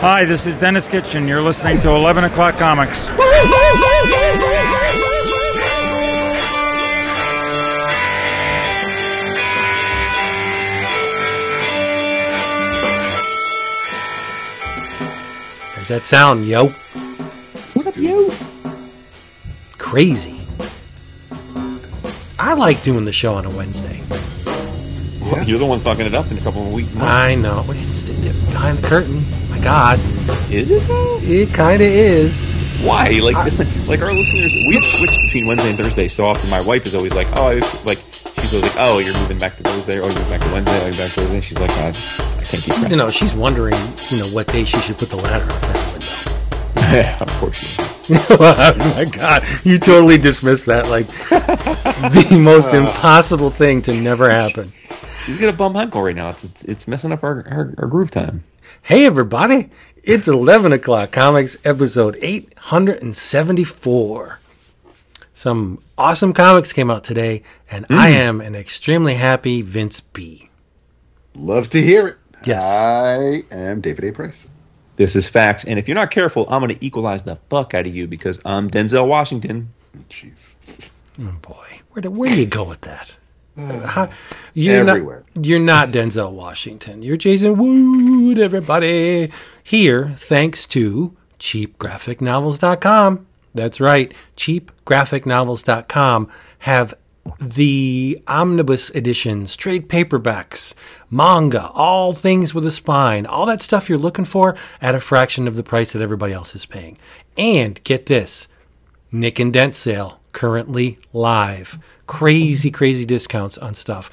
Hi, this is Dennis Kitchen. You're listening to 11 O'Clock Comics. There's that sound, yo. What up, yo? Crazy. I like doing the show on a Wednesday. Yeah. You're the one fucking it up in a couple of weeks. I know. It's behind the curtain. My God. Is it though? It kind of is. Why? Like our listeners, we switch between Wednesday and Thursday so often. My wife is always like, she's always like, oh, you're moving back to Thursday, or you're moving back to Wednesday, or you're back to Thursday. She's like, I can't keep track. She's wondering, what day she should put the ladder outside the window. Yeah, of course she is. Oh my God, you totally dismissed that like the most impossible thing to never happen. She's got a bum ankle right now. It's messing up our groove time. Hey everybody, it's 11 O'Clock Comics, episode 874. Some awesome comics came out today, and I am an extremely happy Vince B. Love to hear it. Yes. I am David A. Price. This is facts, and if you're not careful, I'm going to equalize the fuck out of you because I'm Denzel Washington. Jeez. Oh boy, where do you go with that? Everywhere. You're not Denzel Washington. You're Jason Wood, everybody. Here, thanks to cheapgraphicnovels.com. That's right, cheapgraphicnovels.com have the omnibus editions, trade paperbacks, manga, all things with a spine, all that stuff you're looking for at a fraction of the price that everybody else is paying. And get this, Nick and Dent sale currently live. Crazy discounts on stuff.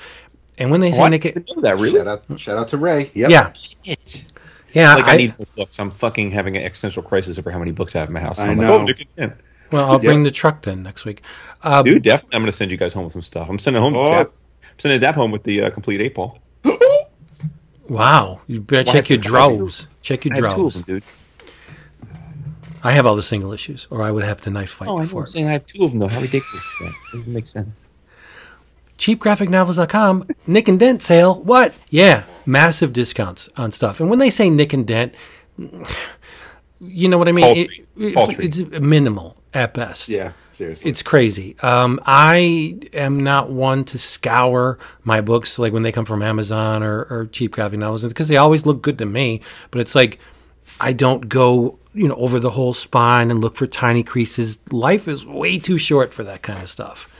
And when they say Nick, I didn't know that really. Shout out to Ray. Yep. Yeah. Shit. Yeah, I need more books. I'm fucking having an existential crisis over how many books I have in my house. I I'm know. like, Nick and Dent. Well, I'll bring the truck then next week. Dude, definitely I'm going to send you guys home with some stuff. I'm sending Dap home with the complete 8-ball. Wow. You better check your drawers. Check your I have 2 of drawers. them, dude. I have all the single issues, or I would have to knife fight Oh, before. I'm saying I have 2 of them, though. How ridiculous is that? Doesn't make sense. cheapgraphicnovels.com, Nick and Dent sale. What? Yeah, massive discounts on stuff. And when they say Nick and Dent, you know what I mean? It's minimal at best. Yeah, seriously. It's crazy. I am not one to scour my books like when they come from Amazon or cheap graphic novels because they always look good to me. But it's like I don't go over the whole spine and look for tiny creases. Life is way too short for that kind of stuff.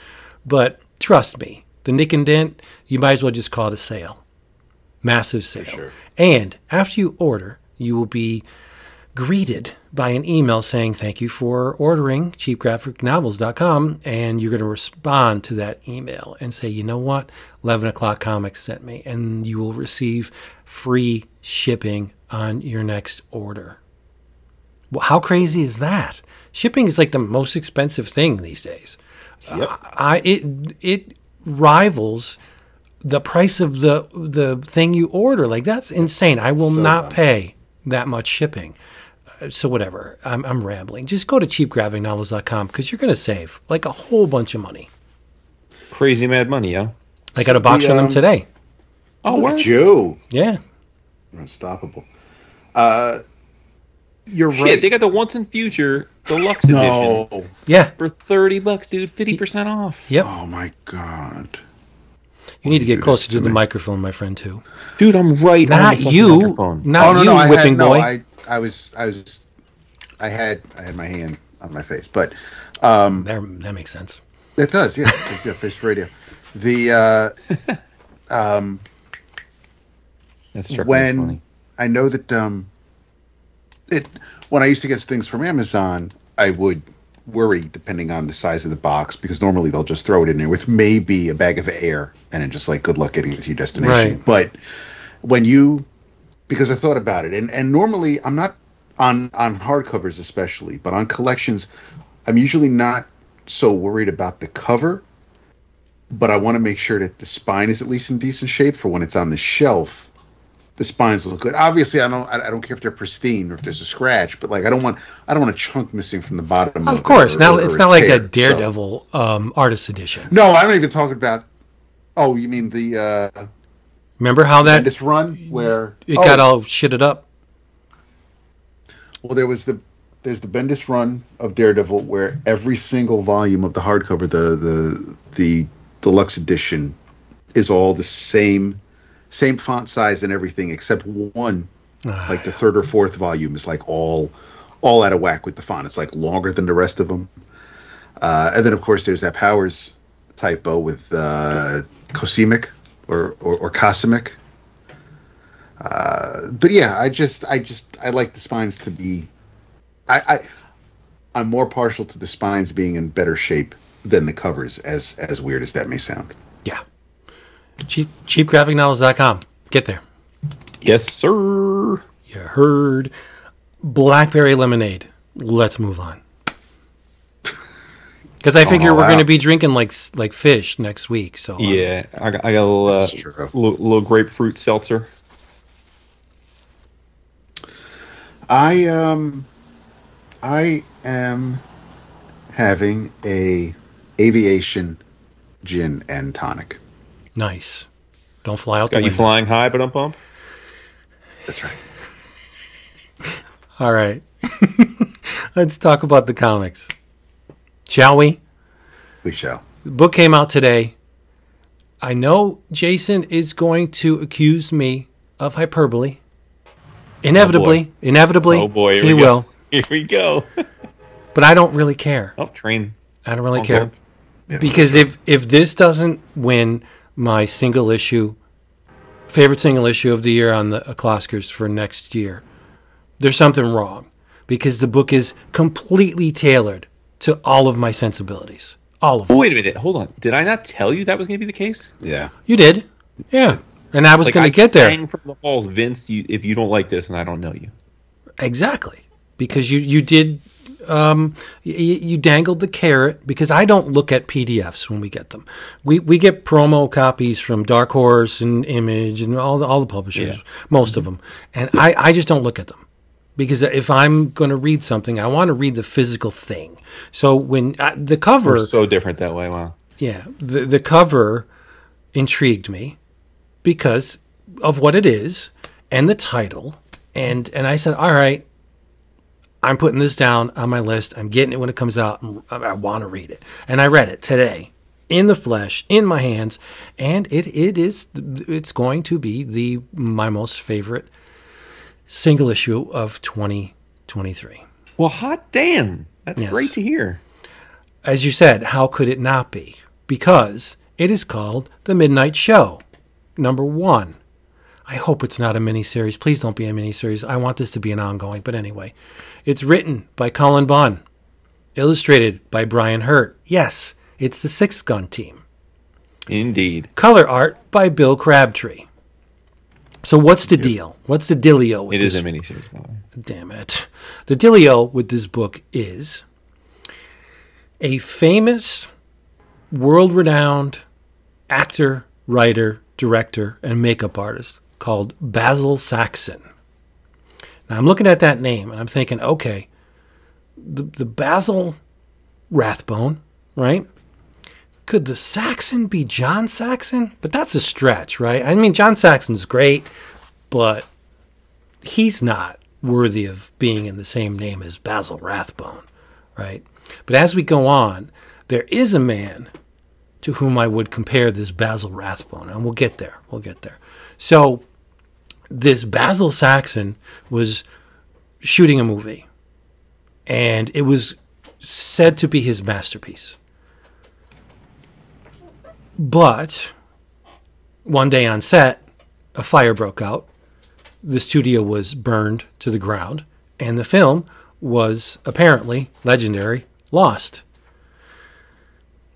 But trust me, the Nick and Dent, you might as well just call it a sale. Massive sale. Sure. And after you order, you will be greeted by an email saying thank you for ordering cheapgraphicnovels.com, and you're going to respond to that email and say, you know what, 11 O'Clock Comics sent me, and you will receive free shipping on your next order. Well, how crazy is that? Shipping is like the most expensive thing these days. Yep. It rivals the price of the thing you order. Like, that's insane. I will not pay that much shipping. So whatever, I'm rambling. Just go to cheapgraphicnovels.com because you're going to save like a whole bunch of money. Crazy mad money, yo. I got a box from them today. Oh, Look what? at you. Yeah. Unstoppable. You're Shit, right. they got the Once in Future Deluxe Edition. No. Yeah. For $30, dude. 50% off. Yep. Oh my God. You need to get do closer this to to the me? microphone, my friend, too. Dude, I'm right on Not the fucking you. microphone. Not you, whipping boy. I had my hand on my face, but That makes sense. it does, yeah. It's face radio. The That struck me as funny. I know that when I used to get things from Amazon, I would worry depending on the size of the box because normally they'll just throw it in there with maybe a bag of air and then just like good luck getting it to your destination. Right. But because I thought about it, and normally I'm not on hardcovers especially, but on collections, I'm usually not so worried about the cover, but I want to make sure that the spine is at least in decent shape for when it's on the shelf. The spines look good. Obviously, I don't care if they're pristine or if there's a scratch, but like I don't want a chunk missing from the bottom. Of course. Now it's not like a tear. Daredevil artist edition. No, I'm not even talking about. Oh, you mean the Remember how that this run where it got all shitted up? Well, there's the Bendis run of Daredevil where every single volume of the hardcover, the deluxe edition, is all the same font size and everything, except one, like the third or fourth volume, is like all out of whack with the font. It's like longer than the rest of them. And then of course there's that Powers typo with Cosimic or Cosimic. But yeah, I like the spines to be. I'm more partial to the spines being in better shape than the covers, as weird as that may sound. Yeah. Cheapgraphicnovels.com. Get there. Yes, sir. You heard. Blackberry lemonade. Let's move on. Because I figure we're going to be drinking like fish next week. So yeah, I got a little grapefruit seltzer. I am having a aviation gin and tonic. Nice. Don't fly out the window. Got you flying high, but bump. That's right. All right. Let's talk about the comics. Shall we? We shall. The book came out today. I know Jason is going to accuse me of hyperbole. Inevitably. Oh boy. He will. Here we go. But I don't really care. Oh, train. I don't really care. Yeah. Because if this doesn't win my favorite single issue of the year on the Kloskers for next year, there's something wrong. Because the book is completely tailored to all of my sensibilities. All of them. Wait a minute. Hold on. Did I not tell you that was going to be the case? Yeah. You did. Yeah. And I was going to get there. I sang from the halls, Vince, if you don't like this and I don't know you. Exactly. Because you did... you dangled the carrot, because I don't look at PDFs when we get them. We get promo copies from Dark Horse and Image and all the publishers, most of them, and I just don't look at them, because if I'm going to read something, I want to read the physical thing. So when the cover, we're so different that way. Wow. Yeah, the cover intrigued me because of what it is and the title, and I said, all right. I'm putting this down on my list. I'm getting it when it comes out. And I want to read it. And I read it today in the flesh, in my hands. And it's going to be my most favorite single issue of 2023. Well, hot damn. That's great to hear. As you said, how could it not be? Because it is called The Midnite Show, #1. I hope it's not a miniseries. Please don't be a miniseries. I want this to be an ongoing. But anyway, it's written by Cullen Bunn, illustrated by Brian Hurtt. Yes, it's the Sixth Gun team. Indeed. Color art by Bill Crabtree. So what's the deal? What's the dealio with this? It is a miniseries, by the way. Damn it. The dealio with this book is a famous, world-renowned actor, writer, director, and makeup artist called Basil Saxon. Now I'm looking at that name and I'm thinking, okay, the Basil Rathbone, right? Could the Saxon be John Saxon? But that's a stretch, right? I mean, John Saxon's great, but he's not worthy of being in the same name as Basil Rathbone, right? But as we go on, there is a man to whom I would compare this Basil Rathbone, and we'll get there. So this Basil Saxon was shooting a movie, and it was said to be his masterpiece. But one day on set, a fire broke out. The studio was burned to the ground, and the film was apparently legendary, lost.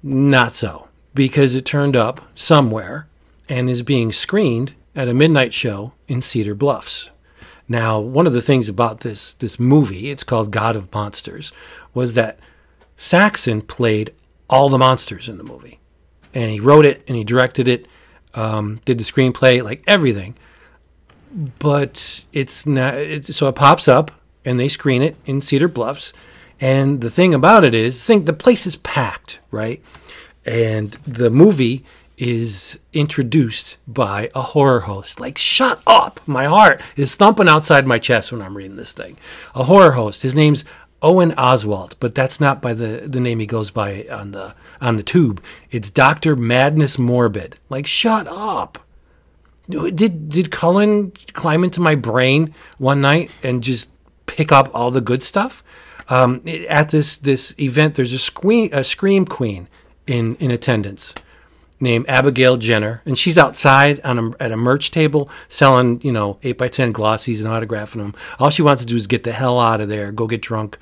Not so, because it turned up somewhere and is being screened at a midnight show in Cedar Bluffs. Now, one of the things about this movie, it's called God of Monsters, was that Saxon played all the monsters in the movie. And he wrote it, and he directed it, did the screenplay, like everything. But it's not, so it pops up, and they screen it in Cedar Bluffs. And the thing about it is, the place is packed, right? And the movie is introduced by a horror host. Like, shut up! My heart is thumping outside my chest when I'm reading this thing. A horror host. His name's Owen Oswald, but that's not by the name he goes by on the tube. It's Dr. Madness Morbid. Like, shut up! Did Cullen climb into my brain one night and just pick up all the good stuff? At this event, there's a scream queen in attendance named Abigail Jenner, and she's outside at a merch table selling 8x10 glossies and autographing them. All she wants to do is get the hell out of there, go get drunk.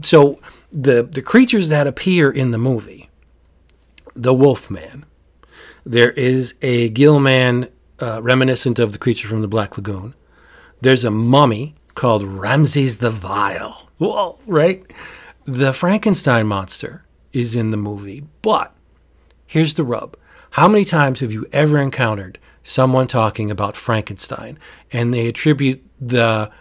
So the creatures that appear in the movie, the Wolfman, there is a Gillman reminiscent of the creature from the Black Lagoon. There's a mummy called Ramses the Vile. Whoa, right? The Frankenstein monster is in the movie, but here's the rub. How many times have you ever encountered someone talking about Frankenstein and they attribute the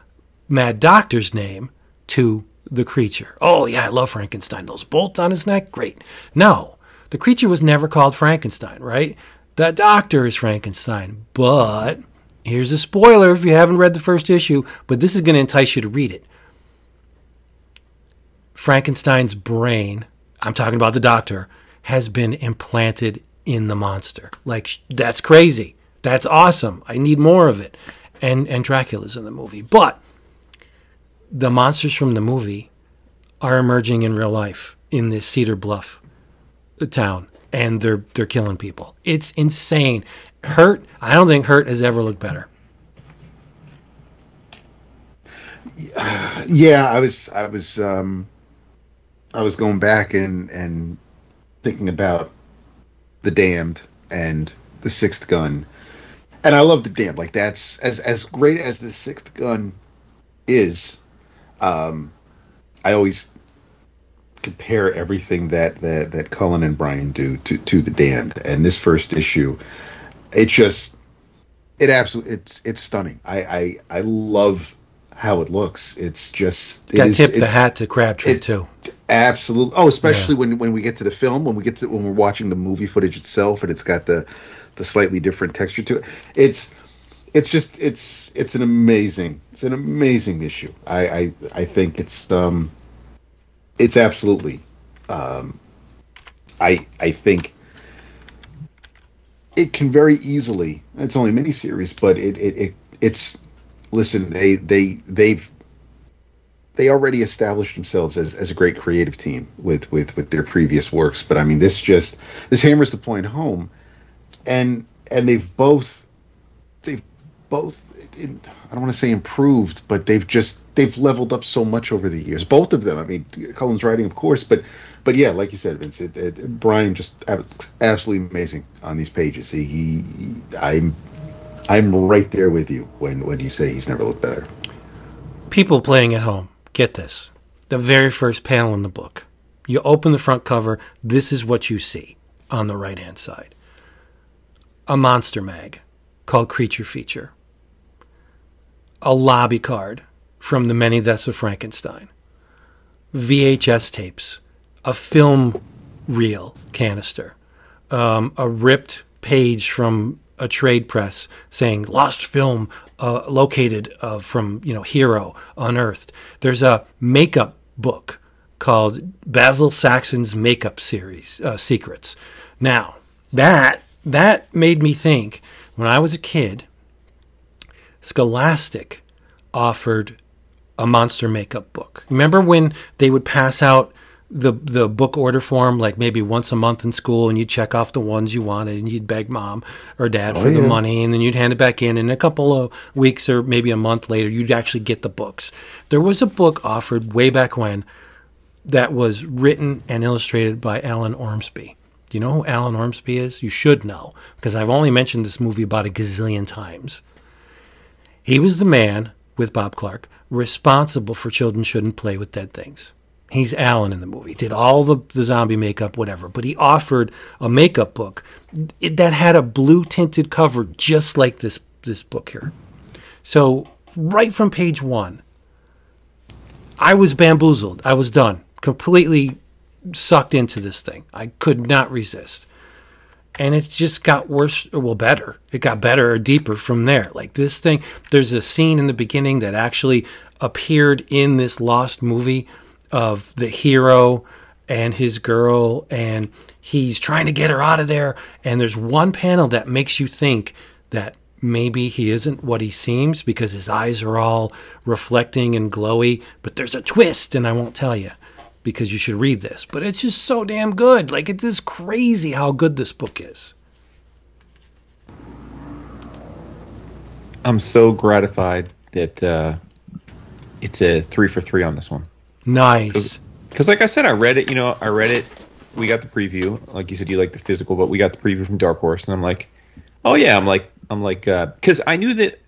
Mad Doctor's name to the creature? Oh, yeah, I love Frankenstein. Those bolts on his neck? Great. No, the creature was never called Frankenstein, right? The Doctor is Frankenstein. But here's a spoiler if you haven't read the first issue, but this is going to entice you to read it. Frankenstein's brain, I'm talking about the Doctor, has been implanted in the monster. Like, that's crazy. That's awesome. I need more of it. And Dracula's in the movie. But the monsters from the movie are emerging in real life in this Cedar Bluff town, and they're killing people. It's insane. Hurtt, I don't think Hurtt has ever looked better. Yeah, I was going back and thinking about The Damned and The Sixth Gun, and I love The Damned. Like, that's as great as The Sixth Gun is. I always compare everything that Cullen and Brian do to The Damned, and this first issue, it's stunning. I love how it looks. It's just got to tip the hat to Crabtree too. Absolutely. Oh, especially when we get to the film, when we're watching the movie footage itself, and it's got the slightly different texture to it. It's an amazing issue. I think it's absolutely. I think it can very easily. It's only a miniseries, but it's. Listen, they already established themselves as a great creative team with their previous works. But I mean, this hammers the point home, and they've both I don't want to say improved, but they've leveled up so much over the years. Both of them. I mean, Cullen's writing, of course, but yeah, like you said, Vince, Brian just absolutely amazing on these pages. I'm right there with you when you say he's never looked better. People playing at home, get this. The very first panel in the book. You open the front cover, this is what you see on the right-hand side. A monster mag called Creature Feature. A lobby card from The Many Deaths of Frankenstein. VHS tapes. A film reel canister. A ripped page from a trade press saying lost film located from Hero unearthed. There's a makeup book called Basil Saxon's Makeup Series Secrets. Now that made me think, when I was a kid, Scholastic offered a monster makeup book. Remember when they would pass out the book order form like maybe once a month in school, and you'd check off the ones you wanted, and you'd beg mom or dad for the money, and then you'd hand it back in, and a couple of weeks or maybe a month later you'd actually get the books. There was a book offered way back when that was written and illustrated by Alan Ormsby. Do you know who Alan Ormsby is? You should know, because I've only mentioned this movie about a gazillion times. He was the man, with Bob Clark, responsible for Children Shouldn't Play with Dead Things. He's Alan in the movie. Did all the zombie makeup, whatever. But he offered a makeup book that had a blue tinted cover just like this book here. So right from page 1, I was bamboozled. I was done. Completely sucked into this thing. I could not resist. And it just got worse, well, better. It got better or deeper from there. Like this thing, there's a scene in the beginning that actually appeared in this Lost movie of the hero and his girl, and he's trying to get her out of there. And there's one panel that makes you think that maybe he isn't what he seems because his eyes are all reflecting and glowy. But there's a twist, and I won't tell you, because you should read this. But it's just so damn good. Like, it's just crazy how good this book is. I'm so gratified that it's a 3 for 3 on this one. Nice. Because like I said, I read it. We got the preview. Like you said, you like the physical, but we got the preview from Dark Horse, and I'm like, oh yeah. I'm like, because I knew that.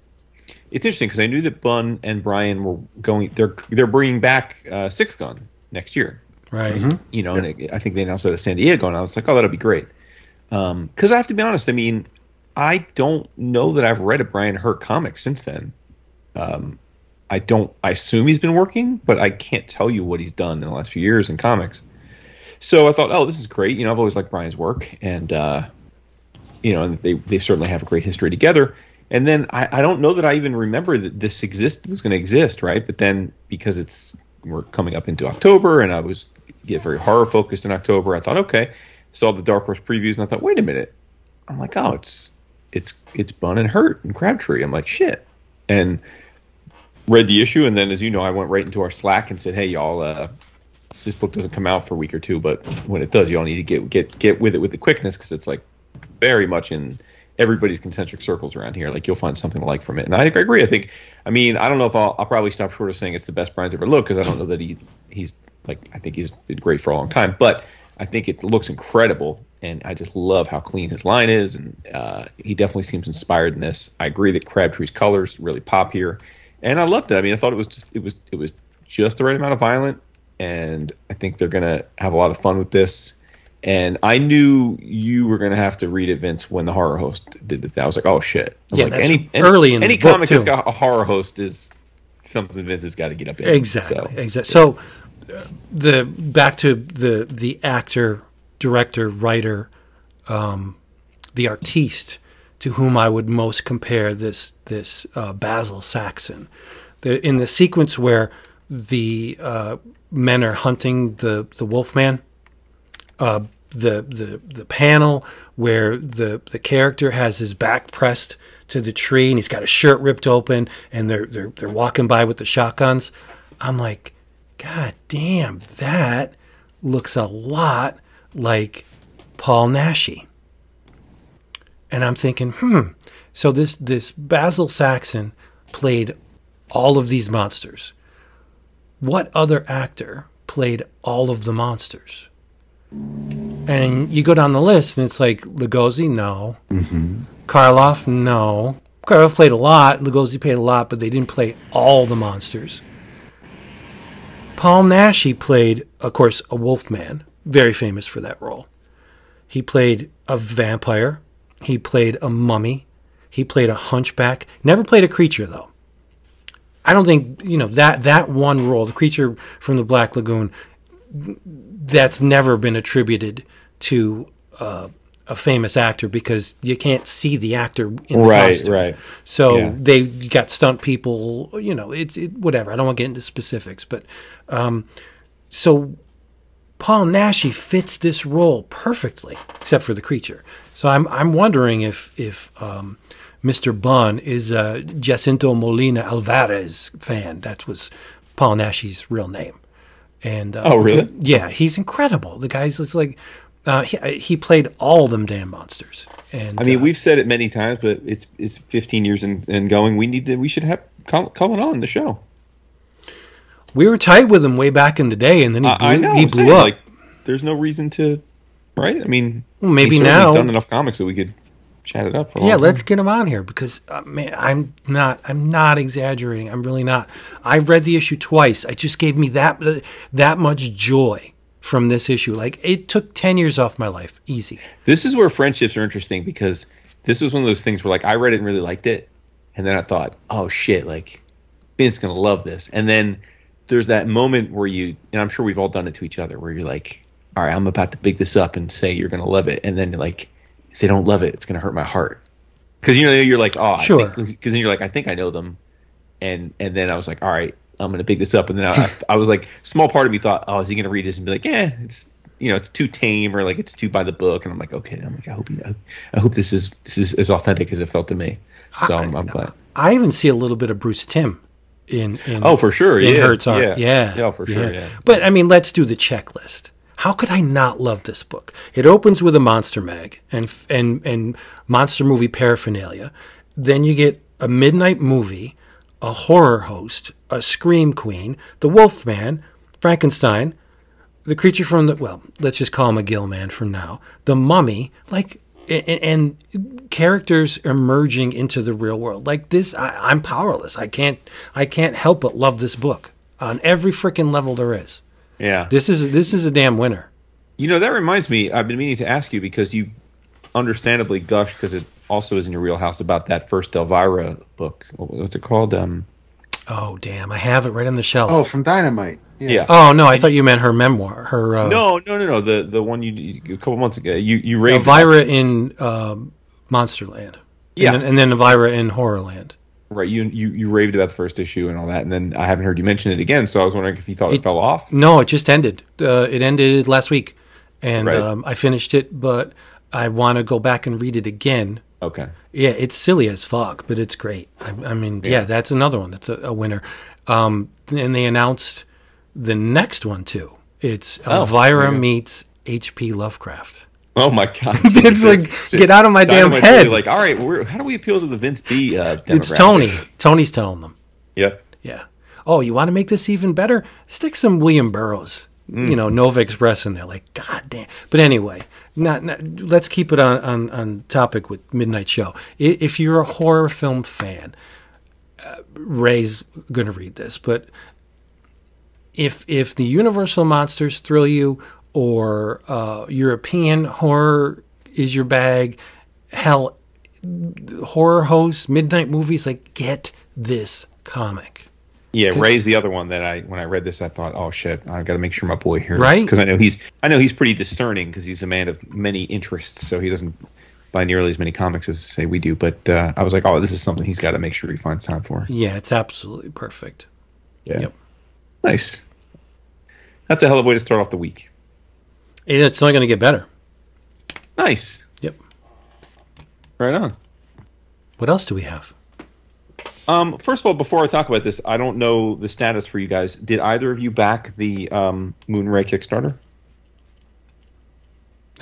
It's interesting because I knew that Bunn and Brian were going. They're bringing back Six Gun next year, right? Mm-hmm. And I think they announced that at San Diego, and I was like, oh, that'll be great. Because I have to be honest, I mean, I don't know that I've read a Brian Hurtt comic since then. I assume he's been working, but I can't tell you what he's done in the last few years in comics. So I thought, oh, this is great. I've always liked Brian's work, and and they certainly have a great history together. And then I don't know that I even remember that this was going to exist, right? But then because we're coming up into October, and I get very horror focused in October, I thought, okay, saw the Dark Horse previews, and I thought, wait a minute, I'm like, oh, it's Bunn and Hurtt and Crabtree. I'm like, shit, and read the issue, and then, as you know, I went right into our Slack and said, hey, y'all, this book doesn't come out for a week or two, but when it does, you all need to get with it with the quickness, because it's like very much in everybody's concentric circles around here. Like, you'll find something to like from it. And I agree. I don't know if I'll probably stop short of saying it's the best Brian's ever looked, because I don't know that he's like, I think he's been great for a long time, but I think it looks incredible, and I just love how clean his line is, and he definitely seems inspired in this. I agree that Crabtree's colors really pop here, and I loved it. I mean, I thought it was just the right amount of violent, and I think they're gonna have a lot of fun with this. And I knew you were going to have to read it, Vince, when the horror host did this. I was like, oh, shit. I'm like, that's early in the book, comic that's got a horror host is something Vince has got to get up in. Exactly. So back to the actor, director, writer, the artiste to whom I would most compare this Basil Saxon. In the sequence where the men are hunting the Wolfman, the panel where the character has his back pressed to the tree and he's got his shirt ripped open and they're walking by with the shotguns. I'm like, God damn, that looks a lot like Paul Naschy. And I'm thinking, so this Basil Saxon played all of these monsters. What other actor played all of the monsters? And you go down the list, and it's like Lugosi, no. Mm-hmm. Karloff, no. Karloff played a lot. Lugosi played a lot, but they didn't play all the monsters. Paul Naschy played, of course, a Wolfman, very famous for that role. He played a vampire. He played a mummy. He played a hunchback. Never played a creature, though. I don't think, that one role, the creature from the Black Lagoon, that's never been attributed to a famous actor because you can't see the actor in the costume. Right. So they got stunt people. It's whatever. I don't want to get into specifics, but so Paul Naschy fits this role perfectly, except for the creature. So I'm wondering if Mr. Bunn is a Jacinto Molina Alvarez fan. That was Paul Naschy's real name. And oh, really? Yeah, he's incredible. The guy's just like he played all them damn monsters. And I mean, we've said it many times, but it's 15 years and going. We should have Cullen on the show. We were tight with him way back in the day, and then he blew up. Like, there's no reason to, right? I mean, maybe he's now done enough comics that we could chat it up for a long time. Let's get him on here because man, I'm not exaggerating. I'm really not. I've read the issue twice. It just gave me that much joy from this issue. Like, it took 10 years off my life. Easy. This is where friendships are interesting because this was one of those things where, like, I read it and really liked it, and then I thought, oh shit, like, Ben's gonna love this. And then there's that moment where and I'm sure we've all done it to each other, where you're like, all right, I'm about to big this up and say you're gonna love it, and then like if they don't love it, it's going to hurt my heart. Because you're like, oh, sure. Because then you're like, I think I know them, and then I was like, all right, I'm going to pick this up, and then I was like, small part of me thought, oh, is he going to read this and be like, yeah, it's it's too tame or like it's too by the book, and I'm like, okay, I hope this is as authentic as it felt to me. So I'm glad. I even see a little bit of Bruce Timm in for sure in Hurtt's art. Yeah, for sure. Yeah. But I mean, let's do the checklist. How could I not love this book? It opens with a monster mag and monster movie paraphernalia. Then you get a Midnite movie, a horror host, a scream queen, the Wolfman, Frankenstein, the creature from let's just call him a Gill Man from now, the Mummy, and characters emerging into the real world. Like this, I'm powerless. I can't help but love this book on every freaking level there is. Yeah. This is a damn winner. That reminds me, I've been meaning to ask you because you understandably gushed because it also is in your wheelhouse about that first Elvira book. What's it called? Oh, damn. I have it right on the shelf. Oh, from Dynamite. Yeah. Oh, no, I thought you meant her memoir. Her No. The one you a couple months ago. You raved Elvira in Monsterland. Yeah. And then Elvira in Horrorland. Right, you raved about the first issue and all that, and then I haven't heard you mention it again, so I was wondering if you thought it fell off. No, it just ended. It ended last week, and right. I finished it, but I want to go back and read it again. Okay. Yeah, it's silly as fuck, but it's great. I mean, yeah, that's another one that's a winner. And they announced the next one, too. It's Elvira meets H.P. Lovecraft. Oh my god! It's like, get out of my damn head. Really like, all right, how do we appeal to the Vince B? Demographic? It's Tony. Tony's telling them. Yep. Yeah. Oh, you want to make this even better? Stick some William Burroughs, Nova Express in there. Like, god damn. But anyway, let's keep it on topic with Midnight Show. If you're a horror film fan, Ray's going to read this. But if the Universal monsters thrill you, or European horror is your bag, hell, horror hosts, Midnite movies, like, get this comic. Yeah, Ray's the other one that when I read this, I thought, oh shit, I've got to make sure my boy here, right? Because I know he's pretty discerning because he's a man of many interests, so he doesn't buy nearly as many comics as say we do. But I was like, oh, this is something he's got to make sure he finds time for. Yeah, it's absolutely perfect. Yeah, yep. Nice. That's a hell of a way to start off the week. It's only going to get better. Nice. Yep. Right on. What else do we have? First of all, before I talk about this, I don't know the status for you guys. Did either of you back the Moonray Kickstarter?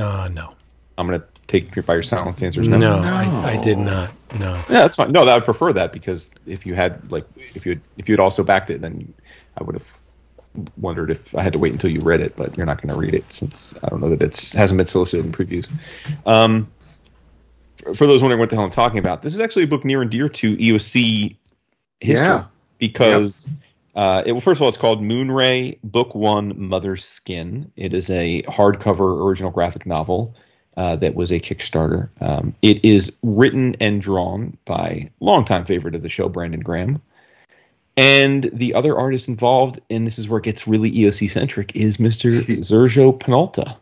No. I'm going to take by your silence answers. No, I did not. No. Yeah, that's fine. No, I would prefer that because if you had if you had also backed it, then I would have wondered if I had to wait until you read it, but you're not going to read it since I don't know that it hasn't been solicited in previews. For those wondering what the hell I'm talking about, this is actually a book near and dear to EOC history because first of all, it's called Moonray Book 1 Mother's Skin. It is a hardcover original graphic novel that was a Kickstarter. It is written and drawn by longtime favorite of the show, Brandon Graham. And the other artist involved, and this is where it gets really EOC-centric, is Mr. Xurxo Penalta,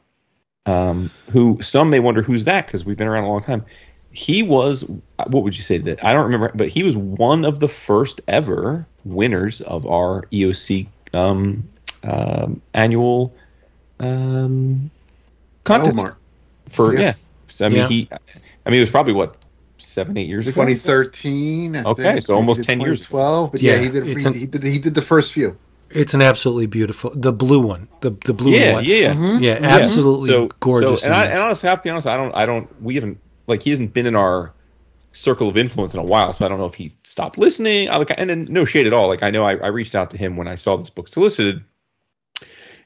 who some may wonder who's that because we've been around a long time. He was, what would you say that? I don't remember, but he was one of the first ever winners of our EOC annual contest. So, I mean, it was probably what? 7-8 years ago, 2013. Okay, so almost 10 years. 12, but he did the first few. It's an absolutely beautiful, the blue one, the blue one. Yeah, absolutely gorgeous. And honestly, I have to be honest, we haven't he hasn't been in our circle of influence in a while, so I don't know if he stopped listening. And then no shade at all. Like I know I reached out to him when I saw this book solicited,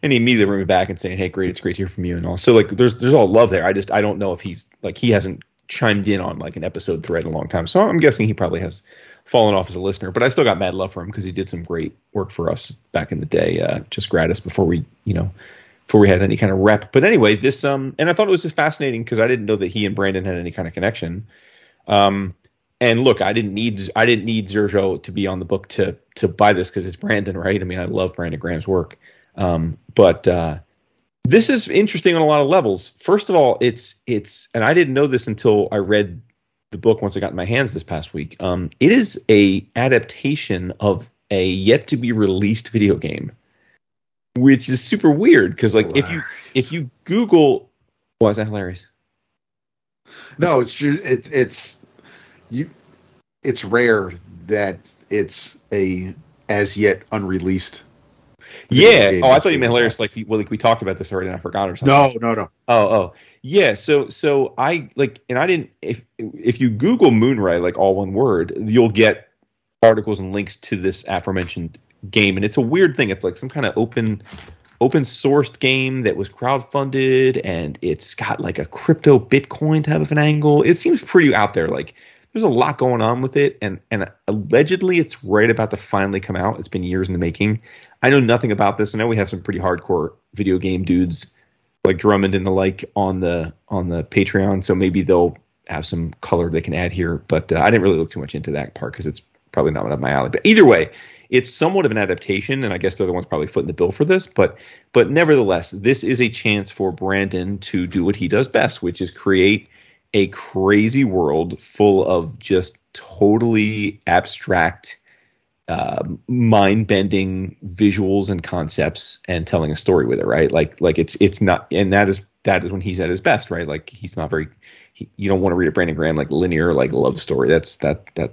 and he immediately wrote me back and saying, "Hey, great, it's great to hear from you," and all. So like, there's all love there. I don't know if he's he hasn't chimed in on an episode thread in a long time, so I'm guessing he probably has fallen off as a listener. But I still got mad love for him because he did some great work for us back in the day, just gratis before we had any kind of rep. But anyway, this and I thought it was just fascinating because I didn't know that he and Brandon had any kind of connection. And look, I didn't need Xurxo to be on the book to buy this because it's Brandon, right? I mean, I love Brandon Graham's work. But This is interesting on a lot of levels. First of all, it's and I didn't know this until I read the book once I got in my hands this past week. It is a adaptation of a yet to be released video game, which is super weird because like if you Google, why is that hilarious? No, it's rare that it's a as yet unrelated. Yeah. Oh, I thought you meant hilarious. Like we talked about this already, and I forgot or something. No. Oh, yeah. So I like, and I didn't. If you Google Moonray, like all one word, you'll get articles and links to this aforementioned game, and it's a weird thing. It's like some kind of open sourced game that was crowdfunded, and it's got like a crypto Bitcoin type of an angle. It seems pretty out there. Like there's a lot going on with it, and allegedly it's right about to finally come out. It's been years in the making. I know nothing about this. I know we have some pretty hardcore video game dudes like Drummond and the like on the Patreon, so maybe they'll have some color they can add here. But I didn't really look too much into that part because it's probably not up my alley. But either way, it's somewhat of an adaptation, and I guess they're the ones probably footing the bill for this. But nevertheless, this is a chance for Brandon to do what he does best, which is create a crazy world full of just totally abstract, mind-bending visuals and concepts, and telling a story with it, right? Like it's not, and that is when he's at his best, right? Like he's not very. You don't want to read a Brandon Graham like linear like love story. That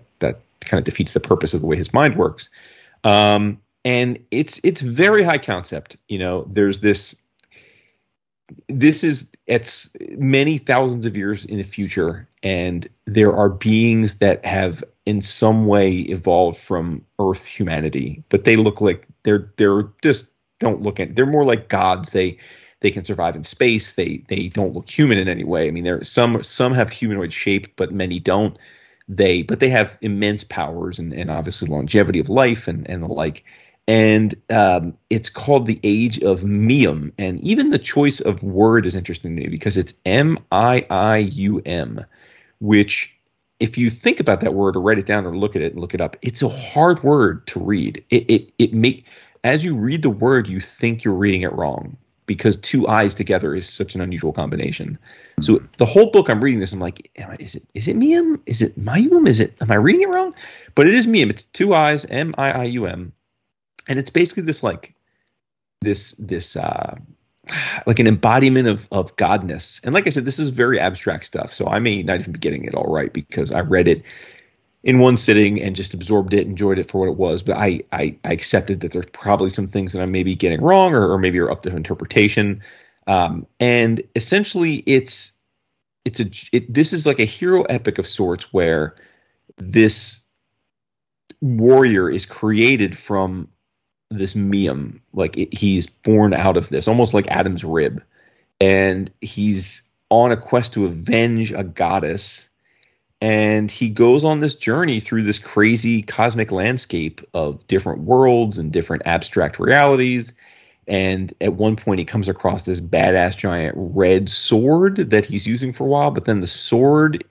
kind of defeats the purpose of the way his mind works. And it's very high concept. You know, there's this is it's many thousands of years in the future, and there are beings that have in some way evolved from Earth humanity, but they look like they're just don't look at. They're more like gods. They can survive in space. They don't look human in any way. I mean, there some have humanoid shape, but many don't. But they have immense powers and obviously longevity of life and the like. And it's called the Age of Mium. And even the choice of word is interesting to me because it's MIIUM, which if you think about that word or write it down or look at it and look it up, it's a hard word to read. As you read the word, you think you're reading it wrong because two I's together is such an unusual combination. So the whole book I'm reading this, I'm like, is it Mium? Is it Mayum? Am I reading it wrong? But it is Mium. It's two I's, MIIUM. And it's basically this like this like an embodiment of godness. And like I said, this is very abstract stuff. So I may not even be getting it all right because I read it in one sitting and just absorbed it, enjoyed it for what it was. But I accepted that there's probably some things that I may be getting wrong or maybe are up to interpretation. And essentially this is like a hero epic of sorts where this warrior is created from this Mium, like he's born out of this, almost like Adam's rib, and he's on a quest to avenge a goddess, and he goes on this journey through this crazy cosmic landscape of different worlds and different abstract realities. And at one point he comes across this badass giant red sword that he's using for a while, but then the sword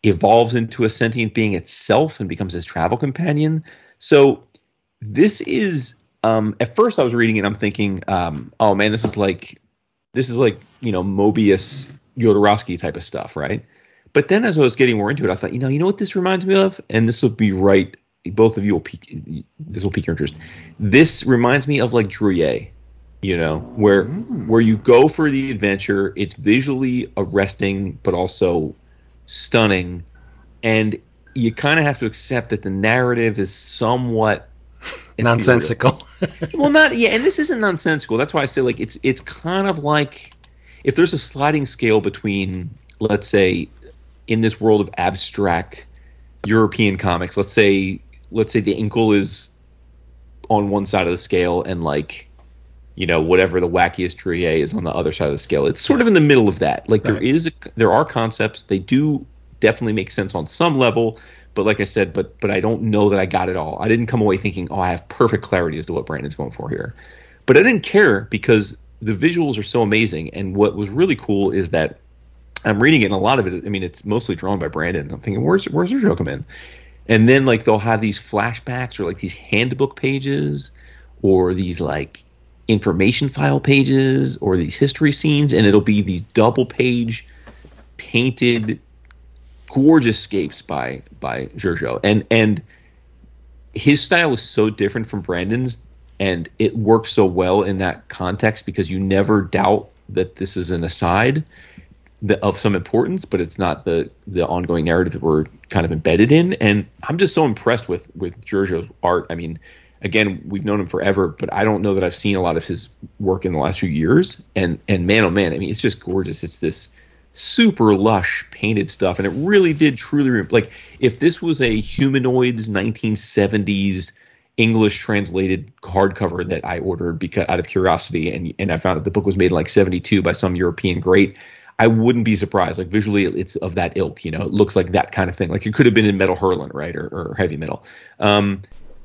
evolves into a sentient being itself and becomes his travel companion. So this is at first I was reading it, I'm thinking, oh man, this is like Mobius Jodorowsky type of stuff, right? But then as I was getting more into it, I thought, you know what this reminds me of, and this will be right. Both of you will pique your interest. This reminds me of like Trujillo, where you go for the adventure. It's visually arresting, but also stunning, and you kind of have to accept that the narrative is somewhat nonsensical. Well, and this isn't nonsensical. That's why I say like it's kind of like if there's a sliding scale between, let's say, in this world of abstract European comics, let's say the Inkle is on one side of the scale and like, whatever the wackiest Trujillo is on the other side of the scale. It's sort of in the middle of that. Like right. There are concepts. They do definitely make sense on some level. But like I said, but I don't know that I got it all. I didn't come away thinking, oh, I have perfect clarity as to what Brandon's going for here. But I didn't care because the visuals are so amazing. And what was really cool is that I'm reading it, and a lot of it, I mean, it's mostly drawn by Brandon. I'm thinking, where's Xurxo come in? And then like they'll have these flashbacks or like these handbook pages or these like information file pages or these history scenes, and it'll be these double page painted gorgeous scapes by Xurxo. And his style is so different from Brandon's, and it works so well in that context because you never doubt that this is an aside of some importance, but it's not the ongoing narrative that we're kind of embedded in. And I'm just so impressed with Xurxo's art. I mean, again, we've known him forever, but I don't know that I've seen a lot of his work in the last few years. And man, oh man, I mean, it's just gorgeous. It's this super lush painted stuff, and it really did truly like if this was a Humanoids 1970s English translated hardcover that I ordered because out of curiosity, and I found that the book was made in like 72 by some European great, I wouldn't be surprised. Like visually, it's of that ilk. You know, it looks like that kind of thing. Like it could have been in Metal Hurlant, right, or Heavy Metal.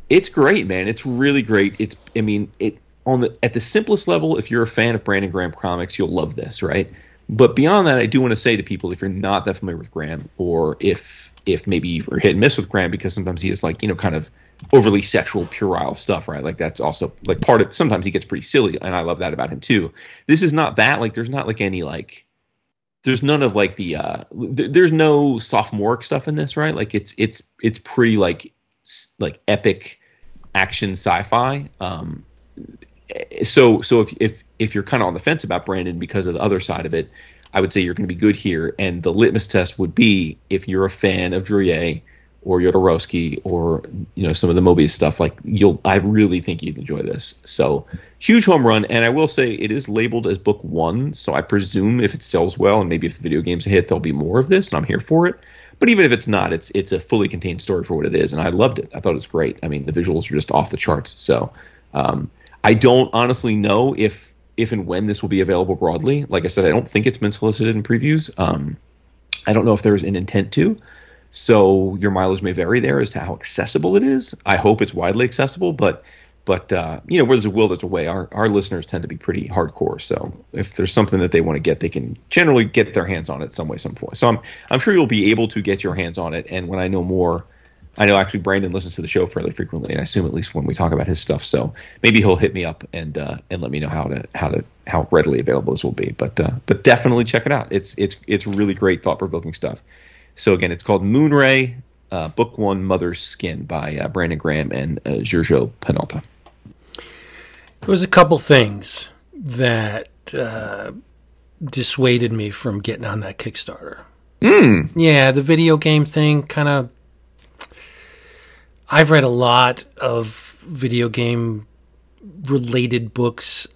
It's great, man. It's really great. At the simplest level, if you're a fan of Brandon Graham comics, you'll love this, right? But beyond that, I do want to say to people, if you're not that familiar with Graham, or if maybe you're hit and miss with Graham, because sometimes he is like, you know, kind of overly sexual, puerile stuff, right? Like that's also like part of, sometimes he gets pretty silly, and I love that about him too. This is not that, like there's not like any like, there's none of like the, there's no sophomoric stuff in this, right? Like it's pretty like epic action sci-fi. So if you're kind of on the fence about Brandon because of the other side of it, I would say you're going to be good here. And the litmus test would be if you're a fan of Druyet or Jodorowsky or, you know, some of the Mobius stuff, like I really think you'd enjoy this. So huge home run. And I will say it is labeled as book 1. So I presume if it sells well and maybe if the video game's a hit, there'll be more of this, and I'm here for it. But even if it's not, it's a fully contained story for what it is. And I loved it. I thought it was great. I mean, the visuals are just off the charts. So, I don't honestly know if and when this will be available broadly. Like I said, I don't think it's been solicited in previews. I don't know if there's an intent to. So your mileage may vary there as to how accessible it is. I hope it's widely accessible, but you know, where there's a will, there's a way. Our listeners tend to be pretty hardcore. So if there's something that they want to get, they can generally get their hands on it some way, some form. So I'm sure you'll be able to get your hands on it. And when I know more, I know actually Brandon listens to the show fairly frequently, and I assume at least when we talk about his stuff. So maybe he'll hit me up and let me know how readily available this will be. But definitely check it out. It's really great, thought provoking stuff. So again, it's called Moonray, Book 1, Mother's Skin by Brandon Graham and Xurxo Penalta. There was a couple things that dissuaded me from getting on that Kickstarter. Yeah, the video game thing kind of. I've read a lot of video game related books,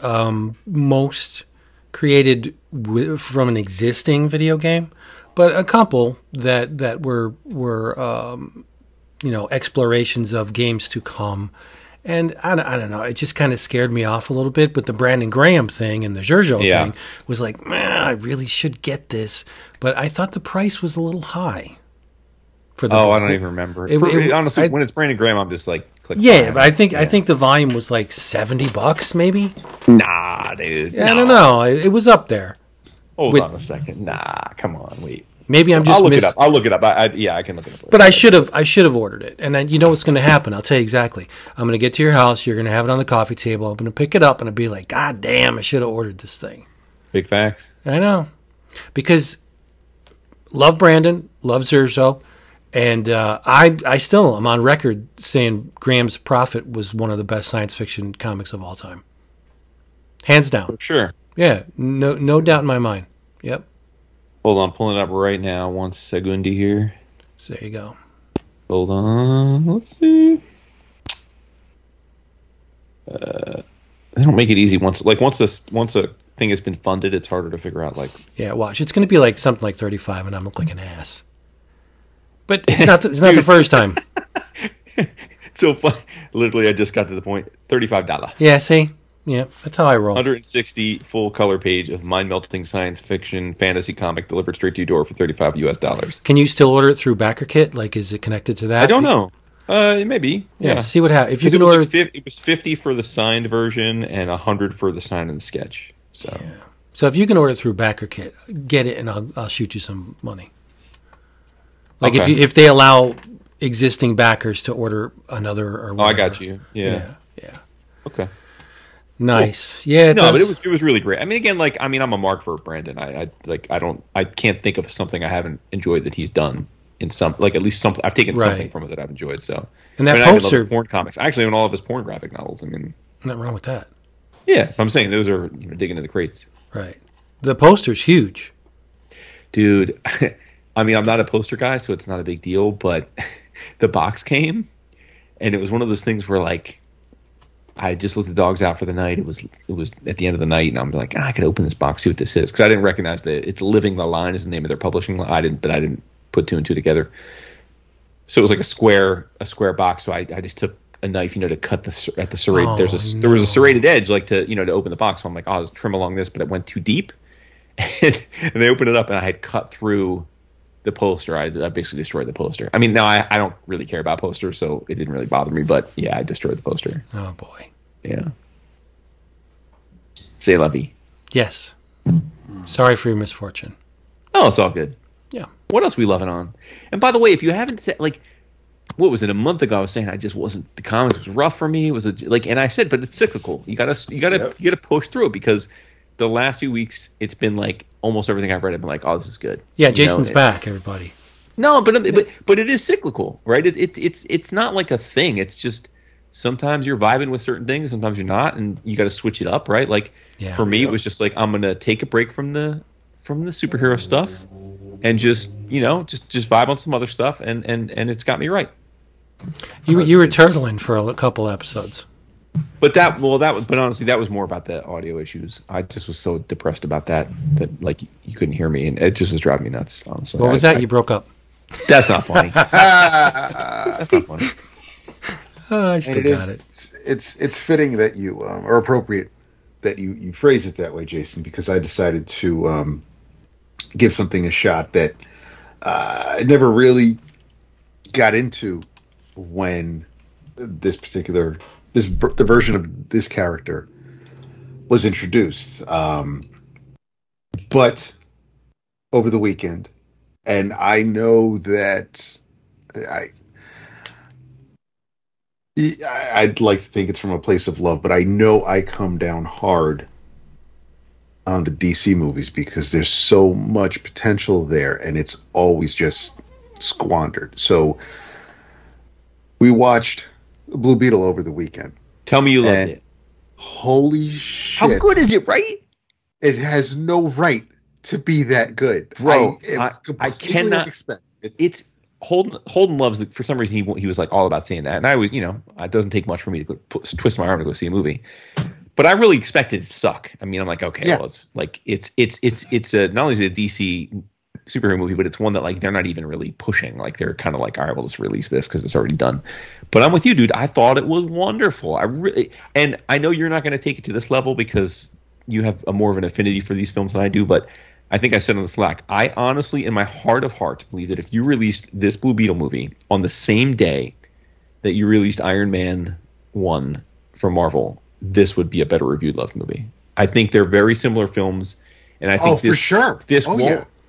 most created from an existing video game, but a couple that were you know, explorations of games to come. And I don't know, it just kind of scared me off a little bit. But the Brandon Graham thing and the Xurxo thing was like, man, I really should get this. But I thought the price was a little high. For the book. I don't even remember. Honestly, when it's Brandon Graham, I'm just like, click. Yeah, but I think the volume was like $70, maybe. Nah, dude. Yeah, I don't know. It was up there. Hold on a second. Nah, come on, wait. Maybe I'm just. I'll look it up. I can look it up. But I should have ordered it, and then you know what's going to happen. I'll tell you exactly. I'm going to get to your house. You're going to have it on the coffee table. I'm going to pick it up, and I'll be like, God damn, I should have ordered this thing. Big facts. I know, because love Brandon, love Xurxo. And I still am on record saying Graham's Prophet was one of the best science fiction comics of all time. Hands down. For sure. Yeah, no doubt in my mind. Yep. Hold on, pulling it up right now. 1 second here. So there you go. Hold on. Let's see. They don't make it easy once a thing has been funded, it's harder to figure out like. Yeah, watch. It's going to be like something like 35 and I'm look like an ass. But it's not the first time. So fun. Literally, I just got to the point. $35. Yeah, see? Yeah, that's how I roll. 160 full color page of mind-melting science fiction fantasy comic delivered straight to your door for $35 US. Can you still order it through BackerKit? Like, is it connected to that? I don't know. Maybe. Yeah. See what happens. If you can order, order, it was 50 for the signed version and 100 for the sign and the sketch. So, yeah. So if you can order it through BackerKit, get it, and I'll shoot you some money. Like if they allow existing backers to order another or whatever. I got you. Yeah. Yeah. Okay. Nice. Yeah, it No, does. but it was really great. I mean, again, I'm a mark for Brandon. I can't think of something I haven't enjoyed that he's done in some, like, at least something. I've taken something Right. from it that I've enjoyed. So, And that I even love poster, his porn comics. I actually own all of his porn graphic novels. I mean, nothing wrong with that. yeah, I'm saying those are, digging into the crates, Right. The poster's huge. dude. I mean, I'm not a poster guy, so it's not a big deal. But the box came, and it was one of those things where, like, I just let the dogs out for the night. It was at the end of the night, and I'm like, I could open this box, see what this is, because I didn't recognize that it's Living the Line is the name of their publishing line. I didn't put two and two together. So it was like a square box. So I just took a knife, to cut at the serrated. Oh, There was a serrated edge, like to open the box. So I'm like, I'll just trim along this, but it went too deep, and they opened it up, and I had cut through the poster. I basically destroyed the poster. I mean, now I don't really care about posters, so it didn't really bother me. But yeah, I destroyed the poster. Oh, boy. Yeah. C'est la vie. Yes. Sorry for your misfortune. Oh, it's all good. Yeah. What else we loving on? And by the way, if you haven't said, like, what was it, a month ago? I was saying I just wasn't. The comics was rough for me. It was and I said, but it's cyclical. You gotta push through it, because the last few weeks it's been like almost everything I've read. I've been like, oh, this is good. Yeah, Jason's back, everybody. No, but it is cyclical, right? It's not like a thing. It's just sometimes you're vibing with certain things, sometimes you're not, and you got to switch it up, right? Like for me, it was just like, I'm gonna take a break from the superhero stuff and just vibe on some other stuff, and it's got me right. You were turtling for a couple episodes. But honestly, that was more about the audio issues. I just was so depressed about that like you couldn't hear me, and it just was driving me nuts. Honestly, What was that? You broke up. That's not funny. That's not funny. I still got it. It's fitting that you or appropriate that you phrase it that way, Jason, because I decided to give something a shot that I never really got into when the version of this character was introduced. But over the weekend, and I know that I'd like to think it's from a place of love, but I know I come down hard on the DC movies because there's so much potential there, and it's always just squandered. So we watched Blue Beetle over the weekend. Tell me you loved it. Holy shit. How good is it, right? It has no right to be that good. Bro, I cannot expect it. It's Holden loves it. For some reason he was like all about seeing that, and I was, it doesn't take much for me to twist my arm to go see a movie. But I really expected it to suck. I mean, I'm like, okay, well, it's like it's not only is it a DC superhero movie, but it's one that like they're not even really pushing. Like they're kind of like, all right, we'll just release this because it's already done. But I'm with you, dude. I thought it was wonderful. And I know you're not going to take it to this level because you have more of an affinity for these films than I do. But I think I said on the Slack, I honestly, in my heart of hearts, believe that if you released this Blue Beetle movie on the same day that you released Iron Man 1 from Marvel, this would be a better reviewed loved movie. I think they're very similar films, and I think for sure.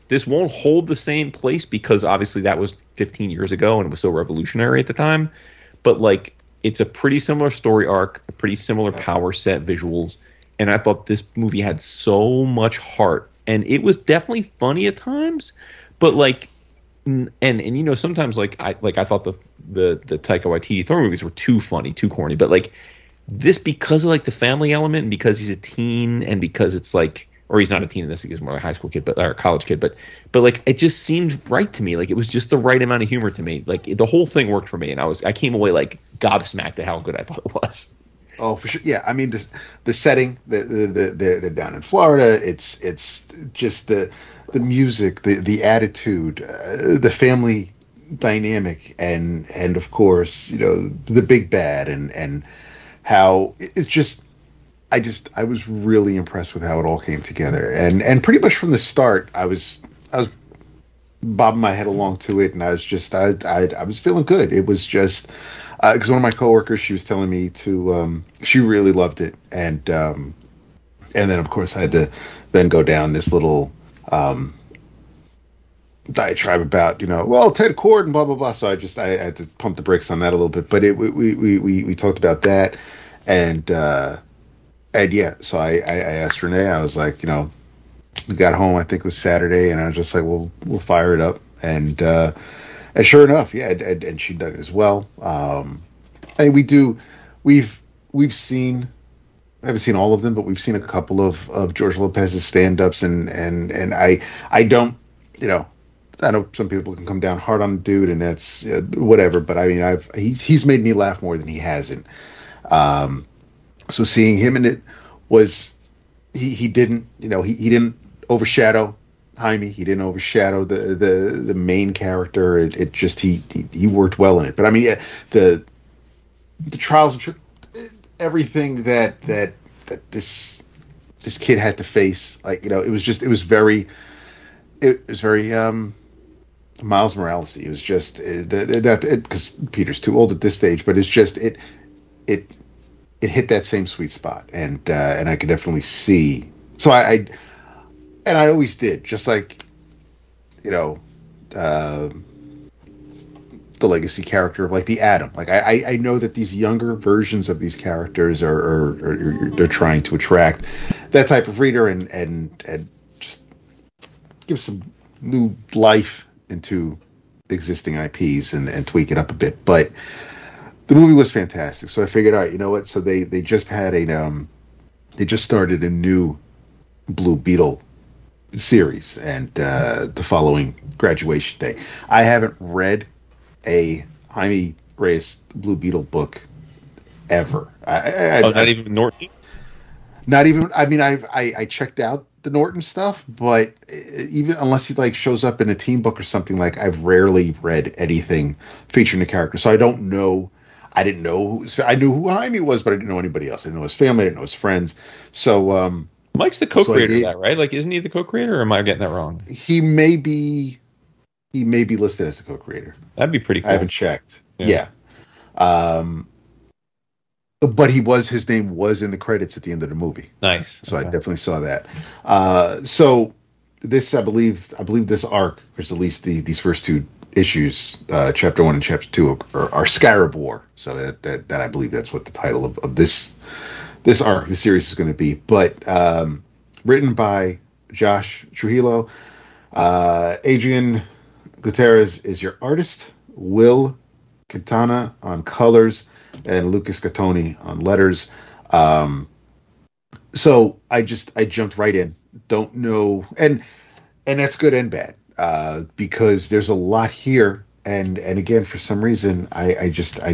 This won't hold the same place because obviously that was 15 years ago and it was so revolutionary at the time. But like, it's a pretty similar story arc, a pretty similar power set, visuals, and I thought this movie had so much heart, and it was definitely funny at times, but like, and sometimes like I thought the Taika Waititi Thor movies were too funny, too corny, but like this, because of like the family element and because he's a teen and because it's like, or he's not a teen in this, he's more like a high school kid, or a college kid, but like it just seemed right to me. Like it was just the right amount of humor to me. Like the whole thing worked for me, and I came away like gobsmacked at how good I thought it was. Oh, for sure. Yeah, I mean the setting, they're down in Florida. It's just the music, the attitude, the family dynamic, and of course the big bad and how it's just. I was really impressed with how it all came together, and pretty much from the start, I was bobbing my head along to it, and I was just I was feeling good. It was just because one of my coworkers, she was telling me to she really loved it, and then of course I had to then go down this little diatribe about Ted Cord and blah blah blah. So I had to pump the brakes on that a little bit, but we talked about that, and And yeah, so I asked Renee. I was like, we got home. I think it was Saturday, and I was just like, we'll fire it up. And sure enough, yeah, and she dug it as well. And we've seen. I haven't seen all of them, but we've seen a couple of George Lopez's stand-ups, and I don't, I know some people can come down hard on the dude, and that's whatever. But I mean, he's made me laugh more than he hasn't. So seeing him in it was he didn't he didn't overshadow Jaime. He didn't overshadow the main character. It just he worked well in it. But I mean, the trials and everything that this kid had to face, like it was very Miles Morales. It was just because Peter's too old at this stage, but it's just it hit that same sweet spot, and I could definitely see. So I always did, just like the legacy character of like the Atom. Like I know that these younger versions of these characters are they're trying to attract that type of reader and just give some new life into existing IPs and tweak it up a bit. But the movie was fantastic, so I figured, all right, you know what? So they just had they just started a new Blue Beetle series, and the following graduation day. I haven't read a Jaime Reyes Blue Beetle book ever. Not even Norton? Not even. I mean, I checked out the Norton stuff, but even unless he like shows up in a team book or something, like I've rarely read anything featuring the character, so I don't know. I didn't know. I knew who Jaime was, but I didn't know anybody else. I didn't know his family. I didn't know his friends. So Mike's the co-creator of that, right? Like, isn't he the co-creator, or am I getting that wrong? He may be listed as the co-creator. That'd be pretty cool. I haven't checked. Yeah. But his name was in the credits at the end of the movie. Nice. So okay. I definitely saw that. So this, I believe this arc, or at least these first two issues, chapter 1 and chapter 2, are Scarab War. So that I believe that's what the title of this arc, this series is going to be. But written by Josh Trujillo, Adrian Gutierrez is your artist, Will Quintana on colors, and Lucas Gattoni on letters. So I jumped right in. Don't know, and that's good and bad, because there's a lot here, and again, for some reason, I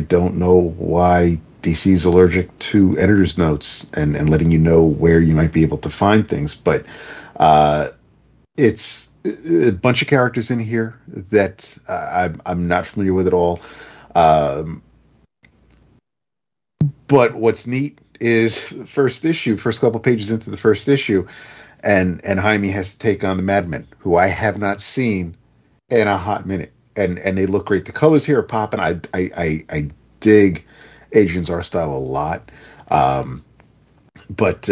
don't know why DC is allergic to editor's notes and letting you know where you might be able to find things, but it's a bunch of characters in here that I'm not familiar with at all. But what's neat is first couple pages into the first issue, and Jaime has to take on the Madmen, who I have not seen in a hot minute, and they look great. The colors here are popping. I dig Adrian's art style a lot, but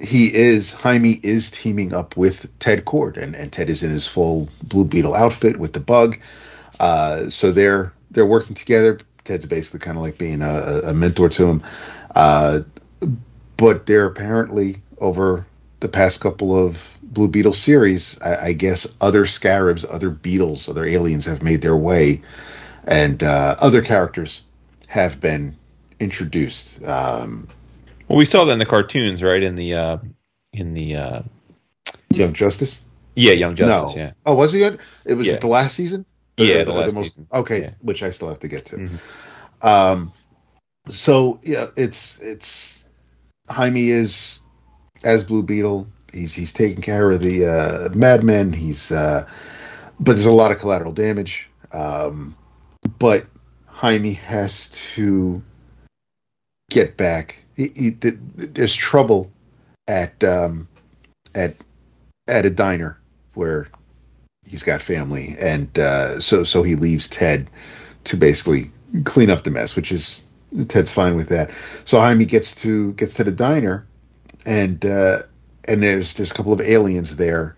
Jaime is teaming up with Ted Kord, and Ted is in his full Blue Beetle outfit with the bug. So they're working together. Ted's basically kind of like being a mentor to him. But they're apparently, over the past couple of Blue Beetle series, I guess other scarabs, other beetles, other aliens have made their way, and other characters have been introduced. Well, we saw that in the cartoons, right? In the Young Justice? Yeah, Young Justice, yeah. Oh, was he good? It was the last season? Yeah, the last season. Okay, yeah. Which I still have to get to. Mm-hmm. So yeah, it's Jaime is as Blue Beetle. He's taking care of the Madmen. But there's a lot of collateral damage. But Jaime has to get back. There's trouble at a diner where he's got family, and so he leaves Ted to basically clean up the mess, which is Ted's fine with that. So Jaime gets to the diner, and there's a couple of aliens there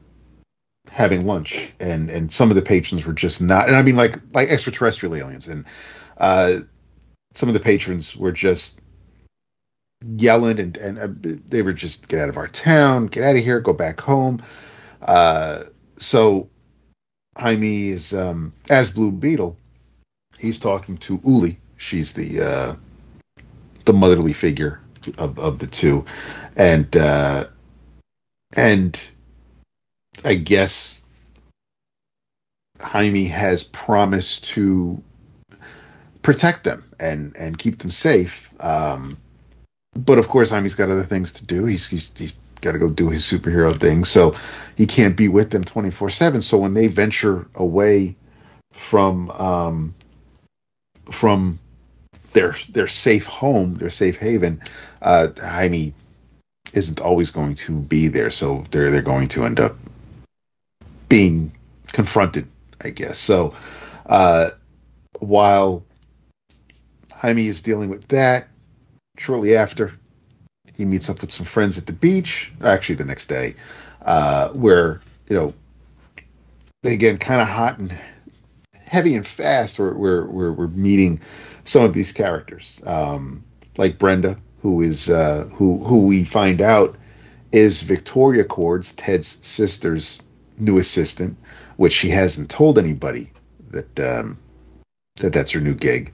having lunch, and some of the patrons were just not, and I mean like extraterrestrial aliens, and some of the patrons were just yelling, and they were just, get out of our town, get out of here, go back home. So Jaime is, as Blue Beetle, he's talking to Uli. She's the motherly figure of the two, and I guess Jaime has promised to protect them and keep them safe. But of course, Jaime's got other things to do. He's got to go do his superhero thing, so he can't be with them 24/7. So when they venture away from their safe home, their safe haven, Jaime isn't always going to be there. So they're going to end up being confronted, I guess. So while Jaime is dealing with that, shortly after, he meets up with some friends at the beach, actually the next day, where, they get kind of hot and heavy and fast. We're meeting some of these characters, like Brenda, who is who we find out is Victoria Cords, Ted's sister's new assistant, which she hasn't told anybody that's her new gig.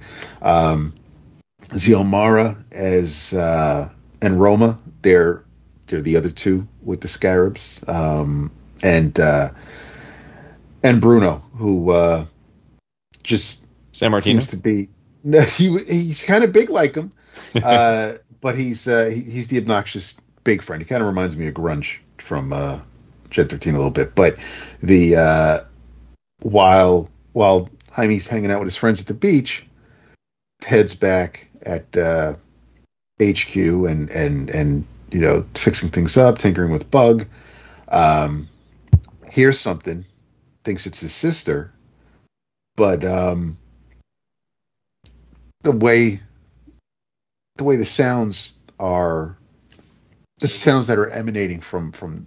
Xiomara and Roma, they're the other two with the scarabs, and Bruno, who just San Martino seems to be he's kind of big like him, but he's the obnoxious big friend. He kind of reminds me of Grunge from Gen 13 a little bit. But the while Jaime's hanging out with his friends at the beach, Ted's back at HQ and fixing things up, tinkering with Bug. Hears something, thinks it's his sister, but the way the sounds that are emanating from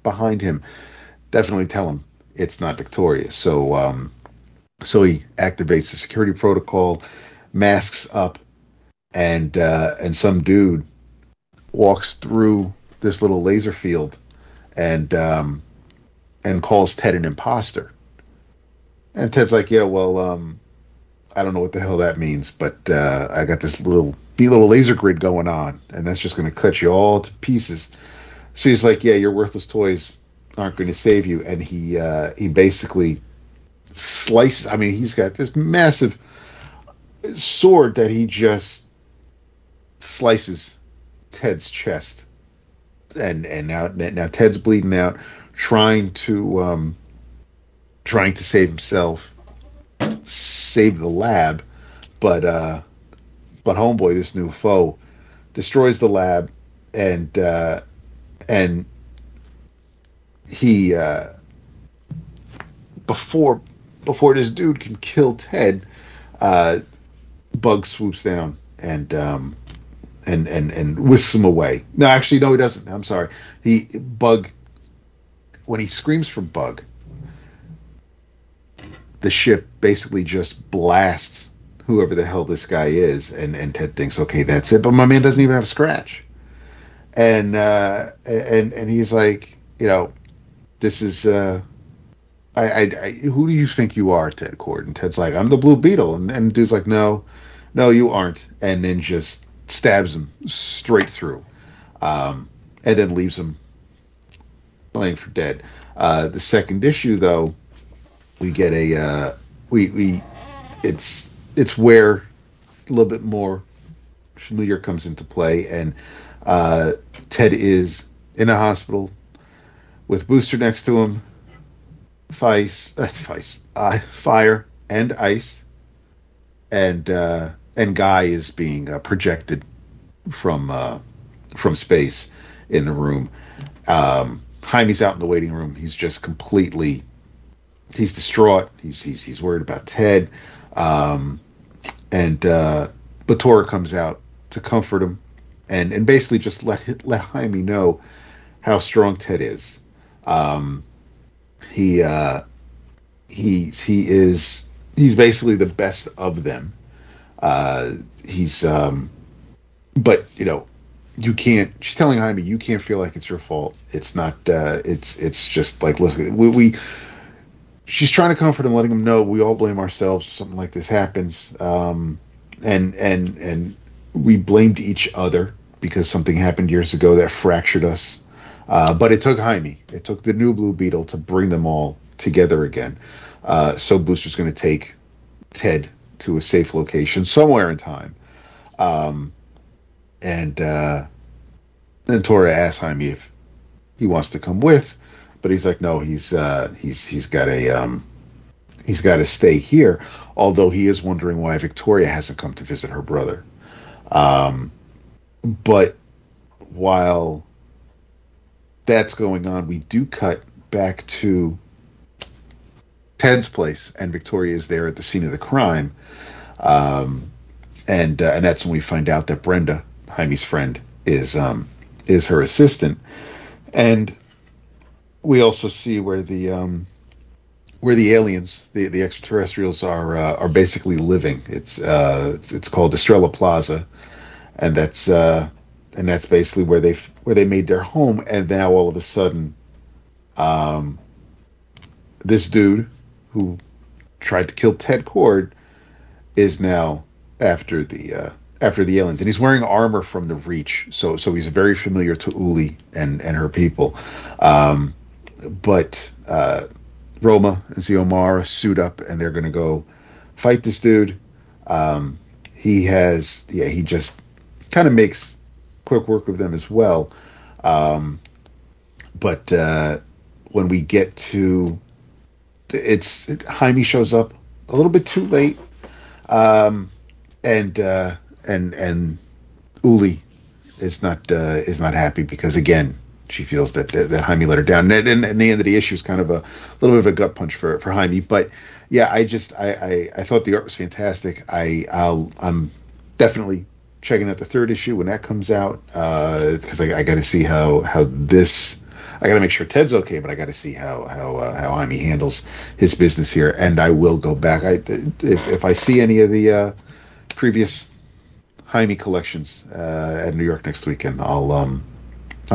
behind him definitely tell him it's not Victoria. So he activates the security protocol, masks up, and some dude walks through this little laser field and calls Ted an imposter. And Ted's like, yeah, well, I don't know what the hell that means, but I got this little laser grid going on, and that's just going to cut you all to pieces. So he's like, yeah, your worthless toys aren't going to save you. And he basically slices. I mean, he's got this massive sword that he just slices Ted's chest, and now Ted's bleeding out, trying to save himself, save the lab, but homeboy, this new foe, destroys the lab, and he before this dude can kill Ted, Bug swoops down and whisks him away. No, actually, no, he doesn't. I'm sorry. Bug, when he screams for Bug, the ship basically just blasts whoever the hell this guy is, and Ted thinks, okay, that's it. But my man doesn't even have a scratch, and he's like, this is who do you think you are, Ted Cord? And Ted's like, I'm the Blue Beetle, and the dude's like, no, you aren't, and then just stabs him straight through, and then leaves him laying for dead. The second issue, though, we get it's where a little bit more familiar comes into play, and Ted is in a hospital with Booster next to him, fire and ice, and Guy is being projected from space in the room. Jaime's out in the waiting room. He's just completely, he's distraught. He's worried about Ted. And Batora comes out to comfort him and basically just let Jaime know how strong Ted is. He's basically the best of them. But you can't. She's telling Jaime, you can't feel like it's your fault. It's not. It's just like, listen, we. She's trying to comfort him, letting him know we all blame ourselves if something like this happens. And we blamed each other because something happened years ago that fractured us. But it took Jaime. It took the new Blue Beetle to bring them all together again. So Booster's going to take Ted to a safe location somewhere in time. And then Tora asks Jaime if he wants to come with, but he's like, no, he's got to stay here. Although he is wondering why Victoria hasn't come to visit her brother. But while that's going on, we do cut back to Ted's place, and Victoria is there at the scene of the crime. And that's when we find out that Brenda, Jaime's friend, is her assistant. And we also see where the aliens, the extraterrestrials, are basically living. It's called Estrella Plaza, and that's basically where they made their home. And now all of a sudden, this dude who tried to kill Ted Cord is now after the aliens, and he's wearing armor from the Reach, so he's very familiar to Uli and her people. But Roma and Xiomara suit up, and they're going to go fight this dude. He just kind of makes quick work of them as well. But when we get to Jaime shows up a little bit too late, and Uli is not happy because, again, she feels that Jaime let her down. And the end of the issue is kind of a little bit of a gut punch for Jaime. But yeah, I thought the art was fantastic. I'm definitely checking out the third issue when that comes out, because I got to see how this. I got to make sure Ted's okay, but I got to see how Jaime handles his business here. And I will go back. If I see any of the previous Jaime collections at New York next weekend, I'll on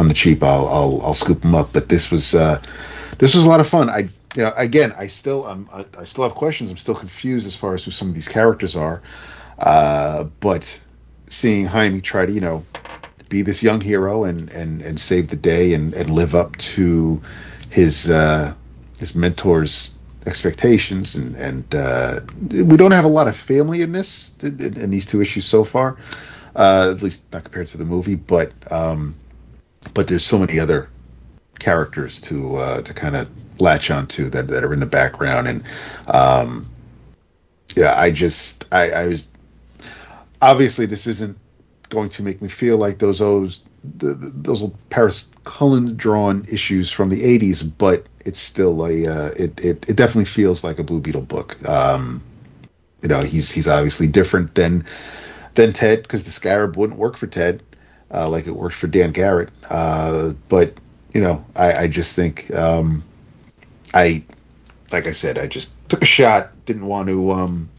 the cheap I'll scoop them up. But this was a lot of fun. I still have questions. I'm still confused as far as who some of these characters are. But seeing Jaime try to be this young hero and save the day and live up to his mentor's expectations, and we don't have a lot of family in these two issues so far, at least not compared to the movie, but there's so many other characters to kind of latch onto that are in the background. And I was obviously, this isn't going to make me feel like those old Paris Cullen drawn issues from the 80s, but it's still it definitely feels like a Blue Beetle book. He's obviously different than Ted, because the Scarab wouldn't work for Ted like it worked for Dan Garrett. But I just think like I said, I just took a shot. Didn't want to.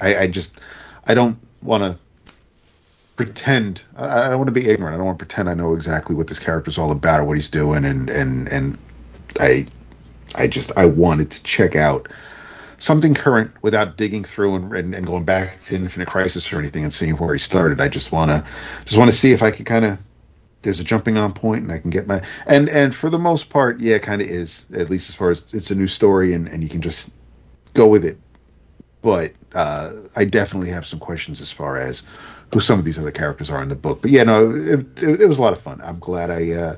I don't want to pretend. I don't want to be ignorant. I don't want to pretend I know exactly what this character's all about or what he's doing. And I wanted to check out something current without digging through and going back to Infinite Crisis or anything and seeing where he started. I just want to see if I can kind of, there's a jumping on point and I can get my, and for the most part, yeah, it kind of is, at least as far as it's a new story and you can just go with it. But I definitely have some questions as far as who some of these other characters are in the book. But yeah, no, it was a lot of fun. I'm glad I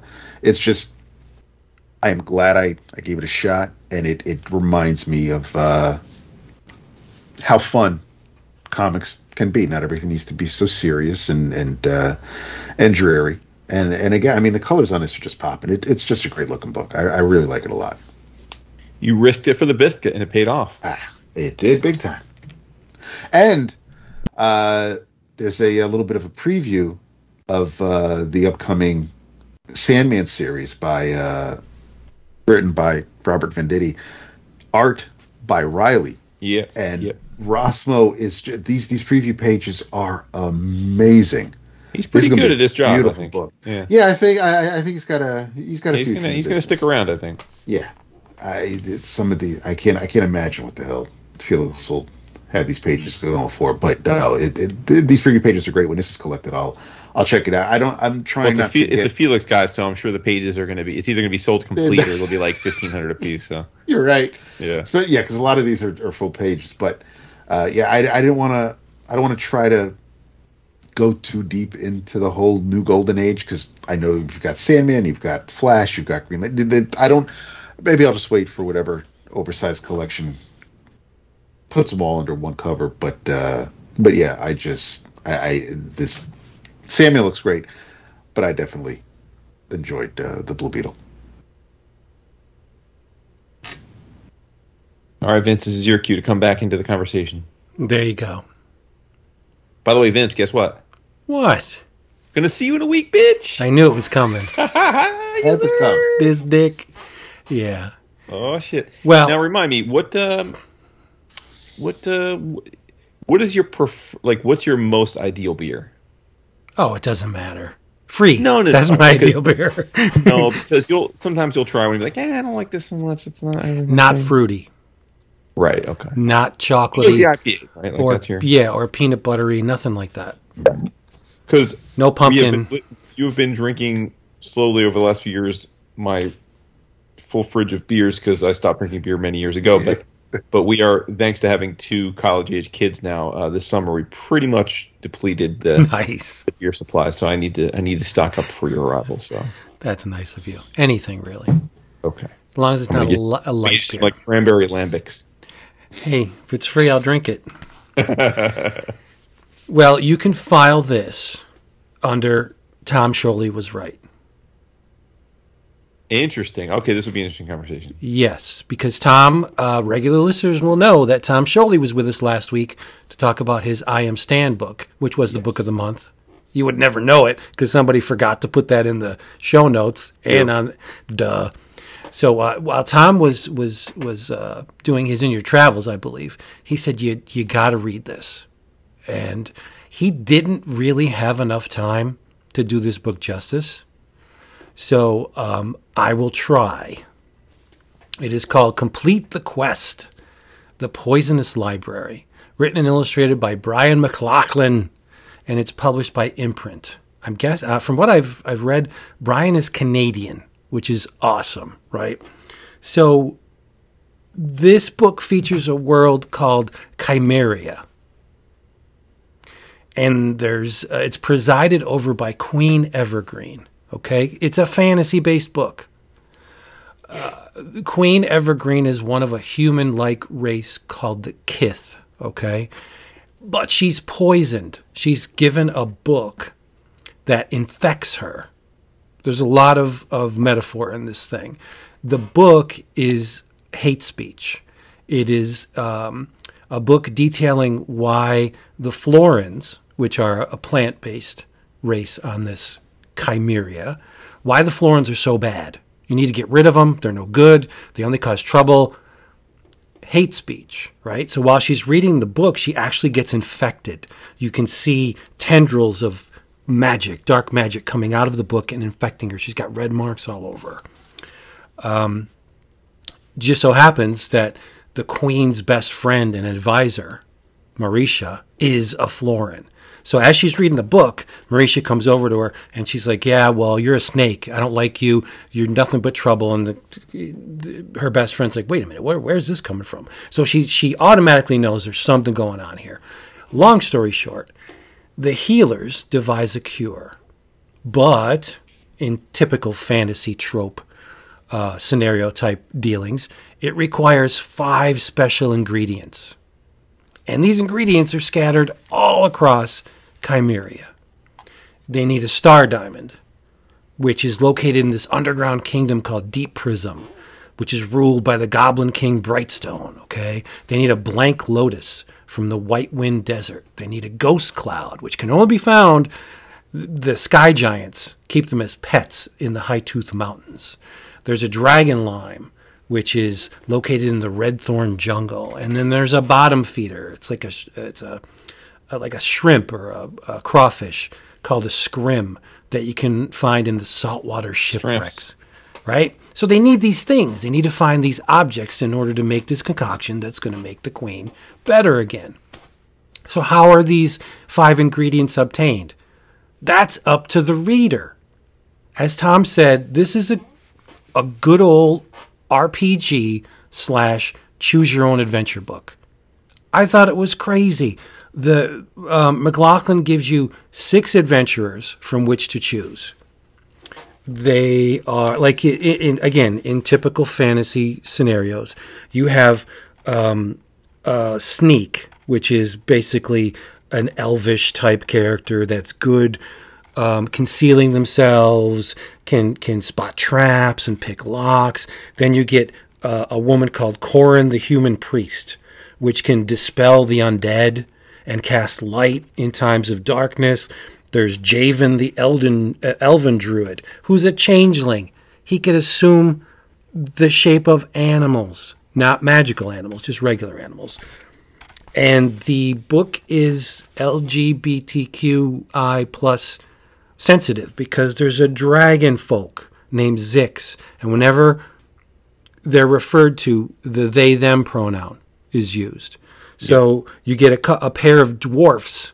am glad I gave it a shot, and it reminds me of how fun comics can be. Not everything needs to be so serious and dreary. And again, I mean, the colors on this are just popping. It's just a great looking book. I really like it a lot. You risked it for the biscuit, and it paid off. It did big time. And there's a little bit of a preview of the upcoming Sandman series written by Robert Venditti, art by Riley. Yeah. And Rossmo is these preview pages are amazing. He's pretty good at this job. Beautiful I think. book. Yeah. Yeah, I think he's got a He's gonna stick around. I think. Yeah, I can't imagine what the hell Felix will have these pages going for. But these freaking pages are great. When this is collected, I'll check it out. I'm trying not to. It's a Felix guy, so I'm sure the pages are going to be. It's either going to be sold complete or they'll be like 1,500 a piece. So you're right. Yeah. So yeah, because a lot of these are full pages. But I didn't want to. I don't want to try to go too deep into the whole new golden age because I know you've got Sandman, you've got Flash, you've got Green Lantern. I don't. Maybe I'll just wait for whatever oversized collection puts them all under one cover. But yeah, this Sandman looks great, but I definitely enjoyed the Blue Beetle. All right, Vince, this is your cue to come back into the conversation. There you go. By the way, Vince, guess what? What? Gonna see you in a week, bitch. I knew it was coming. Had to come. This dick. Yeah. Oh shit. Well, now remind me what is your what's your most ideal beer? Oh, it doesn't matter. Free. No, that's my ideal beer. No, because sometimes you'll try one and be like, I don't like this so much. It's not fruity. Right. Okay. Not chocolatey. IPAs, right? Like or peanut buttery. Nothing like that. Because no pumpkin. You've been drinking slowly over the last few years my full fridge of beers because I stopped drinking beer many years ago. But we are, thanks to having 2 college-age kids now, this summer we pretty much depleted the beer supply. So I need to stock up for your arrival. So that's nice of you. Anything really. Okay. As long as it's not a light beer. Like cranberry lambics. Hey, if it's free, I'll drink it. Well, you can file this under Tom Scholey was right. Interesting. Okay, this would be an interesting conversation. Yes, because Tom, regular listeners will know that Tom Scholey was with us last week to talk about his I Am Stan book, which was the book of the month. You would never know it because somebody forgot to put that in the show notes and on duh. So while Tom was doing his In Your Travels, I believe, he said you got to read this, and he didn't really have enough time to do this book justice. So I will try. It is called Complete the Quest, The Poisonous Library, written and illustrated by Brian McLachlan, and it's published by Imprint. From what I've read, Brian is Canadian, which is awesome, right? So this book features a world called Chimeria. And it's presided over by Queen Evergreen. Okay, it's a fantasy-based book. Queen Evergreen is one of a human-like race called the Kith. Okay, but she's poisoned. She's given a book that infects her. There's a lot of metaphor in this thing. The book is hate speech. It is a book detailing why the Florins, which are a plant-based race on this Chimeria, why the Florins are so bad. You need to get rid of them. They're no good. They only cause trouble. Hate speech, right? So while she's reading the book, she actually gets infected. You can see tendrils of magic, dark magic, coming out of the book and infecting her. She's got red marks all over. Just so happens that the queen's best friend and advisor, Marisha, is a Florin. So as she's reading the book, Marisha comes over to her and she's like, yeah, well, you're a snake. I don't like you. You're nothing but trouble. And her best friend's like, wait a minute, where's this coming from? So she automatically knows there's something going on here. Long story short, the healers devise a cure. But in typical fantasy trope scenario type dealings, it requires 5 special ingredients. And these ingredients are scattered all across Chimeria. They need a star diamond, which is located in this underground kingdom called Deep Prism, which is ruled by the Goblin King Brightstone, okay? They need a blank lotus from the White Wind Desert. They need a ghost cloud, which can only be found, the sky giants keep them as pets in the High Tooth Mountains. There's a dragon lime, which is located in the Red Thorn Jungle. And then there's a bottom feeder. It's like a shrimp or a crawfish called a scrim that you can find in the saltwater shipwrecks, right? So they need these things. They need to find these objects in order to make this concoction that's going to make the queen better again. So how are these 5 ingredients obtained? That's up to the reader. As Tom said, this is a good old RPG / choose your own adventure book. I thought it was crazy. The McLachlan gives you 6 adventurers from which to choose. They are like in typical fantasy scenarios. You have Sneak, which is basically an elvish type character that's good, concealing themselves, can spot traps and pick locks. Then you get a woman called Corin, the human priest, which can dispel the undead and cast light in times of darkness. There's Javen, the elven druid, who's a changeling. He can assume the shape of animals, not magical animals, just regular animals. And the book is LGBTQI plus sensitive because there's a dragon folk named Zix. And whenever they're referred to, the they-them pronoun is used. So you get a pair of dwarfs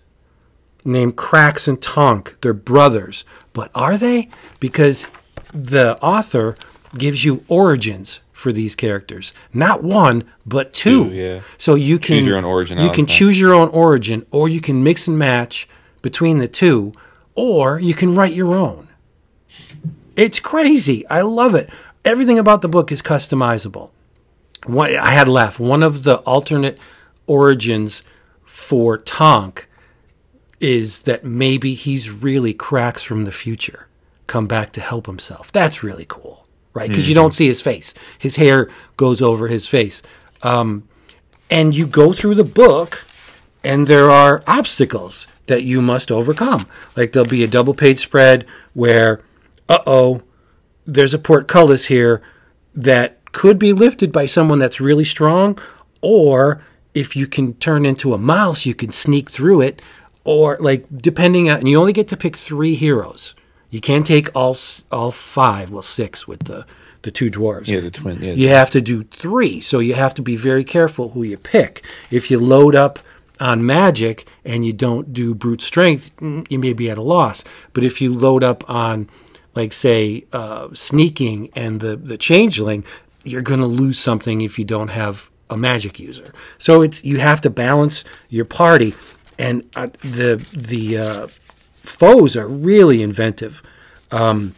named Krax and Tonk. They're brothers. But are they? Because the author gives you origins for these characters. Not one, but 2. Yeah. So you can choose your own origin. You can choose your own origin, or you can mix and match between the 2, or you can write your own. It's crazy. I love it. Everything about the book is customizable. I had to laugh. One of the alternate origins for Tonk is that maybe he's really Krax from the future, come back to help himself. That's really cool, right? Because you don't see his face. His hair goes over his face. And you go through the book, and there are obstacles that you must overcome. Like there'll be a double-page spread where, there's a portcullis here that could be lifted by someone that's really strong, or if you can turn into a mouse, you can sneak through it, or like depending on, and you only get to pick 3 heroes. You can't take all 5, well 6 with the 2 dwarves. Yeah, the twin. Yeah, you have to do 3, so you have to be very careful who you pick. If you load up on magic and you don't do brute strength, you may be at a loss. But if you load up on, like say, sneaking and the changeling, you're going to lose something if you don't have a magic user. So you have to balance your party, and the foes are really inventive. I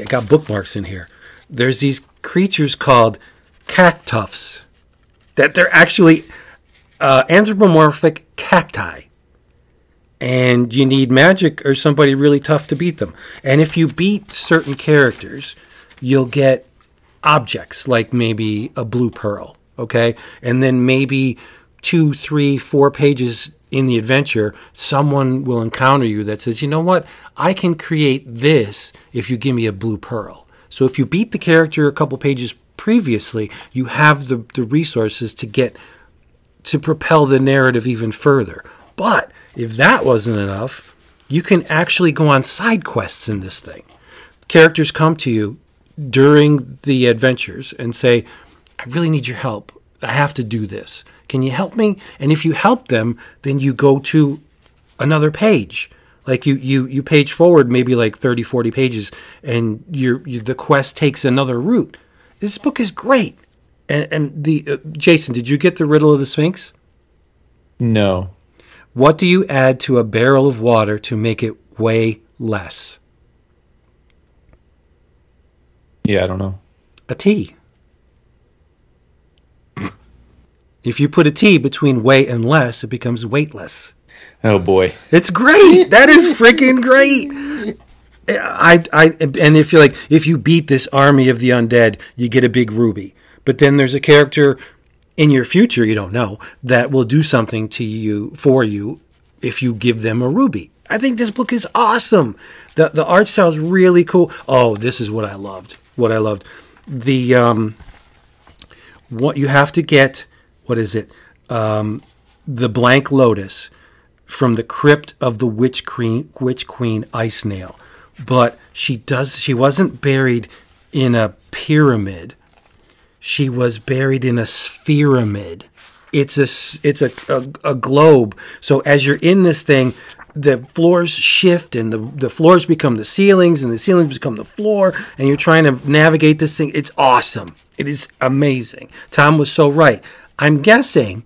got bookmarks in here. There's these creatures called cactuffs that they're actually anthropomorphic cacti. And you need magic or somebody really tough to beat them. And if you beat certain characters, you'll get objects like maybe a blue pearl, okay? And then maybe 2, 3, 4 pages in the adventure, someone will encounter you that says, you know what? I can create this if you give me a blue pearl. So if you beat the character a couple pages previously, you have the resources to propel the narrative even further. But if that wasn't enough, you can actually go on side quests in this thing. Characters come to you during the adventures and say, I really need your help. I have to do this. Can you help me? And if you help them, then you go to another page. Like you page forward maybe like 30, 40 pages, and the quest takes another route. This book is great. And Jason, did you get the riddle of the Sphinx? No. What do you add to a barrel of water to make it weigh less? Yeah, I don't know. A T. If you put a T between weigh and less, it becomes weightless. Oh boy, it's great. That is freaking great. And if you beat this army of the undead, you get a big ruby. But then there's a character in your future, you don't know, that will do something for you if you give them a ruby. I think this book is awesome. The art style is really cool. Oh, this is what I loved. What you have to get, what is it? The Blank Lotus. from the crypt of the Witch Queen Ice Nail. But she wasn't buried in a pyramid. She was buried in a spheramid. It's a globe. So as you're in this thing, the floors shift and the floors become the ceilings and the ceilings become the floor, and you're trying to navigate this thing. It's awesome. It is amazing. Tom was so right. I'm guessing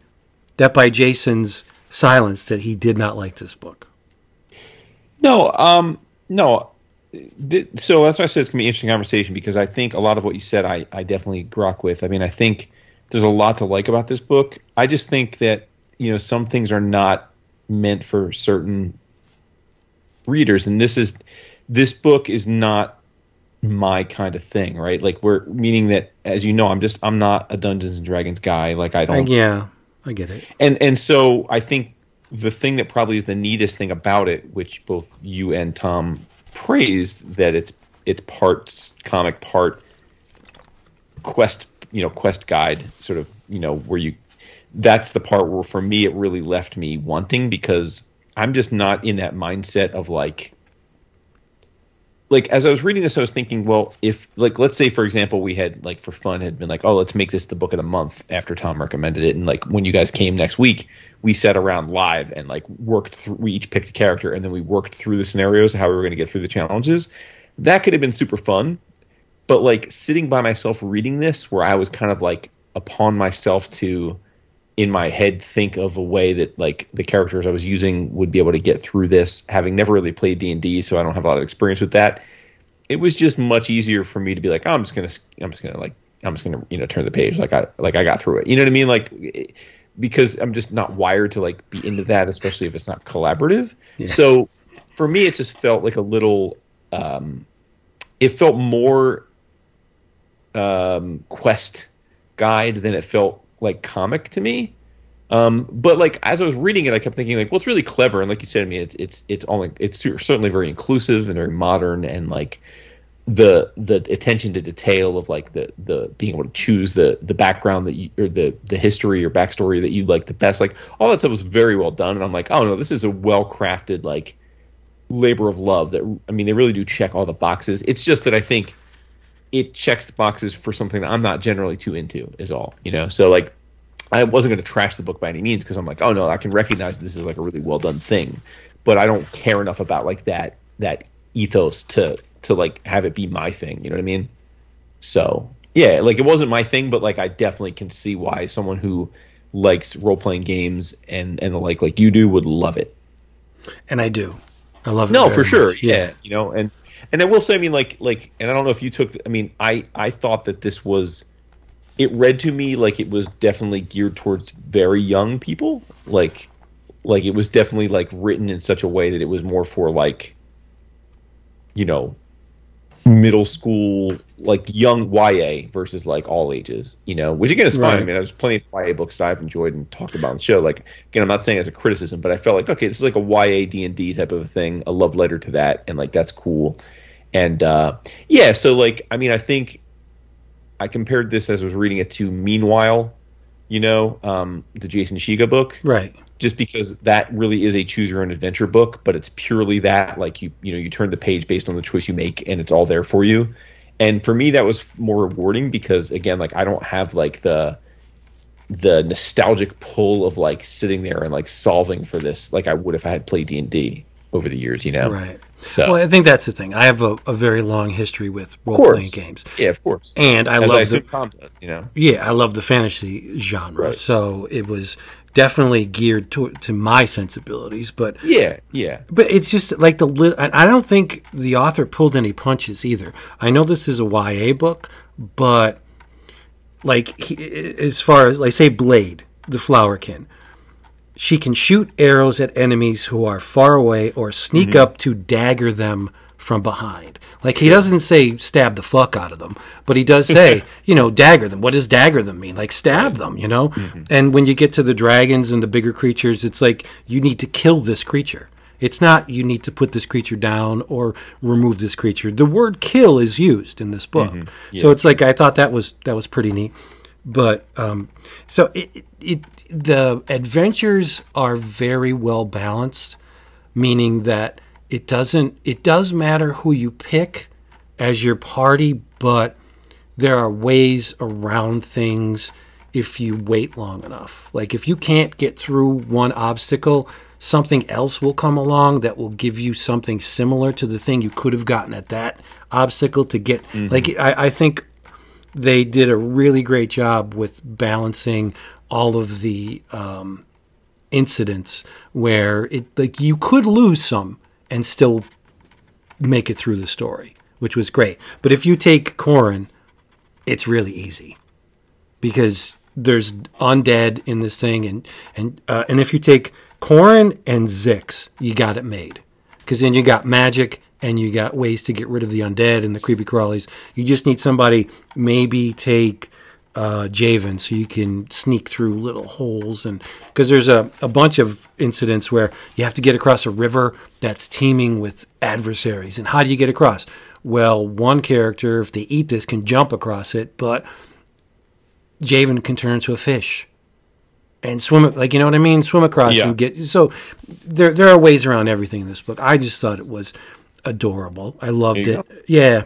that by Jason's silence that he did not like this book. No. So that's why I said it's going to be an interesting conversation, because I think a lot of what you said I definitely grok with. I mean, I think there's a lot to like about this book. I just think that, some things are not meant for certain readers, and this book is not my kind of thing, right? Like, meaning that, as you know, I'm not a Dungeons and Dragons guy. Like, I don't. Yeah, I get it. And so I think the thing that probably is the neatest thing about it, which both you and Tom praised, that it's part comic, part quest guide, sort of, where that's the part where for me it really left me wanting, because I'm just not in that mindset of like as I was reading this, I was thinking, well, if, like, let's say, for example, we had, like, for fun, had been like, oh, let's make this the book of the month after Tom recommended it. And, like, when you guys came next week, we sat around live and, like, worked through, we each picked a character, and then we worked through the scenarios, how we were going to get through the challenges. That could have been super fun. But, like, sitting by myself reading this, where I was kind of, like, upon myself to, in my head, think of a way that, like, the characters I was using would be able to get through this, having never really played D&D, so I don't have a lot of experience with that. It was just much easier for me to be like, oh, I'm just gonna turn the page, like I got through it. You know what I mean? Like, because I'm just not wired to, like, be into that, especially if it's not collaborative. Yeah. So for me, it just felt like a little. It felt more quest guide than it felt like comic to me. But, like, as I was reading it, I kept thinking, like, well, it's really clever, and like you said to me, it's certainly very inclusive and very modern, and, like, the attention to detail of, like, the being able to choose the background that you, or the history or backstory that you like the best, like, all that stuff was very well done, and I'm like, oh no, this is a well crafted, like, labor of love. That, I mean, they really do check all the boxes. It's just that I think it checks the boxes for something that I'm not generally too into, is all, So, like, I wasn't going to trash the book by any means, because I'm like, oh no, I can recognize this is, like, a really well done thing, but I don't care enough about, like, that ethos to like have it be my thing. You know what I mean? So yeah, like, it wasn't my thing, but, like, I definitely can see why someone who likes role playing games and the like you do would love it. And I do. I love it. No, for sure. Much. Yeah. And I will say, I mean, like, and I don't know if you took. I mean, I thought that this was. It read to me like it was definitely geared towards very young people. Like it was definitely, like, written in such a way that it was more for, like, middle school, like, young YA versus, like, all ages, which again is fine. Right. I mean, there's plenty of YA books that I've enjoyed and talked about on the show. Like, again, I'm not saying it as a criticism, but I felt like, okay, this is like a YA D&D type of a thing, a love letter to that, and, like, that's cool. And yeah, so, like, I mean, I think I compared this as I was reading it to Meanwhile, the Jason Shiga book. Right. Just because that really is a choose your own adventure book, but it's purely that, like, you turn the page based on the choice you make, and it's all there for you. And for me, that was more rewarding because, again, like, I don't have, like, the nostalgic pull of, like, sitting there and, like, solving for this like I would if I had played D&D over the years, Right. So, well, I think that's the thing. I have a very long history with role-playing games. Yeah, of course. And I love Tom does, Yeah, I love the fantasy genre. Right. So it was definitely geared to my sensibilities. But yeah. But it's just like I don't think the author pulled any punches either. I know this is a YA book, but, like, as far as, like, say, Blade, the Flowerkin. She can shoot arrows at enemies who are far away or sneak up to dagger them from behind. Like, he doesn't say stab the fuck out of them, but he does say, dagger them. What does dagger them mean? Like, stab them, Mm-hmm. And when you get to the dragons and the bigger creatures, it's like, you need to kill this creature. It's not you need to put this creature down or remove this creature. The word kill is used in this book. Mm-hmm. Yeah. So it's like, I thought that was pretty neat. But so the adventures are very well balanced, meaning that it does matter who you pick as your party, but there are ways around things if you wait long enough. Like if you can't get through one obstacle, something else will come along that will give you something similar to the thing you could have gotten at that obstacle to get. Like I think they did a really great job with balancing all of the incidents where you could lose some and still make it through the story, which was great. But if you take Corin, it's really easy because there's undead in this thing, and if you take Corin and Zix, you got it made, because then you got magic and you got ways to get rid of the undead and the creepy crawlies. You just need somebody, maybe take Javen, so you can sneak through little holes, and because there's a bunch of incidents where you have to get across a river that's teeming with adversaries. And how do you get across? Well, one character, if they eat this, can jump across it, but Javen can turn into a fish and swim, like, you know what I mean? Swim across and get. So there are ways around everything in this book. I just thought it was adorable. I loved it. Go. Yeah.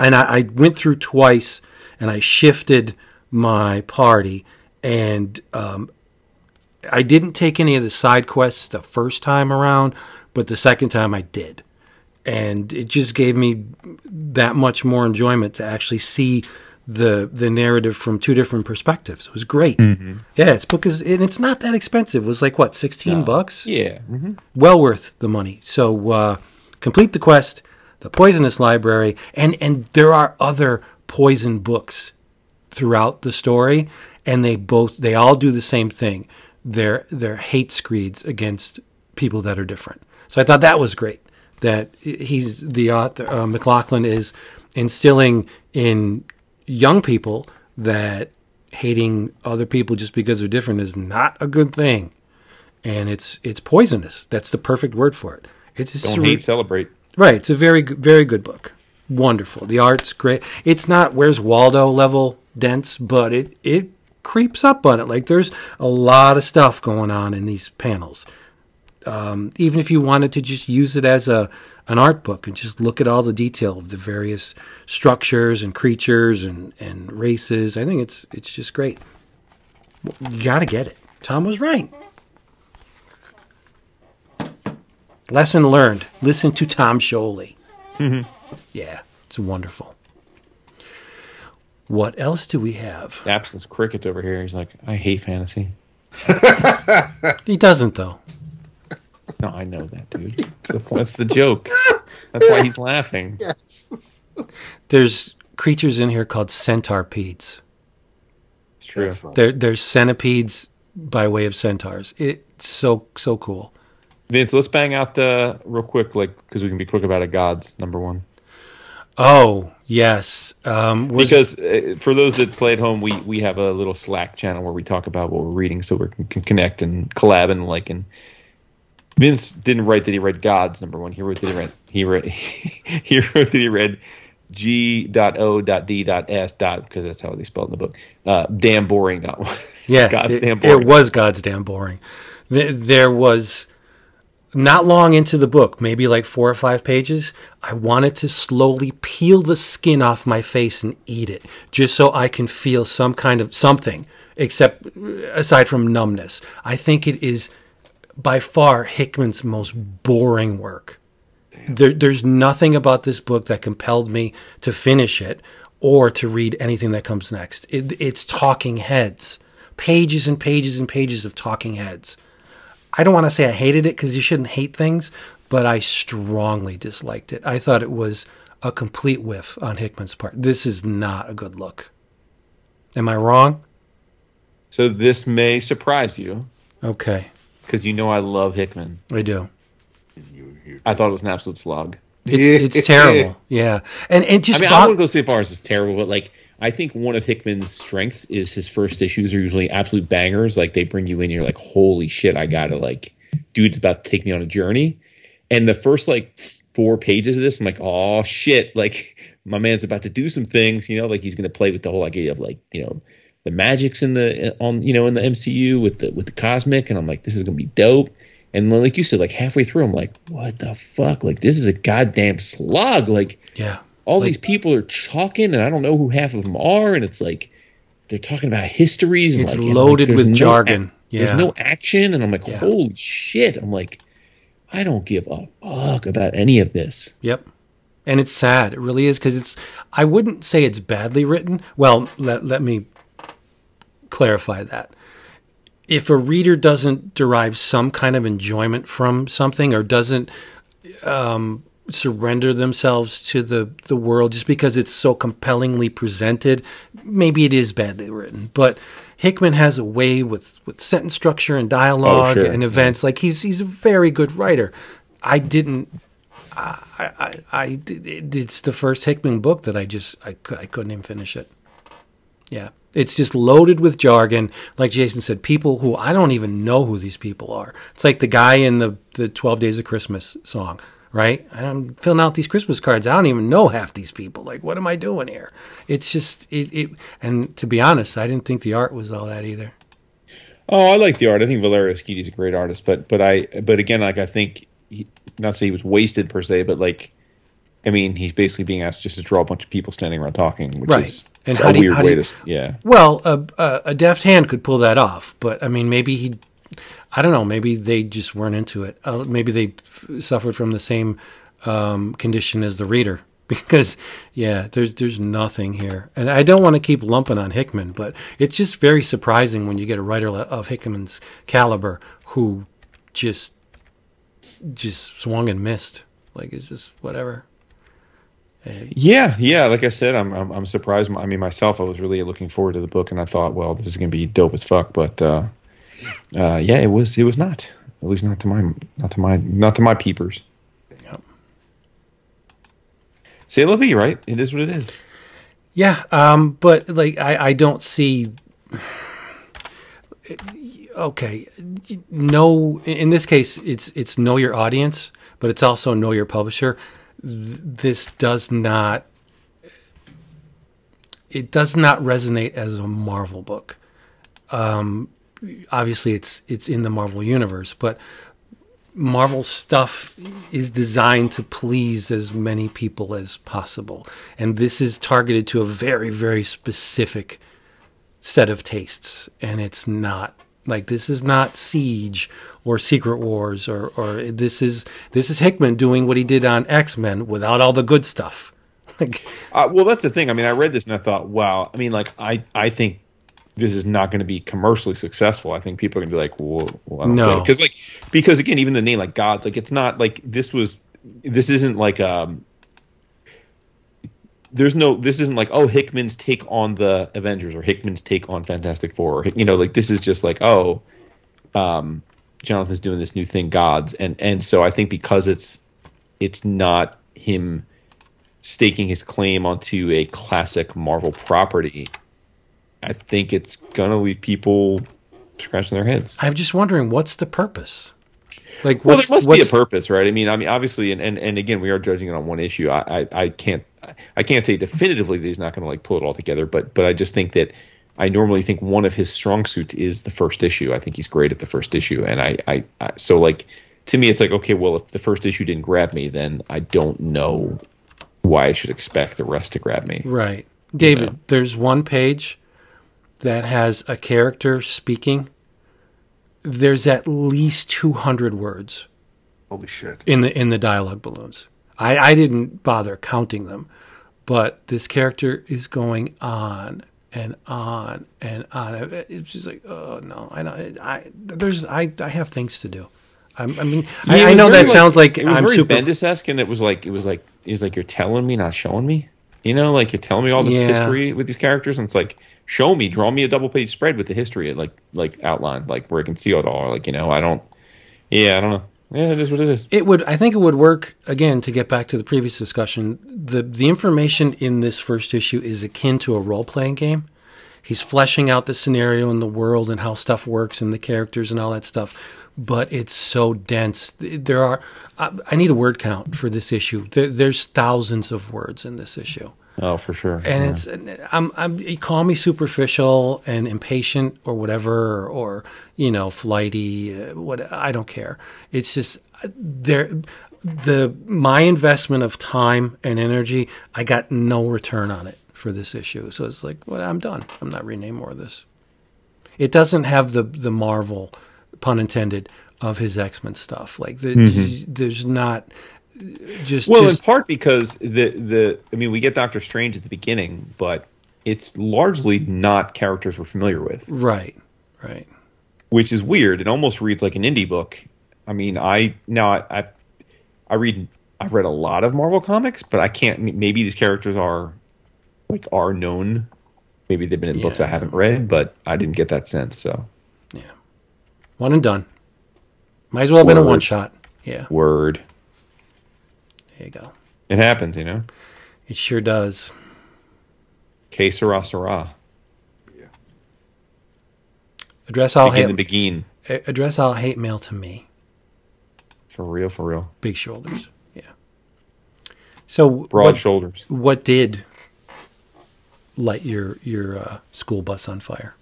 And I went through twice, and I shifted my party, and I didn't take any of the side quests the first time around, but the second time I did. And it just gave me that much more enjoyment to actually see the narrative from two different perspectives. It was great. Mm-hmm. Yeah, this book and it's not that expensive. It was like, what, $16? Yeah. Mm-hmm. Well worth the money. So complete the quest, the Poisonous Library, and there are other poison books throughout the story, and they all do the same thing. They're hate screeds against people that are different. So I thought that was great. That he's the author, McLachlan is instilling in young people that hating other people just because they're different is not a good thing, and it's poisonous. That's the perfect word for it. It's don't hate, celebrate. Right. It's a very very good book. Wonderful. The art's great. It's not Where's Waldo level dense, but it creeps up on it. Like there's a lot of stuff going on in these panels. Even if you wanted to just use it as an art book and just look at all the detail of the various structures and creatures and races, I think it's just great. You got to get it. Tom was right. Lesson learned. Listen to Tom Sholey. Mm-hmm. Yeah, it's wonderful. What else do we have? Absence Cricket's over here. He's like, I hate fantasy. He doesn't, though. No, I know that, dude. That's the joke. That's why he's laughing. Yes. There's creatures in here called centaurpedes. It's true. There's centipedes by way of centaurs. It's so cool. Vince, let's bang out the real quick, like, because we can be quick about it. G.O.D.S. #1. Oh yes, because for those that play at home, we have a little Slack channel where we talk about what we're reading, so we can connect and collab and like. And Vince didn't write that he read G.O.D.S. #1. He wrote that he read G.O.D.S. because that's how they spelled in the book. Damn boring. Yeah, God's damn boring. It was God's damn boring. There was. Not long into the book, maybe like 4 or 5 pages, I wanted to slowly peel the skin off my face and eat it, just so I can feel some kind of something, except aside from numbness. I think it is by far Hickman's most boring work. There's nothing about this book that compelled me to finish it or to read anything that comes next. It's talking heads, pages and pages and pages of talking heads. I don't want to say I hated it because you shouldn't hate things, but I strongly disliked it. I thought it was a complete whiff on Hickman's part. This is not a good look. Am I wrong? So this may surprise you. Okay. Because you know I love Hickman. I do. I thought it was an absolute slog. It's terrible. Yeah. And just I wouldn't go so far as it's terrible, but like I think one of Hickman's strengths is his first issues are usually absolute bangers. Like they bring you in, you're like, holy shit, I gotta like, dude's about to take me on a journey. And the first like 4 pages of this, I'm like, oh shit, like my man's about to do some things, like he's gonna play with the whole idea of like, the magic's in the in the MCU with the cosmic, and I'm like, this is gonna be dope. And then, like you said, like halfway through, I'm like, what the fuck? Like, this is a goddamn slog. Like, all these people are talking, and I don't know who half of them are, and it's like they're talking about histories. And it's loaded with jargon. There's no action, and I'm like, holy shit. I'm like, I don't give a fuck about any of this. Yep. And it's sad. It really is, because I wouldn't say it's badly written. Well, let me clarify that. If a reader doesn't derive some kind of enjoyment from something, or doesn't surrender themselves to the world just because it's so compellingly presented, maybe it is badly written. But Hickman has a way with sentence structure and dialogue and events. Like, he's a very good writer. It's the first Hickman book that I couldn't even finish it. Yeah. It's just loaded with jargon. Like Jason said, people who I don't even know who these people are. It's like the guy in the 12 Days of Christmas song, right? I'm filling out these Christmas cards. I don't even know half these people. Like, what am I doing here? It's just, and to be honest, I didn't think the art was all that either. Oh, I like the art. I think Valerio Schiti's a great artist, but again, like, I think, not to say he was wasted per se, but like, I mean, he's basically being asked just to draw a bunch of people standing around talking, which is and a weird way to. Well, a deft hand could pull that off, but I mean, maybe I don't know. Maybe they just weren't into it. Maybe they suffered from the same condition as the reader, because there's nothing here, and I don't want to keep lumping on Hickman, but it's just very surprising when you get a writer of Hickman's caliber who just swung and missed. Like, it's just whatever. Yeah. Like I said, I'm surprised. I mean, myself, I was really looking forward to the book, and I thought, well, this is gonna be dope as fuck. But it was not. At least not to my peepers. Yep. C'est la vie, right? It is what it is. Yeah. But like, I don't see. Okay. No. In this case, it's know your audience, but it's also know your publisher. This does not resonate as a Marvel book. Obviously it's in the Marvel universe, but Marvel stuff is designed to please as many people as possible. And this is targeted to a very, very specific set of tastes. And it's not like, this is not Siege or Secret Wars, or this is Hickman doing what he did on X-Men without all the good stuff. Like, well, that's the thing. I mean, I read this and I thought, wow. I mean, like, I think this is not going to be commercially successful. I think people are going to be like, well, I don't know, because again, even the name, like, Gods, like, it's not like this isn't like this isn't like, oh, Hickman's take on the Avengers or Hickman's take on Fantastic Four, or, like, this is just like, oh, Jonathan's doing this new thing, Gods, and so I think because it's not him staking his claim onto a classic Marvel property, I think it's gonna leave people scratching their heads. I'm just wondering, what's the purpose? Like, there must be a purpose, right? I mean, obviously, and again, we are judging it on one issue. I can't say definitively that he's not going to like pull it all together, but I just think that I normally think one of his strong suits is the first issue. I think he's great at the first issue, and I so, like, to me, it's like, okay, well, if the first issue didn't grab me, then I don't know why I should expect the rest to grab me. Right, David. There's one page that has a character speaking. There's at least 200 words. Holy shit! In the dialogue balloons. I didn't bother counting them, but this character is going on and on and on. It's just like, oh no, I have things to do. I know that sounds like I'm super Bendis-esque, and it was like you're telling me, not showing me. Like, you're telling me all this history with these characters, and it's like, show me, draw me a double-page spread with the history, like outlined, like where I can see it all. Like, I don't know. Yeah, it is what it is. I think it would work, again, to get back to the previous discussion. The information in this first issue is akin to a role-playing game. He's fleshing out the scenario and the world and how stuff works and the characters and all that stuff. But it's so dense. I need a word count for this issue. There's thousands of words in this issue. Oh, for sure. And you call me superficial and impatient or whatever, or flighty. What I don't care. It's just my investment of time and energy. I got no return on it for this issue. So it's like, well, I'm done. I'm not reading any more of this. It doesn't have the Marvel, pun intended, of his X-Men stuff. Like there's not. In part because we get Doctor Strange at the beginning, but it's largely not characters we're familiar with. Right. Which is weird. It almost reads like an indie book. I mean, I've read a lot of Marvel comics, but I can't. Maybe these characters are known. Maybe they've been in books I haven't read, but I didn't get that sense. So one and done. Might as well have been a one shot. Yeah. Word. There you go. It happens, It sure does. Que sera, sera. Yeah. Address all hate mail to me. For real. Big shoulders. Yeah. So broad shoulders. What did light your school bus on fire?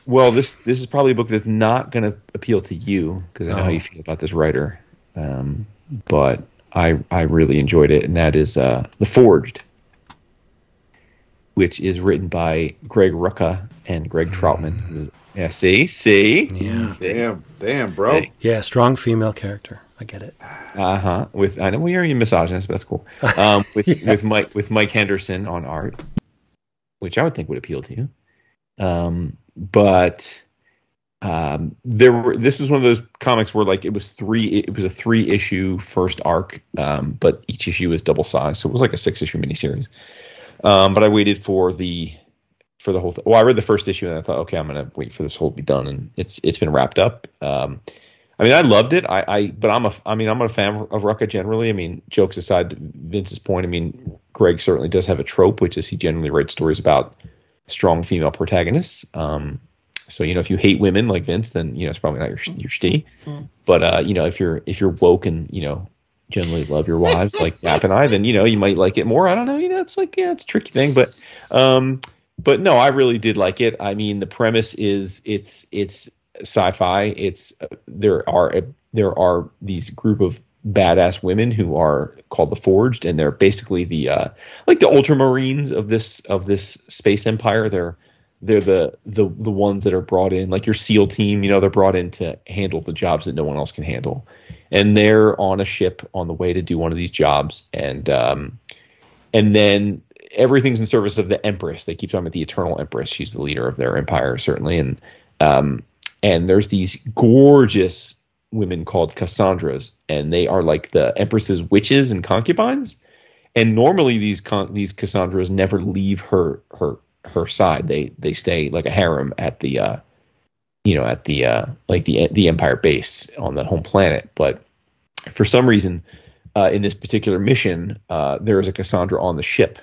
Well, this is probably a book that's not going to appeal to you because I know how you feel about this writer. But I really enjoyed it, and that is The Forged, which is written by Greg Rucka and Greg Trautmann. Yeah, see? Yeah. Damn, bro. Yeah, strong female character. I get it. I know you're a misogynist, but that's cool. With Mike Henderson on art, which I would think would appeal to you. But this was one of those comics where it was a 3-issue first arc, but each issue was double size, so it was like a 6-issue miniseries. But I waited for the whole thing. Well, I read the first issue and I thought, okay, I'm gonna wait for this whole to be done, and it's been wrapped up. I loved it. But I'm a fan of Rucka generally. I mean, jokes aside, to Vince's point, I mean, Greg certainly does have a trope, which is he generally writes stories about strong female protagonists. So if you hate women like Vince, then it's probably not your shtick. But if you're woke and generally love your wives like Gap and I, then you might like it more. I don't know. It's it's a tricky thing, but no, I really did like it. I mean, the premise is it's sci-fi. There are these group of badass women who are called the Forged, and they're basically the Ultramarines of this space empire. They're the ones that are brought in, like your SEAL team. They're brought in to handle the jobs that no one else can handle, and they're on a ship on the way to do one of these jobs, and then everything's in service of the Empress. They keep talking about the Eternal Empress. She's the leader of their empire, certainly, and there's these gorgeous women called Cassandras, and they are like the Empress's witches and concubines. And normally these Cassandras never leave her side. They stay like a harem at the Empire base on the home planet. But for some reason, in this particular mission, there is a Cassandra on the ship,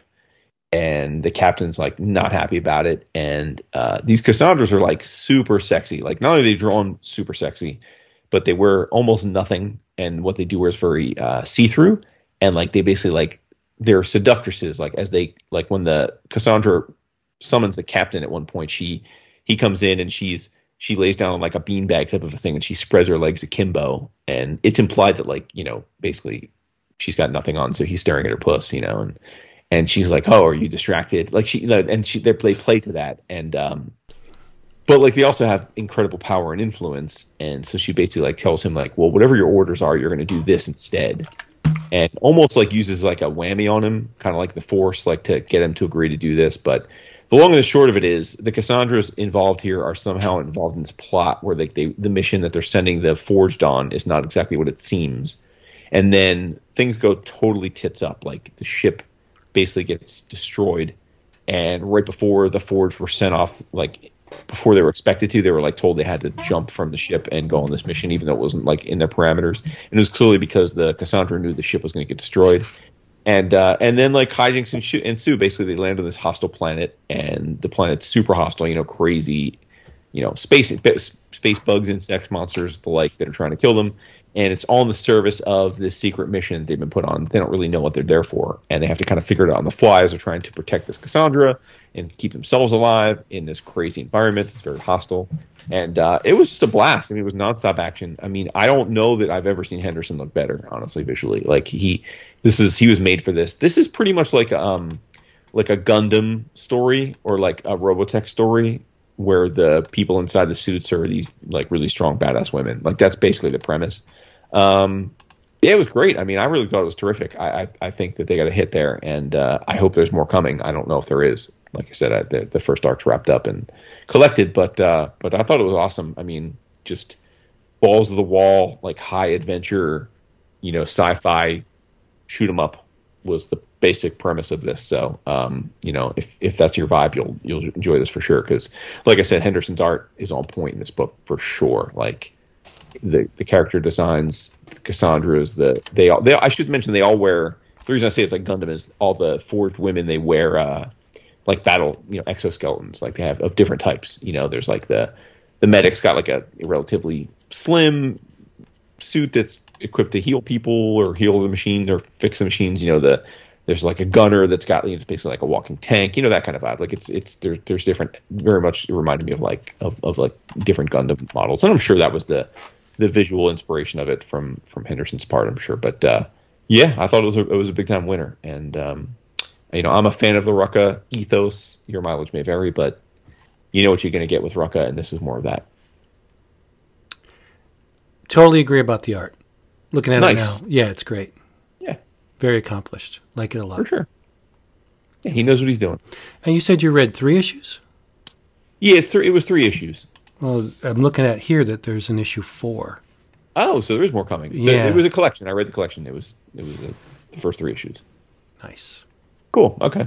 and the captain's not happy about it. And these Cassandras are super sexy. Not only are they drawn super sexy, but they wear almost nothing, and what they do wear is very see-through. And they basically they're seductresses. As they when the Cassandra summons the captain at one point, he comes in and she lays down on a beanbag type of a thing, and she spreads her legs akimbo, and it's implied that basically she's got nothing on, so he's staring at her puss, and she's like, "Oh, are you distracted?" They play to that, and but they also have incredible power and influence, and so she basically tells him well, whatever your orders are, you're going to do this instead, and almost uses a whammy on him, kind of like the Force, to get him to agree to do this. But the long and the short of it is the Cassandras involved here are somehow involved in this plot where the mission that they're sending the Forged on is not exactly what it seems, and then things go totally tits up. The ship basically gets destroyed, and right before the Forged were sent off, before they were expected to, they were told they had to jump from the ship and go on this mission, even though it wasn't in their parameters. And it was clearly because the Cassandra knew the ship was going to get destroyed. And then hijinks ensue. Basically, they land on this hostile planet, and the planet's super hostile. Crazy, space bugs, insects, monsters, the like that are trying to kill them. and it's all in the service of this secret mission they've been put on. They don't really know what they're there for, and they have to kind of figure it out on the fly as they're trying to protect this Cassandra and keep themselves alive in this crazy environment that's very hostile. And it was just a blast. I mean, it was nonstop action. I mean, I don't know that I've ever seen Henderson look better, honestly, visually. Like he was made for this. This is pretty much like a Gundam story or like a Robotech story where the people inside the suits are these like really strong, badass women. Like that's basically the premise. Yeah, it was great. I mean, I really thought it was terrific. I think that they got a hit there, and I hope there's more coming. I don't know if there is. Like I said, the first arc's wrapped up and collected, but I thought it was awesome. I mean, just balls to the wall, like high adventure, sci-fi, shoot 'em up was the basic premise of this. So, if that's your vibe, you'll enjoy this for sure. Because, like I said, Henderson's art is on point in this book for sure. Like the character designs, Cassandra's, I should mention they all wear. The reason I say it's like Gundam is all the forged women, they wear like battle exoskeletons, like they have of different types. There's like the medic's got like a relatively slim suit that's equipped to heal people or heal the machines or fix the machines. There's like a gunner that's got it's basically like a walking tank. That kind of vibe. Like there's different. Very much it reminded me of like different Gundam models, and I'm sure that was the visual inspiration of it from Henderson's part. I'm sure, but yeah, I thought it was a big time winner, and I'm a fan of the Rucka ethos. Your mileage may vary, but you know what you're going to get with Rucka, and this is more of that. Totally agree about the art. Looking at Nice. it now, yeah, it's great. Yeah, Very accomplished. Like it a lot. for sure. Yeah, he knows what he's doing. And you said you read 3 issues? Yeah, it was 3 issues. Well, I'm looking at here that there's an issue 4. Oh, so there is more coming. Yeah. It was a collection. I read the collection. It was the first 3 issues. Nice. Cool. Okay.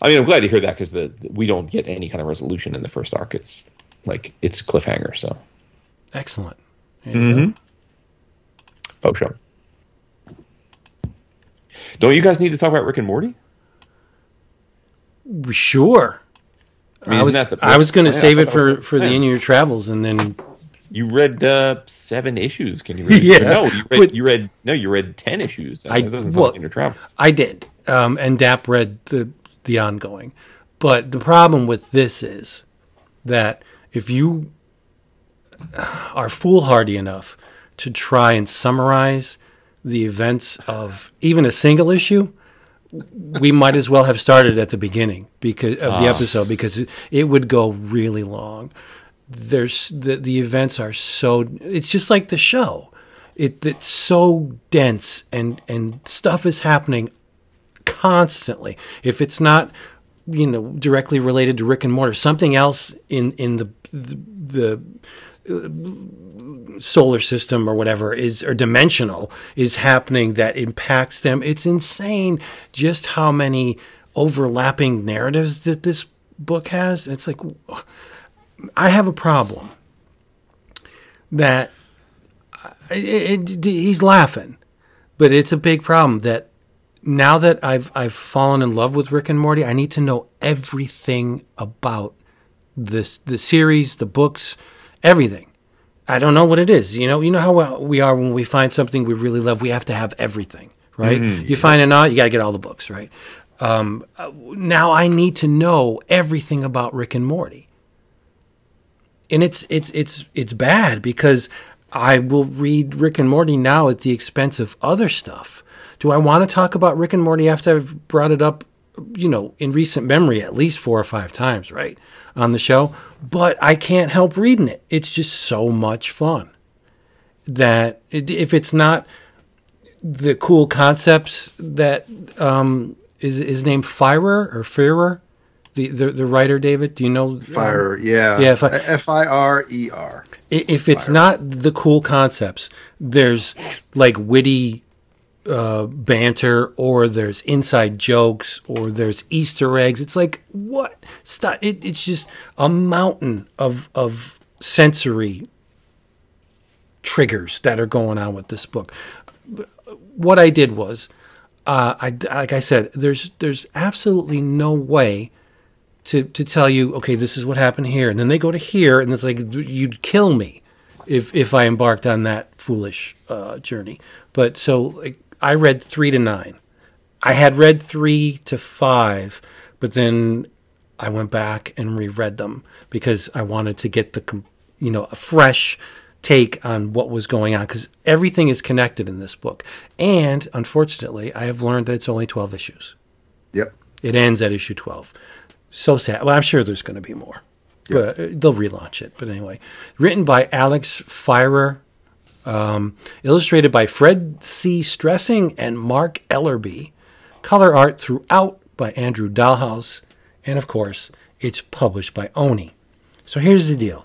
I mean, I'm glad to hear that because we don't get any kind of resolution in the first arc. It's like it's a cliffhanger. So Excellent. There you go. faux show. Don't you guys need to talk about Rick and Morty? Sure. I mean, isn't that the I was going to plan? save I it thought that was for the plan. In Your Travels, and then You read 7 issues. Can you read? Yeah, No, but- you read 10 issues. It doesn't sound like in your travels. I did. And Dap read the ongoing. But the problem with this is that if you are foolhardy enough to try and summarize the events of even a single issue, we might as well have started at the beginning because of the episode, because it would go really long. There's the events are so, it's just like the show. It's so dense and stuff is happening constantly. If it's not, directly related to Rick and Morty, something else in the solar system or whatever or dimensional is happening that impacts them. It's insane just how many overlapping narratives that this book has. It's like, I have a problem that he's laughing, but it's a big problem that now that I've fallen in love with Rick and Morty, I need to know everything about the series, the books, everything. I don't know what it is. You know how we are when we find something we really love. We have to have everything, right? You find it out, you got to get all the books, right? Now I need to know everything about Rick and Morty, and it's bad because I will read Rick and Morty now at the expense of other stuff. Do I want to talk about Rick and Morty after I've brought it up, in recent memory at least 4 or 5 times, right, on the show? But I can't help reading it. It's just so much fun that if it's not the cool concepts that is named Firer, the writer, David, do you know? Fire, yeah. Yeah, Firer. If it's not the cool concepts, there's like witty banter, or there's inside jokes, or there's Easter eggs. It's like, what? Stop. It's just a mountain of sensory triggers that are going on with this book. What I did was, like I said, there's absolutely no way to tell you, okay, this is what happened here, and then they go to here, and it's like, you'd kill me if I embarked on that foolish journey. But so like, I read 3 to 9. I had read 3 to 5, but then I went back and reread them because I wanted to get a fresh take on what was going on, because everything is connected in this book. And unfortunately, I have learned that it's only 12 issues. Yep. It ends at issue 12. So sad. Well, I'm sure there's going to be more. But they'll relaunch it. But anyway, written by Alex Firer, illustrated by Fred C. Stressing and Marc Ellerby, color art throughout by Andrew Dalhouse, and of course, it's published by Oni. So here's the deal.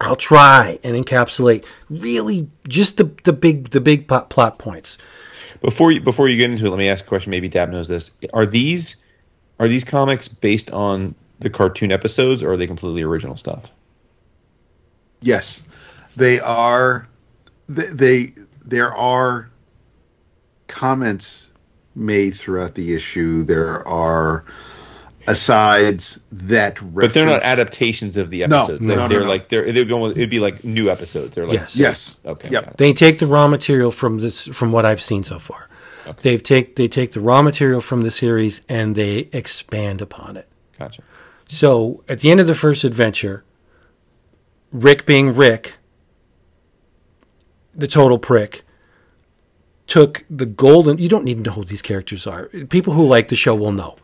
I'll try and encapsulate really just the big plot points. Before you get into it, let me ask a question. Maybe Dab knows this. Are these comics based on the cartoon episodes, or are they completely original stuff? Yes, they are. There are comments made throughout the issue. There are asides that reference, but they're not adaptations of the episodes. No. It'd be like new episodes. They're like yes. Okay. Yep. They take the raw material from what I've seen so far. Okay. They take the raw material from the series and they expand upon it. Gotcha. So at the end of the first adventure, Rick being Rick, the total prick, took the golden. You don't need to know who these characters are. People who like the show will know.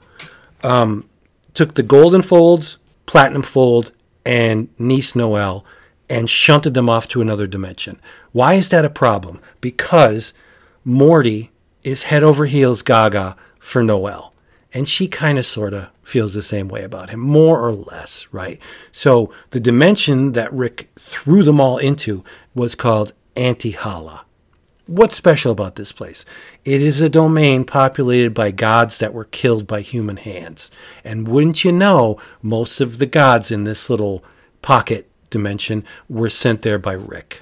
Took the golden folds, platinum fold, and niece Noelle, and shunted them off to another dimension. Why is that a problem? Because Morty is head over heels gaga for Noelle. And she kind of sort of feels the same way about him, more or less, right? So the dimension that Rick threw them all into was called Antihala. What's special about this place? It is a domain populated by gods that were killed by human hands. And wouldn't you know, most of the gods in this little pocket dimension were sent there by Rick.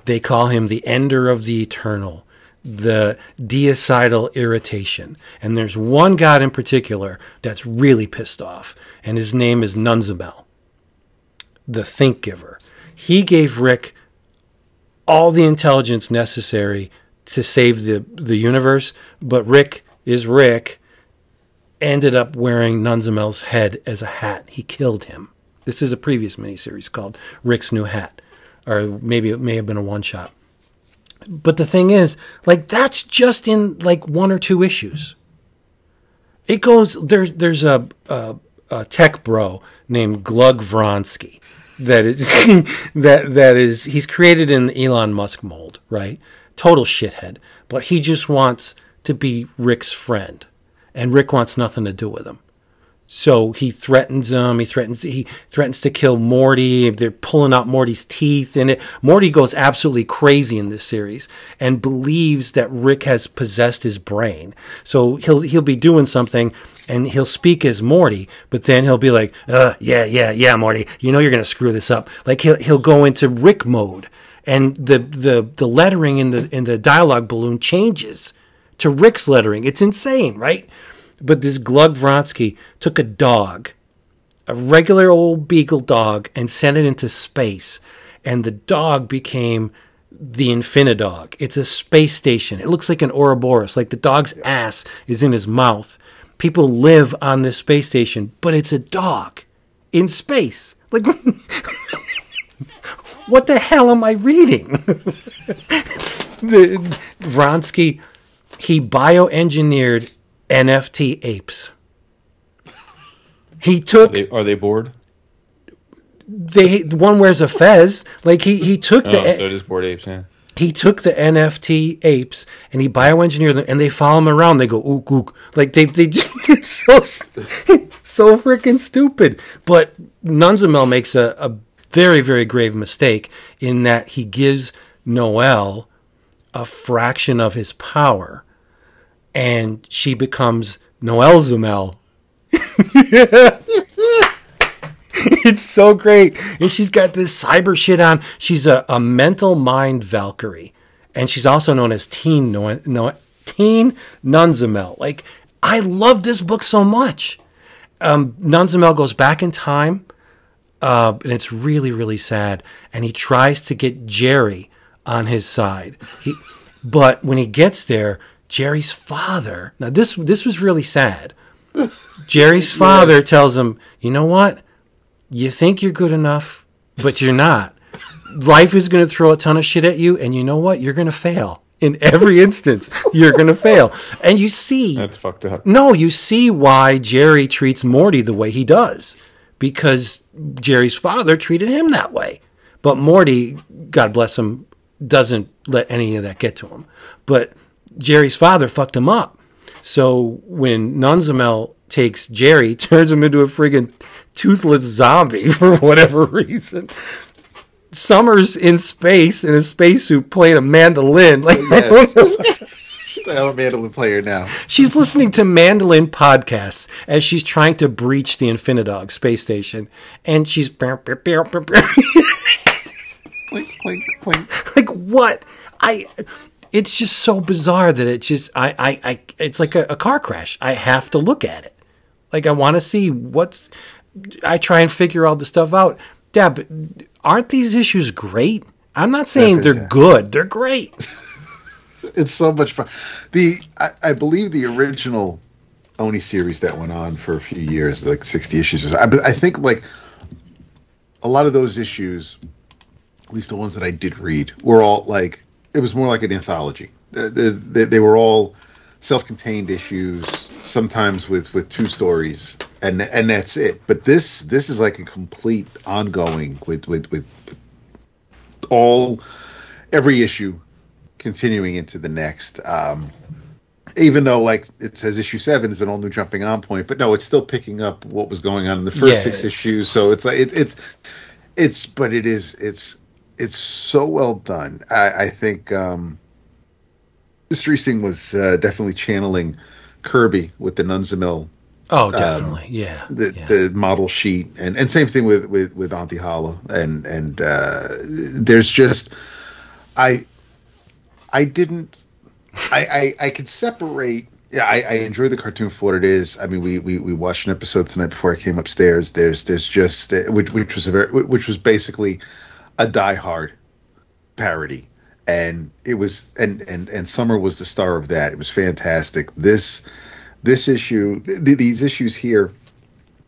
They call him the Ender of the Eternal, the Deocidal Irritation. And there's one god in particular that's really pissed off, and his name is Nunzimel, the Think Giver. He gave Rick all the intelligence necessary to save the universe, but Rick ended up wearing Nunzimel's head as a hat. He killed him. This is a previous miniseries called Rick's New Hat, or maybe it may have been a one-shot. But the thing is, like, that's just in like 1 or 2 issues. It goes, there's a tech bro named Glug Vronsky that is he's created in the Elon Musk mold, right? Total shithead, but he just wants to be Rick's friend, and Rick wants nothing to do with him. So he threatens him. He threatens to kill Morty. They're pulling out Morty's teeth in it. Morty goes absolutely crazy in this series and believes that Rick has possessed his brain. So he'll be doing something and he'll speak as Morty, but then he'll be like, yeah, Morty, you know you're gonna screw this up. Like he'll go into Rick mode, and the lettering in the dialogue balloon changes to Rick's lettering. It's insane, right? But this Glug Vronsky took a dog, a regular old beagle dog, and sent it into space. And the dog became the Infinidog. It's a space station. It looks like an Ouroboros, like the dog's ass is in his mouth. People live on this space station, but it's a dog in space. Like, what the hell am I reading? Vronsky, he bioengineered NFT apes. He took. Are they bored? One wears a fez. Like he took so it is bored apes. Yeah. He took the NFT apes and he bioengineered them, and they follow him around. They go ook ook. Like they just it's so freaking stupid. But Nunzimel makes a very, very grave mistake in that he gives Noelle a fraction of his power, and she becomes Noelle Zumel. It's so great. And she's got this cyber shit on. She's a mental mind Valkyrie. And she's also known as Teen Nunzimel. Like, I love this book so much. Nunzimel goes back in time and it's really, really sad. And he tries to get Jerry on his side. But when he gets there, Jerry's father. Now this was really sad. Jerry's father tells him, "You know what? You think you're good enough, but you're not. Life is going to throw a ton of shit at you, and you know what? You're going to fail." In every instance, you're going to fail. And you see... That's fucked up. No, you see why Jerry treats Morty the way he does. Because Jerry's father treated him that way. But Morty, God bless him, doesn't let any of that get to him. But Jerry's father fucked him up. So when Nunzimel takes Jerry, turns him into a friggin' toothless zombie for whatever reason... Summer's in space in a spacesuit playing a mandolin. Like, She's like, I'm a mandolin player now. She's listening to mandolin podcasts as she's trying to breach the Infinidog space station, and she's Clink, clink, clink. like, what? It's just so bizarre that it just it's like a car crash. I have to look at it. Like, I want to see I try and figure all the stuff out. Deb, aren't these issues great? I'm not saying they're good. They're great. It's so much fun. I believe the original Oni series that went on for a few years, like 60 issues. I think like a lot of those issues, at least the ones that I did read, were all like, it was more like an anthology. They were all self-contained issues, sometimes with two stories. And that's it. But this is like a complete ongoing with every issue continuing into the next. Even though like it says issue 7 is an all new jumping on point, but no, it's still picking up what was going on in the first 6 issues. So it's like it's so well done. I think Streising was definitely channeling Kirby with the Nunzimel. Oh, definitely, the model sheet, and same thing with Auntie Holla, and there's just I could separate. Yeah, I enjoy the cartoon for what it is. I mean, we watched an episode tonight before I came upstairs. There's just which was basically a Die Hard parody, and it was and Summer was the star of that. It was fantastic. This issue, these issues here,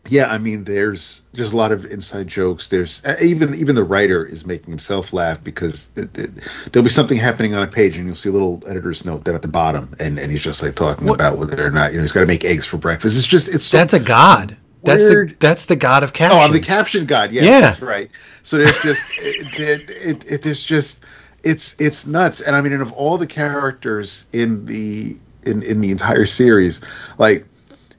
yeah, I mean, there's just a lot of inside jokes. There's even the writer is making himself laugh because there'll be something happening on a page and you'll see a little editor's note down at the bottom, and he's just like talking about whether or not he's got to make eggs for breakfast. It's so that's a god. Weird. That's the god of captions. Oh, I'm the caption god. Yeah, that's right. So there's just there's just it's nuts. And I mean, and of all the characters in the entire series, like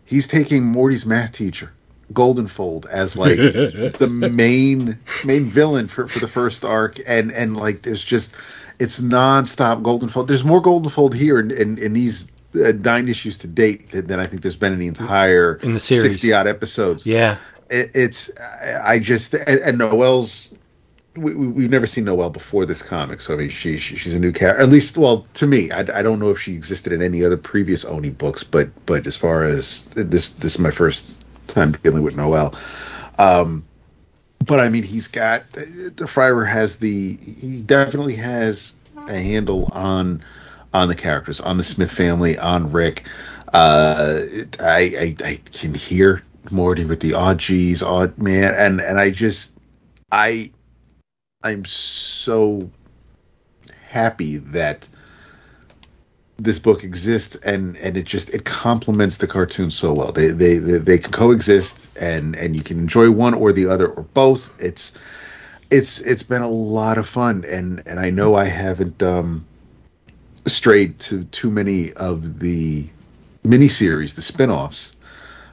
he's taking Morty's math teacher Goldenfold as like the main villain for the first arc, and like there's just it's nonstop Goldenfold. There's more Goldenfold here in these 9 issues to date than I think there's been in the entire in the series 60 odd episodes. Yeah, I just and Noelle's. We've never seen Noelle before this comic, so I mean she's a new character. At least, well, to me, I don't know if she existed in any other previous Oni books, but as far as this is my first time dealing with Noelle. But I mean, he's got the Friar he definitely has a handle on the characters, on the Smith family, on Rick. I can hear Morty with the odd G's, odd man, and I'm so happy that this book exists, and it complements the cartoon so well. They can coexist, and you can enjoy one or the other or both. It's been a lot of fun, and I know I haven't strayed to too many of the miniseries, the spin-offs,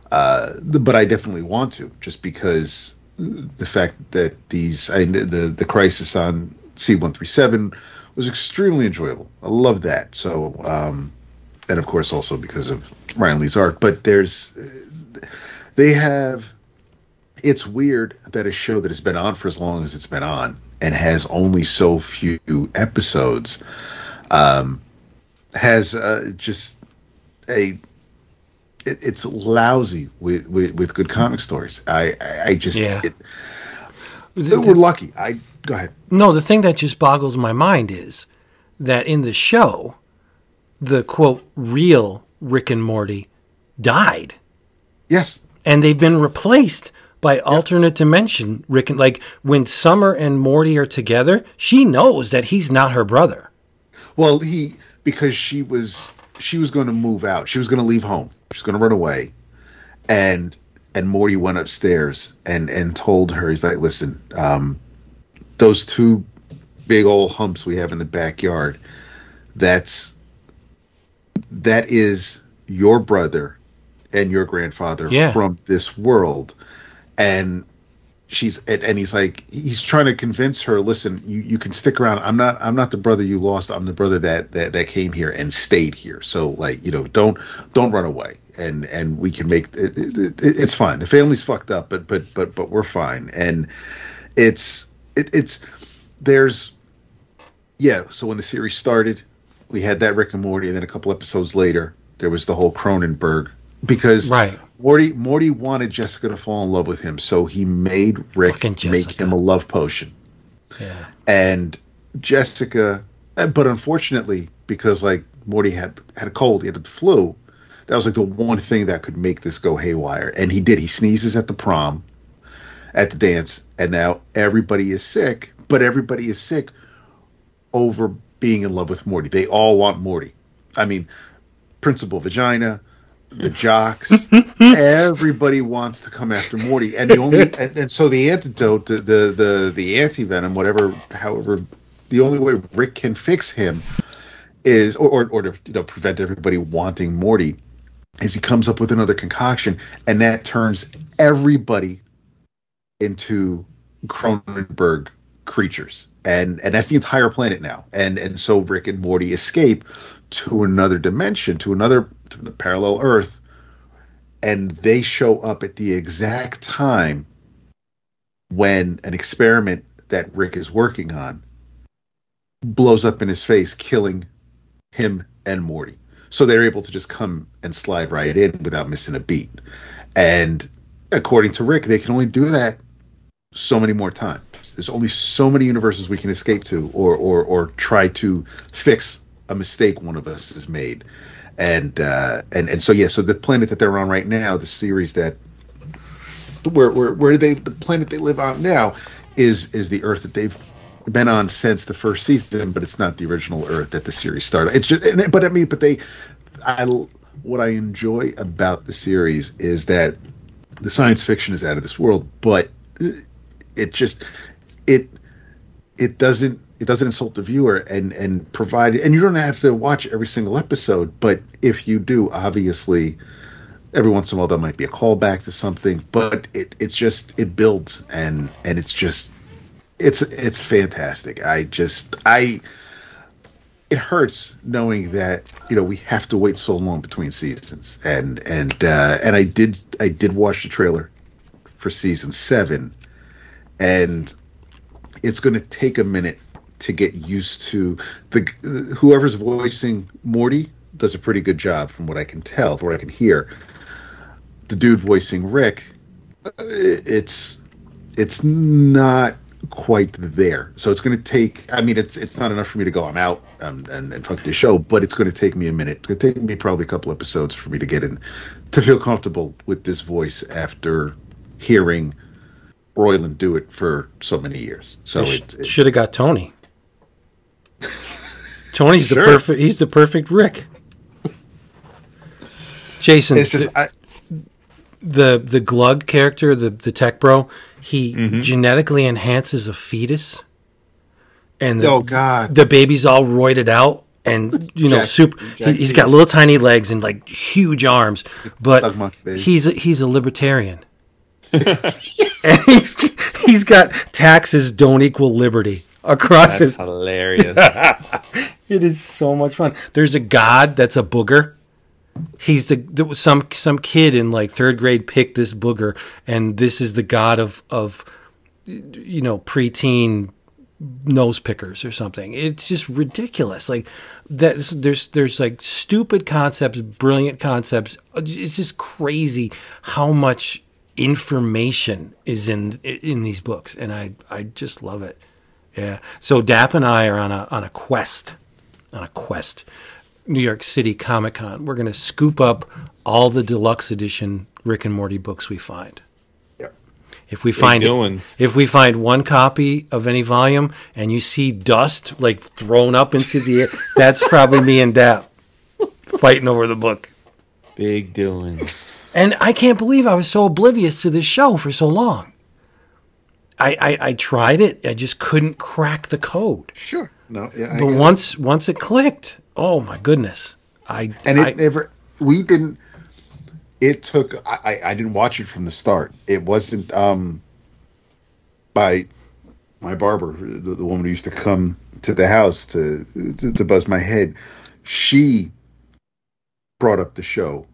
but I definitely want to, just because the fact that the Crisis on C-137 was extremely enjoyable. I love that. So, and of course also because of Ryan Lee's art. But it's weird that a show that has been on for as long as it's been on and has only so few episodes has it's lousy with good comic stories. We're lucky. Go ahead. No, the thing that just boggles my mind is that in the show, the quote real Rick and Morty died. Yes. And they've been replaced by alternate dimension Rick. And like when Summer and Morty are together, she knows that he's not her brother. Well, because she was going to move out. She was going to leave home. She was going to run away. And Morty went upstairs and told her, he's like, listen, those two big old humps we have in the backyard, that is your brother and your grandfather from this world. And he's like, he's trying to convince her, listen, you can stick around. I'm not the brother you lost. I'm the brother that came here and stayed here. So like, don't run away. And we can make it's fine. The family's fucked up, but we're fine. And so when the series started, we had that Rick and Morty, and then a couple episodes later, there was the whole Cronenberg, because Morty wanted Jessica to fall in love with him, so he made Rick make him a love potion. Yeah. And Jessica, but unfortunately, because like Morty had a cold, he had the flu, that was like the one thing that could make this go haywire. And he did. He sneezes at the prom, at the dance, and now everybody is sick, but everybody is sick over being in love with Morty. They all want Morty. I mean, Principal Vagina, the jocks, everybody wants to come after Morty. And so the antidote, the anti-venom, however, the only way Rick can fix him is, or to prevent everybody wanting Morty, is he comes up with another concoction, and that turns everybody into Cronenberg creatures. And that's the entire planet now. And so Rick and Morty escape to another dimension, to the parallel Earth, and they show up at the exact time when an experiment that Rick is working on blows up in his face, killing him and Morty. So they're able to just come and slide right in without missing a beat. And according to Rick, they can only do that so many more times. There's only so many universes we can escape to, or try to fix a mistake one of us has made. And so the planet that they're on right now, the series the planet they live on now is the Earth that they've been on since the first season, but it's not the original Earth that the series started. It's just, what I enjoy about the series is that the science fiction is out of this world, but it doesn't insult the viewer and provide, and you don't have to watch every single episode, but if you do, obviously every once in a while there might be a callback to something, but it builds and it's fantastic. It hurts knowing that we have to wait so long between seasons, and I did watch the trailer for season 7, and it's going to take a minute to get used to whoever's voicing Morty does a pretty good job from what I can tell, from what I can hear. The dude voicing Rick, it's not quite there. So it's going to take, I mean, it's not enough for me to go, I'm out and fuck this show, but it's going to take me a minute. It's going to take me probably a couple episodes for me to get in, to feel comfortable with this voice after hearing Roiland do it for so many years. So it should have got Tony. Tony's he's the perfect Rick. Jason, it's just, the Glug character, the tech bro, he genetically enhances a fetus, and the baby's all roided out, and he's got little tiny legs and like huge arms, but he's a libertarian. And he's got taxes don't equal liberty across his. Hilarious. It is so much fun. There's a god that's a booger. He's some kid in like 3rd grade picked this booger, and this is the god of preteen nose pickers or something. It's just ridiculous. Like that. There's like stupid concepts, brilliant concepts. It's just crazy how much information is in these books, and I just love it. Yeah. So Dap and I are on a quest. New York City Comic Con. We're going to scoop up all the deluxe edition Rick and Morty books we find. Yep. If we find one copy of any volume and you see dust like thrown up into the air, that's probably me and Dap fighting over the book. Big doings. And I can't believe I was so oblivious to this show for so long. I tried it. I just couldn't crack the code. Sure. No. Yeah. But once it clicked, oh my goodness! We didn't. It took. I didn't watch it from the start. It wasn't by my barber, the woman who used to come to the house to buzz my head. She brought up the show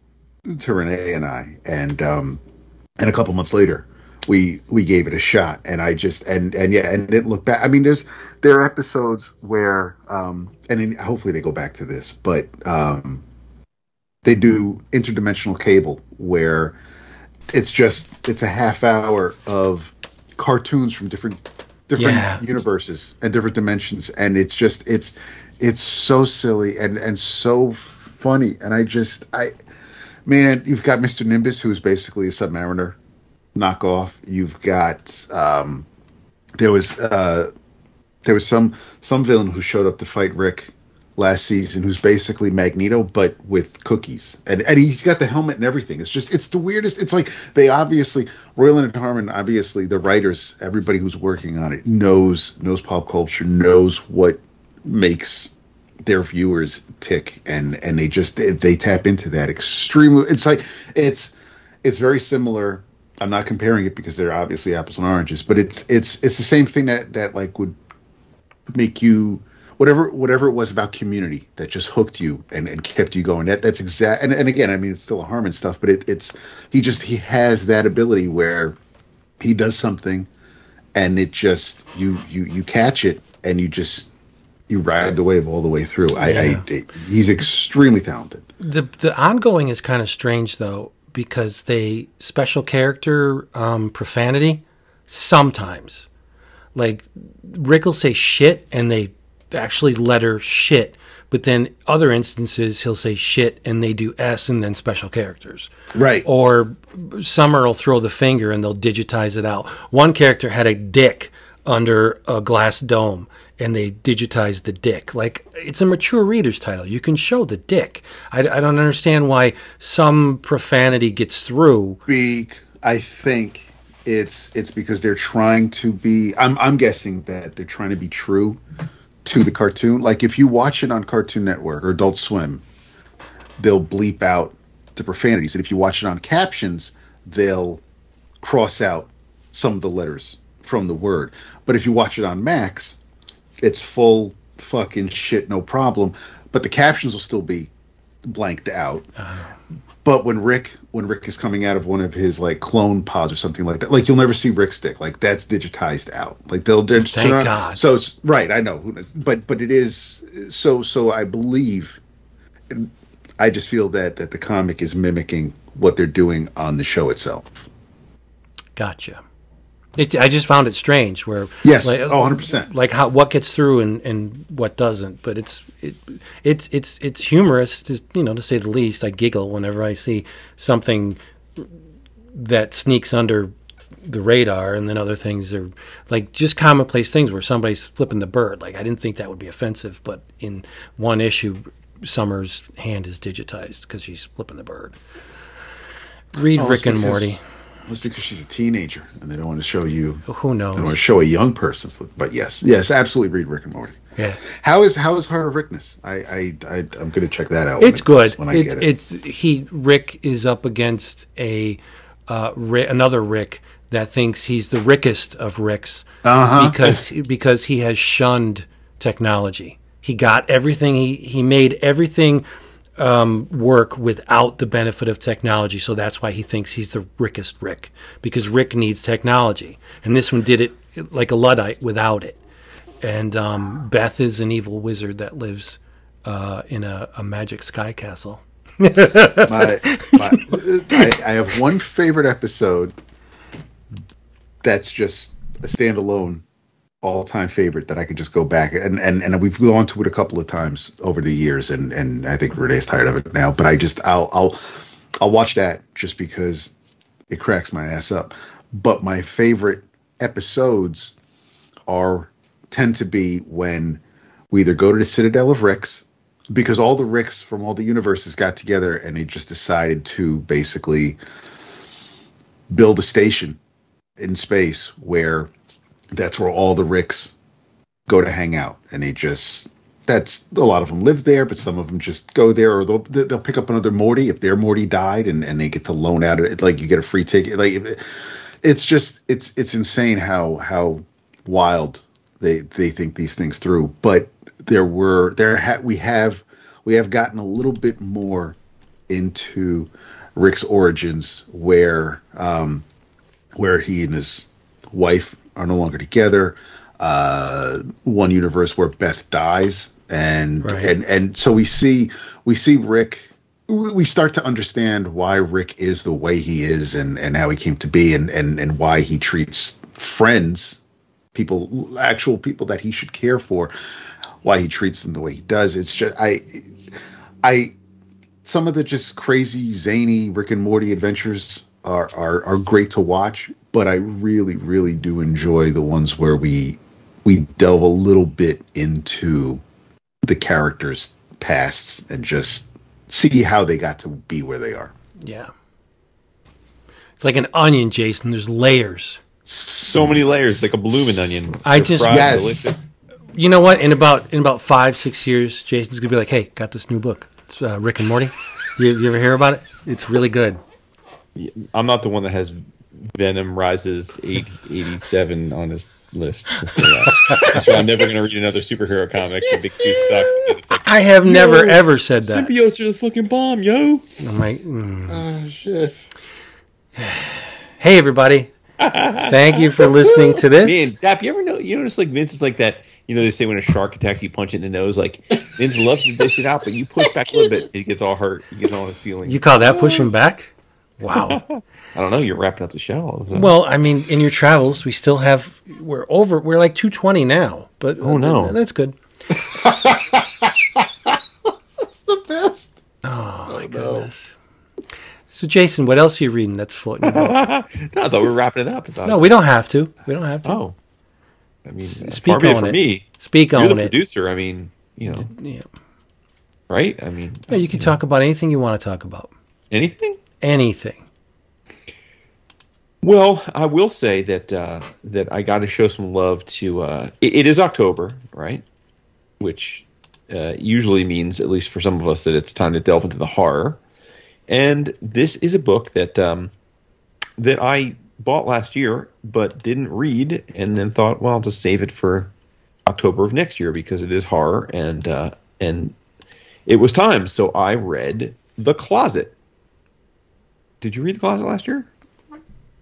to Renee and I, and a couple months later, we gave it a shot, and I just and it didn't look back. I mean, there are episodes where hopefully they go back to this, but they do interdimensional cable where it's a half hour of cartoons from different universes and different dimensions, and it's so silly and so funny, and man, you've got Mr. Nimbus, who's basically a Submariner knockoff. You've got there was some villain who showed up to fight Rick last season, who's basically Magneto but with cookies, and he's got the helmet and everything. It's the weirdest. It's like they obviously, Royland and Harmon, obviously the writers, everybody who's working on it knows pop culture, knows what makes their viewers tick, and they tap into that extremely. It's very similar. I'm not comparing it because they're obviously apples and oranges, but it's the same thing that like would make you whatever it was about Community that just hooked you and kept you going. That's exact. And again, I mean, it's still a Harmon stuff, but he has that ability where he does something and it just you catch it and you ride the wave all the way through. He's extremely talented. The ongoing is kind of strange though, because they special character profanity sometimes. Like Rick will say shit and they actually letter shit, but then other instances he'll say shit and they do S and then special characters. Right. Or Summer will throw the finger and they'll digitize it out. One character had a dick under a glass dome and they digitized the dick. Like, it's a mature reader's title. You can show the dick. I don't understand why some profanity gets through. I think it's because they're trying to be. I'm guessing that they're trying to be true to the cartoon. Like, if you watch it on Cartoon Network or Adult Swim, they'll bleep out the profanities, and if you watch it on captions, they'll cross out some of the letters from the word. But if you watch it on Max, it's full fucking shit, no problem. But the captions will still be blanked out. But when Rick is coming out of one of his like clone pods or something like that, like you'll never see Rick's dick. Like that's digitized out. Like they're thank God. So it's right. I know, but it is so. I believe. I just feel that the comic is mimicking what they're doing on the show itself. Gotcha. I just found it strange where yes, 100%. Like what gets through and what doesn't, but it's humorous, to say the least. I giggle whenever I see something that sneaks under the radar, and then other things are like just commonplace things where somebody's flipping the bird. Like I didn't think that would be offensive, but in one issue, Summer's hand is digitized because she's flipping the bird. Read Rick and Morty. That's because she's a teenager, and they don't want to show you. Who knows? They don't want to show a young person. But yes, absolutely. Read Rick and Morty. Yeah. How is Heart of Rickness? I'm going to check that out. It's good. When I get it. Rick is up against another Rick that thinks he's the Rickest of Ricks because he has shunned technology. He got everything. He made everything work without the benefit of technology, so that's why he thinks he's the Rickest Rick, because Rick needs technology, and this one did it like a Luddite without it. And Beth is an evil wizard that lives in a magic sky castle. I have one favorite episode that's just a standalone all-time favorite that I could just go back and we've gone to it a couple of times over the years, and I think Renee's tired of it now. But I'll watch that just because it cracks my ass up. But my favorite episodes tend to be when we either go to the Citadel of Ricks, because all the Ricks from all the universes got together and they just decided to basically build a station in space where that's where all the Ricks go to hang out. And that's a lot of them live there, but some of them just go there, or they'll pick up another Morty if their Morty died, and they get to loan out it. Like, you get a free ticket. Like, it's insane how wild they think these things through. But we have gotten a little bit more into Rick's origins, where he and his wife are no longer together. One universe where Beth dies, and so we see Rick. We start to understand why Rick is the way he is, and how he came to be, and why he treats friends, actual people that he should care for, why he treats them the way he does. It's just some of the just crazy zany Rick and Morty adventures are great to watch, but I really, really do enjoy the ones where we delve a little bit into the characters' pasts and just see how they got to be where they are. Yeah. It's like an onion, Jason. There's layers. So many layers, like a blooming onion. Yes. You know what? In about 5-6 years, Jason's gonna be like, "Hey, got this new book. It's Rick and Morty. You ever hear about it? It's really good." I'm not the one that has Venom Rises 887 on his list. So I'm never going to read another superhero comic. The big two sucks. It's like, I have never ever said that. Symbiotes are the fucking bomb, yo. I'm like, Oh, shit. Hey, everybody. Thank you for listening to this. Man, Dap, you notice like Vince is like that. You know, they say when a shark attacks, you punch it in the nose. Like, Vince loves to dish it out, but you push back a little bit, he gets all hurt. He gets all his feelings. You call that pushing back? Wow. I don't know. You're wrapping up the show. So. Well, I mean, in your travels, we're like 220 now. But oh no, that's good. That's the best. Oh my goodness. So, Jason, what else are you reading that's floating your boat? No, I thought we were wrapping it up. No, we don't have to. Oh. I mean, speak on it. Me. Speak on it. You're the producer. I mean, you know. Yeah. Right? I mean. Yeah, you can talk about anything you want to talk about. Anything? Anything. Well, I will say that I got to show some love to. It is October, right? Which usually means, at least for some of us, that it's time to delve into the horror. And this is a book that I bought last year but didn't read, and then thought, well, I'll just save it for October of next year because it is horror, and it was time. So I read The Closet. Did you read The Closet last year?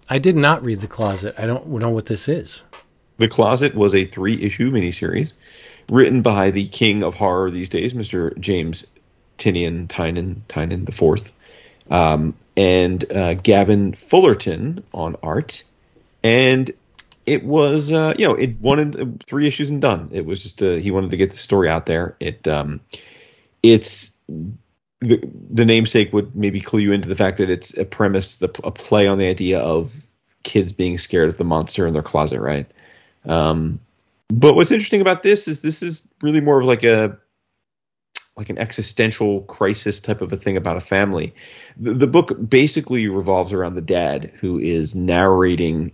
I did not read The Closet. I don't know what this is. The Closet was a 3-issue miniseries written by the king of horror these days, Mr. James Tynion IV, and Gavin Fullerton on art. And it was, it wanted 3 issues and done. It was just he wanted to get the story out there. It's the namesake would maybe clue you into the fact that it's a premise, a play on the idea of kids being scared of the monster in their closet, right? But what's interesting about this is really more of like an existential crisis type of a thing about a family. The book basically revolves around the dad who is narrating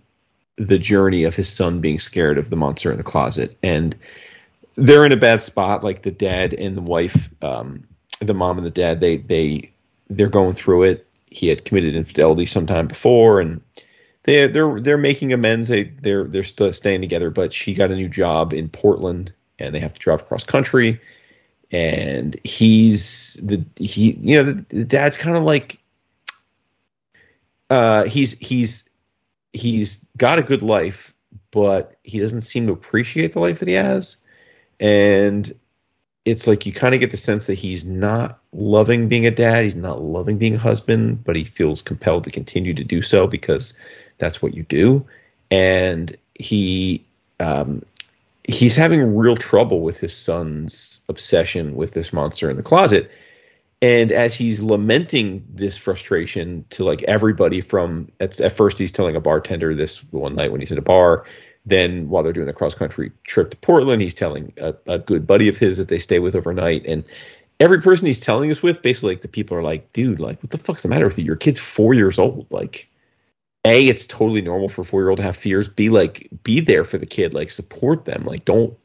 the journey of his son being scared of the monster in the closet, and they're in a bad spot. Like the dad and the wife, the mom and the dad, they're going through it. He had committed infidelity sometime before, and they're making amends. They're still staying together, but she got a new job in Portland, and they have to drive across country. And the dad's kind of like he's got a good life, but he doesn't seem to appreciate the life that he has, and it's like you kind of get the sense that he's not loving being a dad, he's not loving being a husband, but he feels compelled to continue to do so because that's what you do. and he's having real trouble with his son's obsession with this monster in the closet. And as he's lamenting this frustration to like everybody at first he's telling a bartender this one night when he's at a bar. Then while they're doing the cross country trip to Portland, he's telling a good buddy of his that they stay with overnight. And every person he's telling this with, basically like the people are like, dude, like what the fuck's the matter with you? Your kid's 4 years old. Like, A, it's totally normal for a 4-year-old to have fears. B, like be there for the kid, like support them. Like don't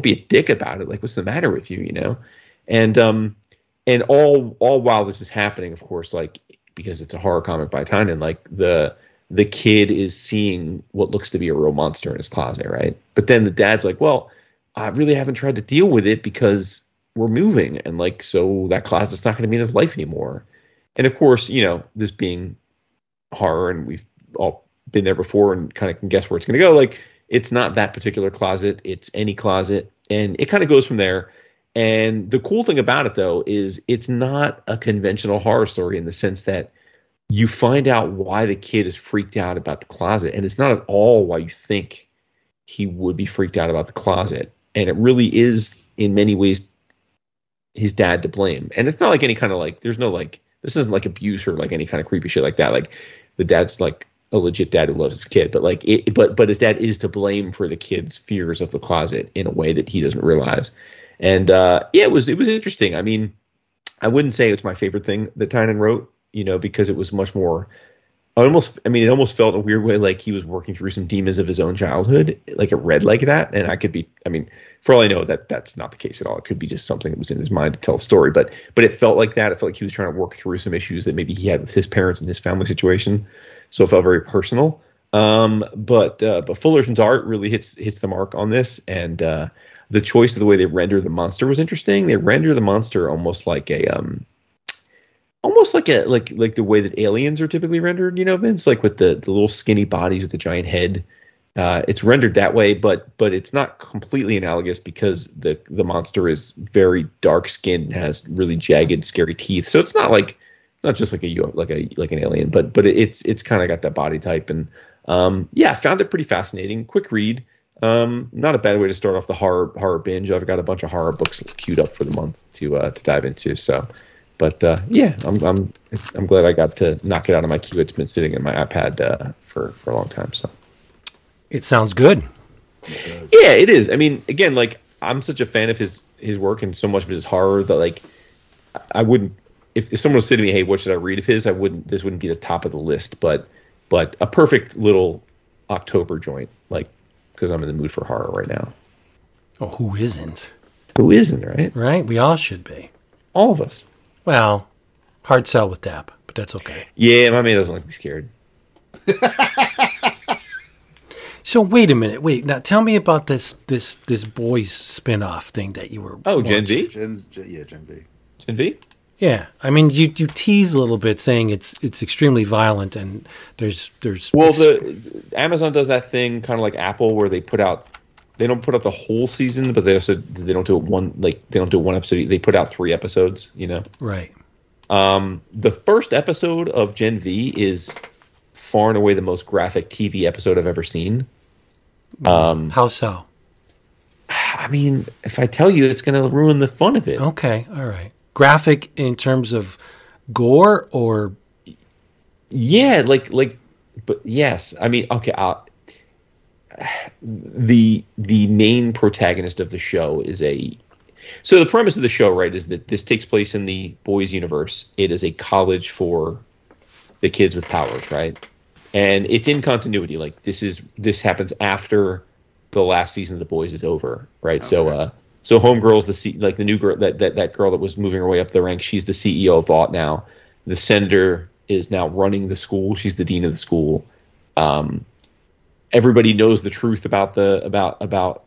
be a dick about it. Like what's the matter with you, you know? And all while this is happening, of course, like because it's a horror comic by Tynion, like the kid is seeing what looks to be a real monster in his closet, right? But then the dad's like, well, I really haven't tried to deal with it because we're moving, and like so that closet's not going to be in his life anymore. And of course, you know, this being horror, and we've all been there before and kind of can guess where it's going to go. Like it's not that particular closet, it's any closet, and it kind of goes from there. And the cool thing about it, though, is it's not a conventional horror story in the sense that you find out why the kid is freaked out about the closet. And it's not at all why you think he would be freaked out about the closet. And it really is, in many ways, his dad to blame. And it's not like any kind of like, there's no like, this isn't like abuse or like any kind of creepy shit like that. Like the dad's like a legit dad who loves his kid. But like, but his dad is to blame for the kid's fears of the closet in a way that he doesn't realize. And it was interesting. I mean, I wouldn't say it's my favorite thing that Tynion wrote, you know, because it was much more. It almost felt in a weird way like he was working through some demons of his own childhood. Like it read like that, and for all I know, that's not the case at all. It could be just something that was in his mind to tell a story, but it felt like that. It felt like he was trying to work through some issues that maybe he had with his parents and his family situation. So it felt very personal. But Fullerton's art really hits the mark on this, and the choice of the way they render the monster was interesting. They render the monster almost like the way that aliens are typically rendered, you know, Vince, like with the little skinny bodies with the giant head. It's rendered that way, but it's not completely analogous because the monster is very dark skinned and has really jagged, scary teeth. So it's not just like an alien, but it's kind of got that body type. And I found it pretty fascinating. Quick read. Not a bad way to start off the horror binge. I've got a bunch of horror books queued up for the month to dive into. So, but I'm glad I got to knock it out of my queue. It's been sitting in my iPad for a long time. So it sounds good. Yeah, it is. I mean, again, like I'm such a fan of his work and so much of his horror that like I wouldn't if someone was saying to me, hey, what should I read of his? This wouldn't be the top of the list, but a perfect little October joint, like. Because I'm in the mood for horror right now. Oh, who isn't? Who isn't, right? Right? We all should be. All of us. Well, hard sell with Dap, but that's okay. Yeah, my man doesn't like to be scared. So wait a minute. Wait, now tell me about this boys spin-off thing that you were Gen V? Gen V. Gen V? Yeah. I mean, you tease a little bit saying it's extremely violent and there's well, the Amazon does that thing kind of like Apple where they don't put out the whole season, but they don't do it one episode. They put out 3 episodes, you know. Right. The first episode of Gen V is far and away the most graphic TV episode I've ever seen. How so? I mean, if I tell you, it's going to ruin the fun of it. Okay, all right. Graphic in terms of gore or? Yeah, but yes. I mean, okay. The main protagonist of the show is so the premise of the show, right, is that this takes place in the boys' universe. It is a college for the kids with powers, right? And it's in continuity. Like this happens after the last season of the boys is over, right? Okay. So Homegirl's the new girl that girl that was moving her way up the ranks. She's the CEO of Vought now. The senator is now running the school. She's the dean of the school. Everybody knows the truth about the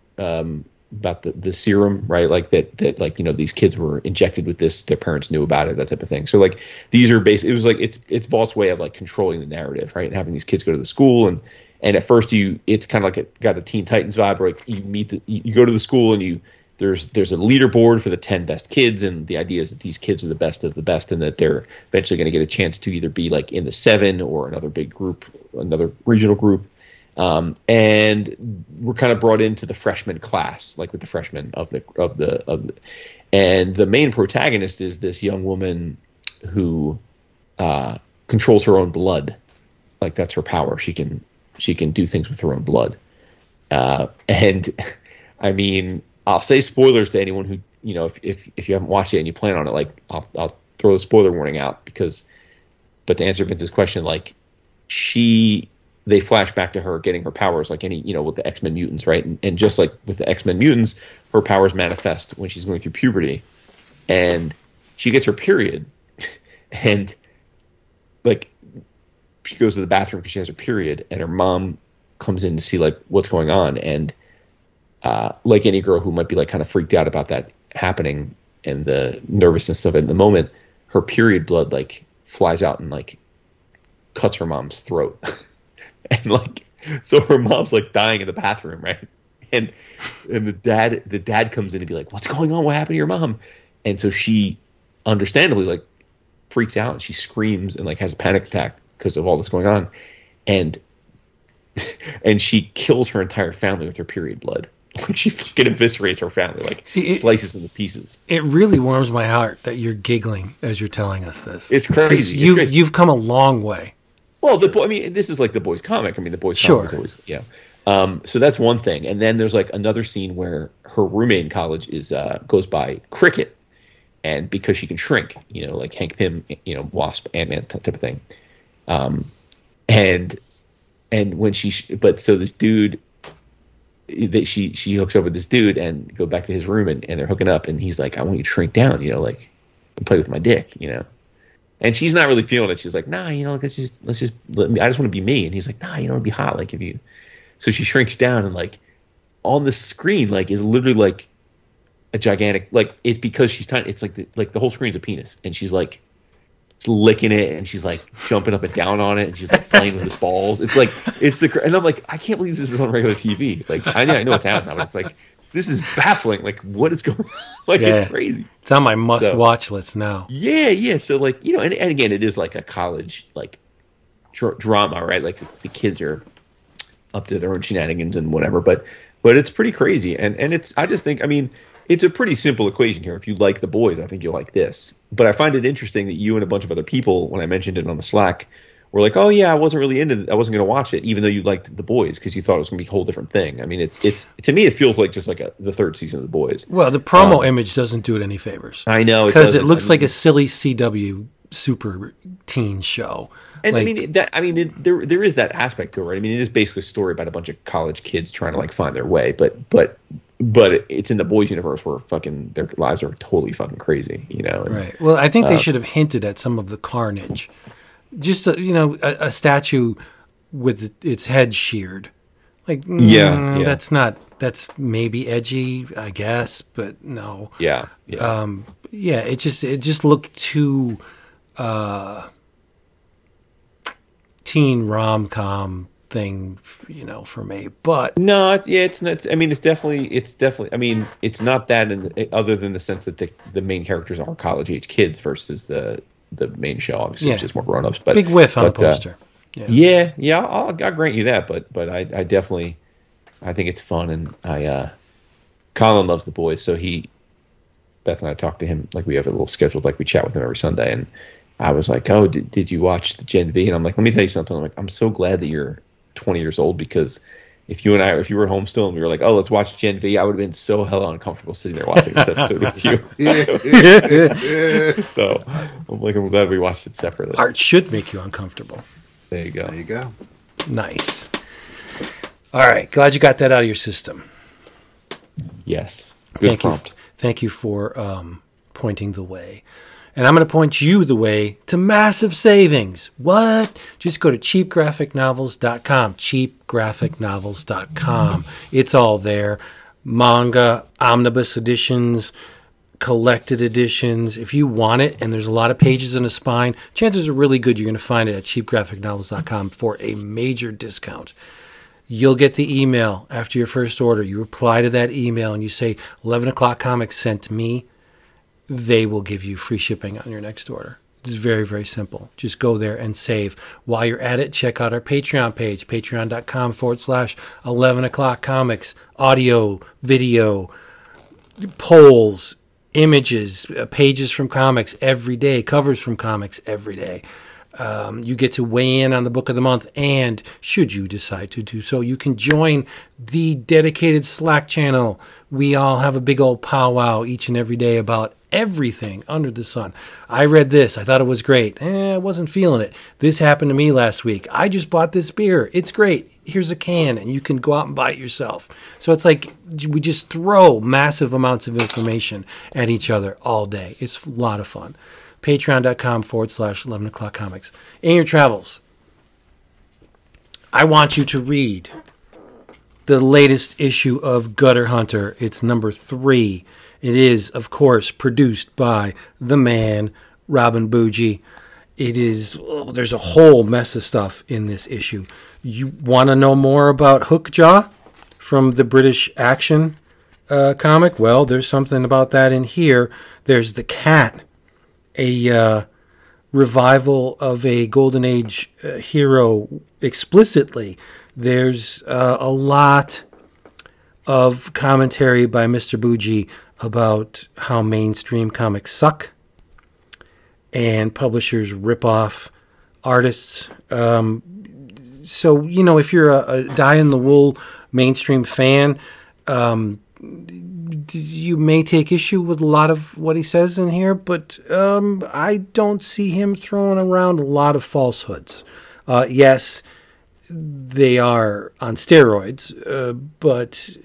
serum, right? Like that like, you know, these kids were injected with this. Their parents knew about it, that type of thing. So like these are it was like it's Vaught's way of like controlling the narrative, right? And having these kids go to the school and at first it's kind of like got a Teen Titans vibe, where like you go to the school and there's a leaderboard for the 10 best kids, and the idea is that these kids are the best of the best, and that they're eventually going to get a chance to either be like in the 7 or another big group, another regional group. And we're kind of brought into the freshman class, like with the freshmen and the main protagonist is this young woman who controls her own blood. Like that's her power. She can do things with her own blood. And I mean, I'll say spoilers to anyone who, if you haven't watched it and you plan on it, like I'll throw the spoiler warning out but to answer Vince's question, like they flash back to her getting her powers like any, with the X-Men mutants, right? And just like with the X-Men mutants, her powers manifest when she's going through puberty, and she gets her period, and like she goes to the bathroom because she has her period, and her mom comes in to see like what's going on, and like any girl who might be like kind of freaked out about that happening and the nervousness of it in the moment, her period blood like flies out and like cuts her mom's throat. And like, so her mom's like dying in the bathroom, right? And the dad comes in and be like, "What's going on? What happened to your mom?" And so she, understandably, like freaks out and she screams and like has a panic attack because of all this going on, and she kills her entire family with her period blood. Like she fucking eviscerates her family, like slices them to pieces. It really warms my heart that you're giggling as you're telling us this. It's crazy. You've come a long way. Well, this is like the boys' comic. I mean, the boys' comic is always, so that's one thing. And then there's like another scene where her roommate in college goes by Cricket, and because she can shrink, like Hank Pym, Wasp, Ant-Man type of thing. And when so this dude, that she hooks up with this dude and go back to his room and they're hooking up, and he's like, "I want you to shrink down, like and play with my dick, And she's not really feeling it. She's like, "Nah, let's just I just want to be me." And he's like, "Nah, it'd be hot, like if you." So she shrinks down, and like on the screen, like is literally like a gigantic, like it's because she's tiny. It's like the whole screen's a penis, and she's like licking it, and she's like jumping up and down on it, and she's like playing with his balls. It's like and I'm like, I can't believe this is on regular TV. Like I know it's out, but it's like this is baffling. Like what is going on? Like it's crazy. It's on my must-watch list now. Yeah. So like and again, it is like a college like drama, right? Like the kids are up to their own shenanigans and whatever. But it's pretty crazy, and it's I just think it's a pretty simple equation here. If you like the boys, I think you'll like this. But I find it interesting that you and a bunch of other people, when I mentioned it on the Slack, were like, "Oh yeah, I wasn't going to watch it, even though you liked the boys because you thought it was going to be a whole different thing." I mean, it's to me, it feels like just like the third season of the boys. Well, the promo image doesn't do it any favors. I know, because it looks like a silly CW super teen show. And there is that aspect to it, right? I mean, it is basically a story about a bunch of college kids trying to like find their way, but it's in the boys universe where fucking their lives are totally fucking crazy, Right. Well, I think they should have hinted at some of the carnage. Just a statue with its head sheared, like that's maybe edgy, I guess, but no. It just looked too teen rom-com thing, for me. But no, it's not. I mean, it's definitely. I mean, it's not that, other than the sense that the main characters are college age kids versus the main show, obviously, which is more grown ups. But big whiff on the poster. I'll grant you that. But I definitely, I think it's fun, and Cullen loves the boys, so Beth and I talked to him, like we have a little scheduled, like we chat with him every Sunday, and I was like, "Oh, did you watch the Gen V?" And I'm like, "Let me tell you something." I'm like, "I'm so glad that you're 20 years old, because if you were home still and we were like, oh, let's watch Gen V, I would have been so hella uncomfortable sitting there watching this episode with you." So I'm glad we watched it separately. Art should make you uncomfortable. There you go. Nice. All right. Glad you got that out of your system. Yes. Good prompt. Thank you for pointing the way. And I'm going to point you the way to massive savings. What? Just go to cheapgraphicnovels.com. Cheapgraphicnovels.com. It's all there. Manga, omnibus editions, collected editions. If you want it, and there's a lot of pages in a spine, chances are really good you're going to find it at cheapgraphicnovels.com for a major discount. You'll get the email after your first order. You reply to that email and you say, 11 o'clock comics sent me. They will give you free shipping on your next order. It's very, very simple. Just go there and save. While you're at it, check out our Patreon page, patreon.com/11 o'clock comics. Audio, video, polls, images, pages from comics every day, covers from comics every day. You get to weigh in on the book of the month, and should you decide to do so, you can join the dedicated Slack channel. We all have a big old powwow each and every day about everything under the sun. I read this. I thought it was great. I wasn't feeling it. This happened to me last week. I just bought this beer. It's great. Here's a can, and you can go out and buy it yourself. So it's like we just throw massive amounts of information at each other all day. It's a lot of fun. Patreon.com/11 o'clock comics. In your travels, I want you to read the latest issue of Gutter Hunter. It's number 3. It is, of course, produced by the man, Robin Bougie. It is, there's a whole mess of stuff in this issue. You want to know more about Hookjaw from the British Action comic? Well, there's something about that in here. There's The Cat, a revival of a Golden Age hero explicitly. There's a lot of commentary by Mr. Bougie about how mainstream comics suck and publishers rip off artists. So, you know, if you're a die-in-the-wool mainstream fan, you may take issue with a lot of what he says in here, but I don't see him throwing around a lot of falsehoods. Yes, they are on steroids, but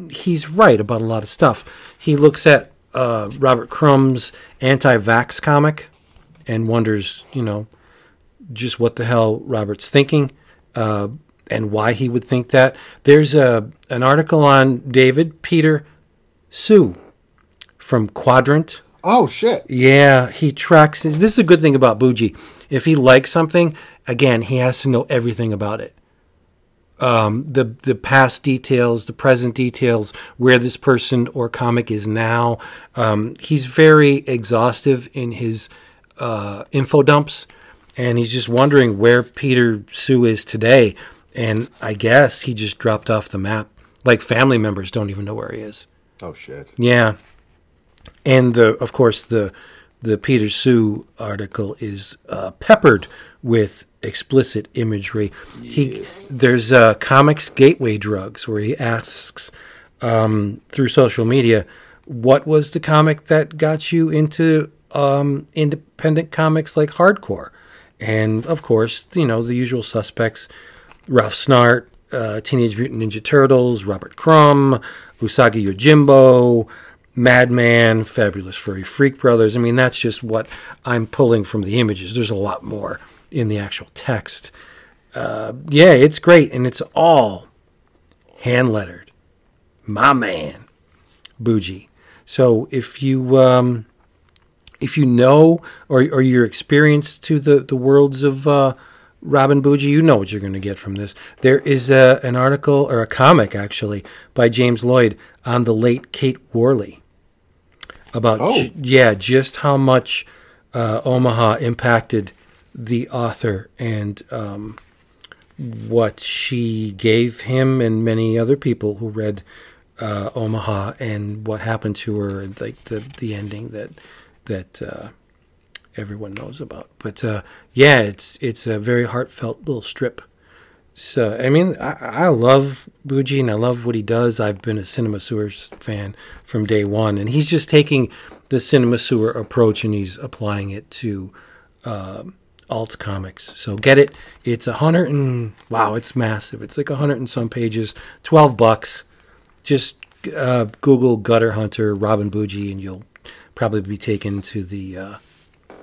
he's right about a lot of stuff. He looks at Robert Crumb's anti-vax comic and wonders, you know, just what the hell Robert's thinking and why he would think that. There's an article on David Peter Sue from Quadrant. Oh, shit. Yeah, he tracks this. This is a good thing about Bougie. If he likes something, again, he has to know everything about it. The past details, the present details, where this person or comic is now. He's very exhaustive in his info dumps, and he's just wondering where Peter Sue is today. And I guess he just dropped off the map. Like, family members don't even know where he is. Oh, shit. Yeah. And, of course, the Peter Sue article is peppered with explicit imagery. Yes. There's Comics Gateway Drugs, where he asks through social media, what was the comic that got you into independent comics like hardcore? And, of course, you know, the usual suspects, Ralph Snart, Teenage Mutant Ninja Turtles, Robert Crumb, Usagi Yojimbo, Madman, Fabulous Furry Freak Brothers. I mean, that's just what I'm pulling from the images. There's a lot more in the actual text. Yeah, it's great, and it's all hand-lettered. My man, Bougie. So if you know or you're experienced to the worlds of Robin Bougie, you know what you're going to get from this. There is an article, or a comic actually, by James Lloyd on the late Kate Worley about just how much Omaha impacted the author and what she gave him and many other people who read Omaha, and what happened to her, and like the ending that everyone knows about. But yeah, it's a very heartfelt little strip. So I mean, I love Bougie and I love what he does. I've been a Cinema Sewers fan from day one, and he's just taking the Cinema Sewer approach and he's applying it to alt comics. So get it. It's it's massive. It's like 100 and some pages, $12. Just Google Gutter Hunter, Robin Bougie, and you'll probably be taken to the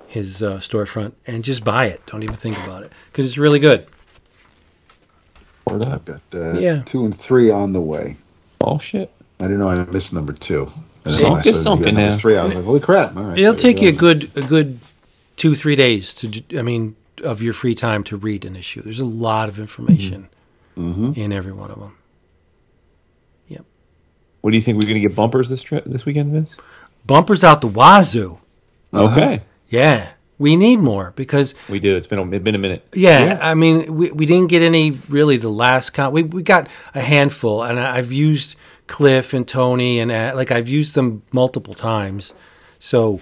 his storefront and just buy it. Don't even think about it because it's really good. I've got 2 and 3 on the way. Oh shit! I didn't know I missed number 2. Something number 3. I was like, holy crap! All right, it'll take you a good 2-3 days of your free time to read an issue. There's a lot of information in every one of them. Yep. What do you think? We're going to get bumpers this weekend, Vince? Bumpers out the wazoo. Okay. Yeah. We need more because We do. It's been a minute. yeah. I mean, we didn't get any really the last we got a handful, and I've used Cliff and Tony, and I've used them multiple times. So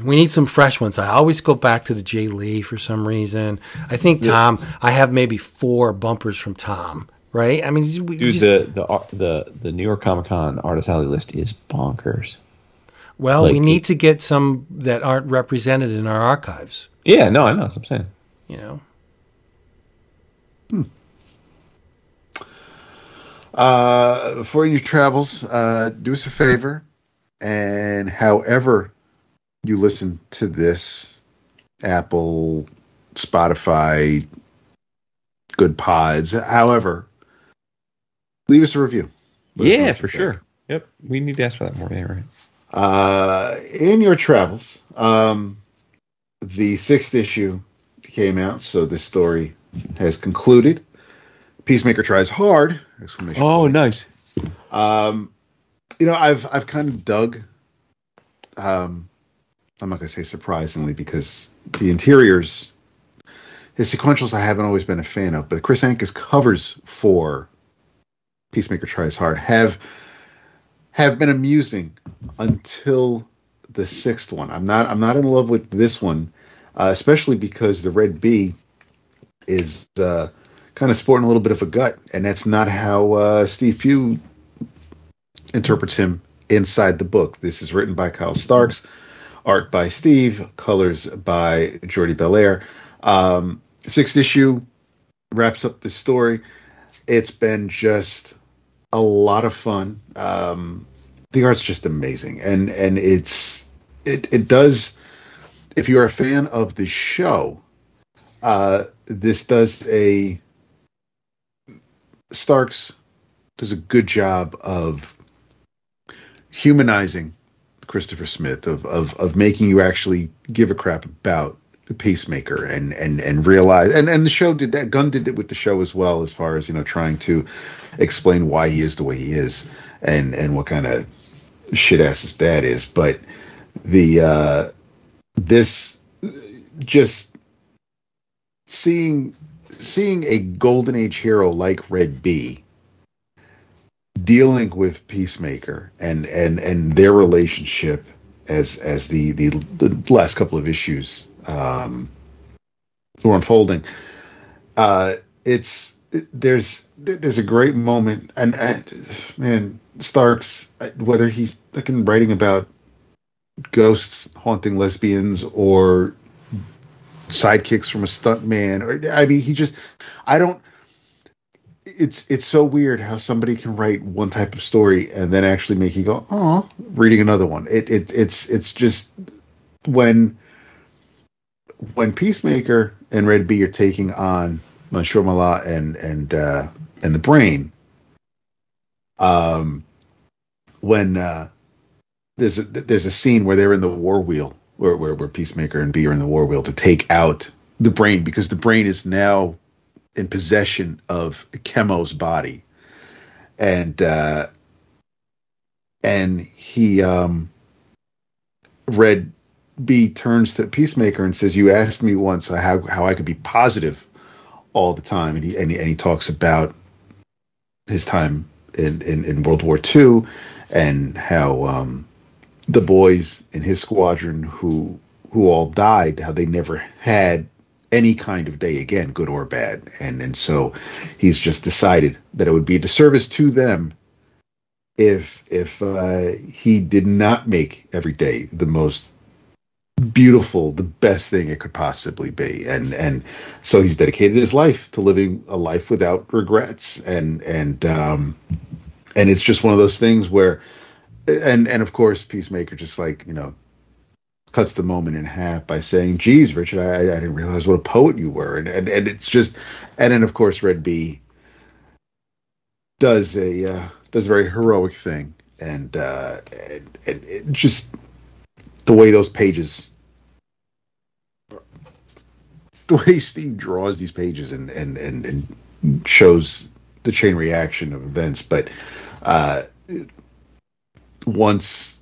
we need some fresh ones. I always go back to the Jay Lee for some reason. I think Tom. I have maybe 4 bumpers from Tom. Right? I mean, the New York Comic Con Artist Alley list is bonkers. Well, we need to get some that aren't represented in our archives. Yeah, no, I know. That's what I'm saying. You know. Before your travels, do us a favor, and however you listen to this, Apple, Spotify, Good Pods, however, leave us a review. Yeah, for sure. Yep, we need to ask for that more. Yeah, right. In your travels, the 6th issue came out, so this story has concluded. Peacemaker tries hard! Oh, nice. I've kind of dug. I'm not going to say surprisingly because the interiors, his sequentials, I haven't always been a fan of, but Chris Anka's covers for Peacemaker Tries Hard have been amusing until the 6th one. I'm not in love with this one, especially because the Red Bee is kind of sporting a little bit of a gut, and that's not how Steve Pugh interprets him inside the book. This is written by Kyle Starks, art by Steve, colors by Jordi Belair. 6th issue wraps up the story. It's been just a lot of fun. The art's just amazing, and it does. If you're a fan of the show, this does Starks does a good job of humanizing Christopher Smith, of making you actually give a crap about the Peacemaker and realize, and the show did that. Gunn did it with the show as well, as far as trying to explain why he is the way he is and what kind of shit ass his dad is. But this just seeing a golden age hero like Red Bee dealing with Peacemaker and their relationship as the last couple of issues were unfolding. There's a great moment, and man, Starks, whether he's writing about ghosts haunting lesbians or sidekicks from a stuntman, it's so weird how somebody can write one type of story and then actually make you go, oh, reading another one. It's just when Peacemaker and Red Bee are taking on Monsieur Mallah and the Brain, when there's a scene where they're in the war wheel, where Peacemaker and Bee are in the war wheel to take out the Brain, because the Brain is now in possession of Chemo's body, and he Red Bee turns to Peacemaker and says, "You asked me once how I could be positive all the time," and he talks about his time in World War II and how the boys in his squadron who all died, how they never had any kind of day again, good or bad, and so he's just decided that it would be a disservice to them if he did not make every day the most beautiful, the best thing it could possibly be, and so he's dedicated his life to living a life without regrets, and it's just one of those things where, and of course Peacemaker just cuts the moment in half by saying, "Geez, Richard, I didn't realize what a poet you were," and it's just, and then of course Red Bee does a very heroic thing, and it just, the way those pages, the way Steve draws these pages and shows the chain reaction of events, but once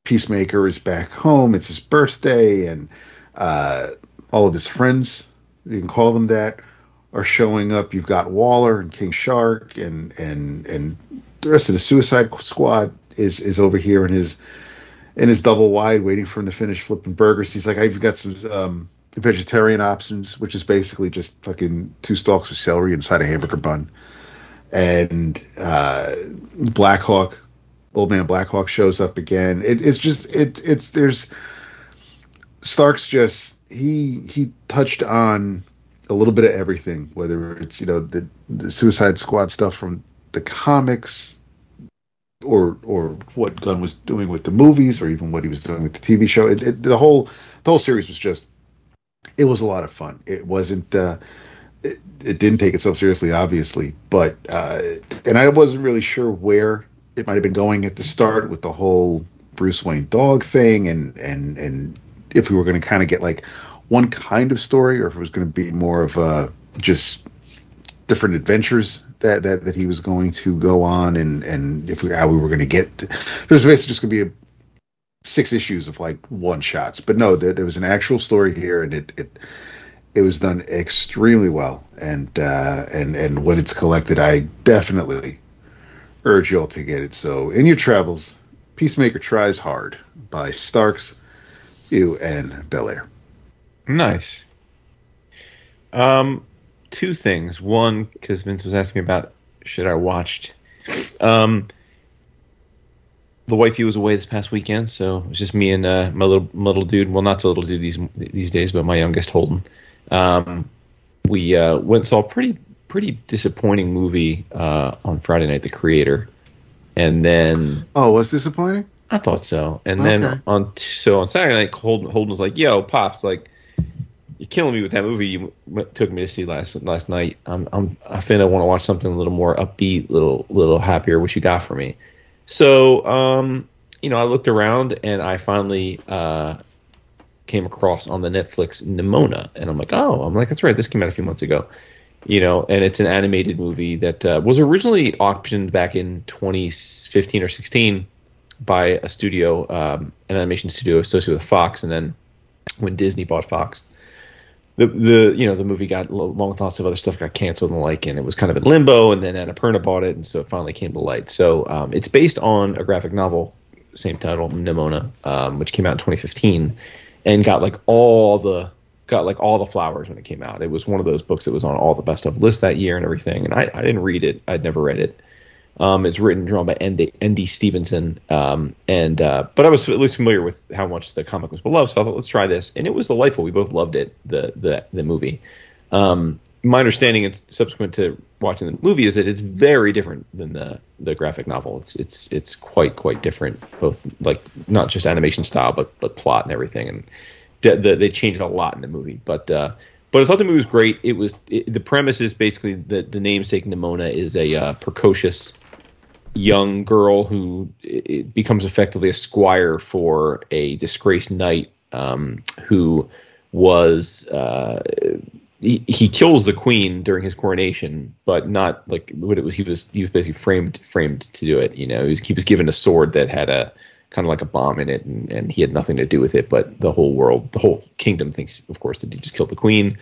Peacemaker is back home, it's his birthday, and All of his friends, you can call them that, are showing up. You've got Waller and King Shark and the rest of the Suicide Squad is over here in his double wide waiting for him to finish flipping burgers. He's like, I've got some vegetarian options, which is basically just fucking 2 stalks of celery inside a hamburger bun. And Blackhawk, old man Blackhawk shows up again. There's Stark's just he touched on a little bit of everything, whether it's the Suicide Squad stuff from the comics, or what Gunn was doing with the movies, or even what he was doing with the TV show. The whole series was just, it was a lot of fun. It wasn't it didn't take itself seriously, obviously, but and I wasn't really sure where it might have been going at the start with the whole Bruce Wayne dog thing, and if we were going to kind of get like one kind of story, or if it was going to be more of just different adventures that he was going to go on, and how we were going to get. It was basically just going to be 6 issues of like one shots, but no, there was an actual story here, and it was done extremely well, and when it's collected, I definitely urge y'all to get it. So in your travels, Peacemaker Tries Hard by Starks, and Belair. Nice. 2 things. One, because Vince was asking me about should I watched. The wifey was away this past weekend, so it was just me and my little dude. Well, not so little dude these days, but my youngest Holden. We went and saw a pretty disappointing movie on Friday night, The Creator, and then was disappointing? I thought so. And then on Saturday night, Holden was like, "Yo, Pops, like, you're killing me with that movie you took me to see last night. I finna want to watch something a little more upbeat, little happier. What you got for me?" So, I looked around and I finally came across on the Netflix Nimona, and I'm like, that's right, this came out a few months ago. And it's an animated movie that was originally auctioned back in 2015 or 16 by a studio, an animation studio associated with Fox, and then when Disney bought Fox, the movie got, along with lots of other stuff, got canceled and the like, and it was kind of in limbo, and then Annapurna bought it, and so it finally came to light. So it's based on a graphic novel, same title, Nimona, which came out in 2015, and got all the flowers when it came out. It was one of those books that was on all the best of lists that year and everything, and I didn't read it. I'd never read it. It's written and drawn by N.D. Stevenson, but I was at least familiar with how much the comic was beloved, so I thought, let's try this, and it was delightful. We both loved it, the movie. My understanding, it's subsequent to watching the movie, is that it's very different than the graphic novel. It's quite different, both like not just animation style, but plot and everything, and they changed a lot in the movie, but I thought the movie was great. The premise is basically that the namesake Nimona is a precocious young girl who becomes effectively a squire for a disgraced knight who was he kills the queen during his coronation, but not like what it was. He was basically framed to do it. He was given a sword that had a kind of like a bomb in it, and he had nothing to do with it. But the whole kingdom thinks, of course, that he just killed the queen.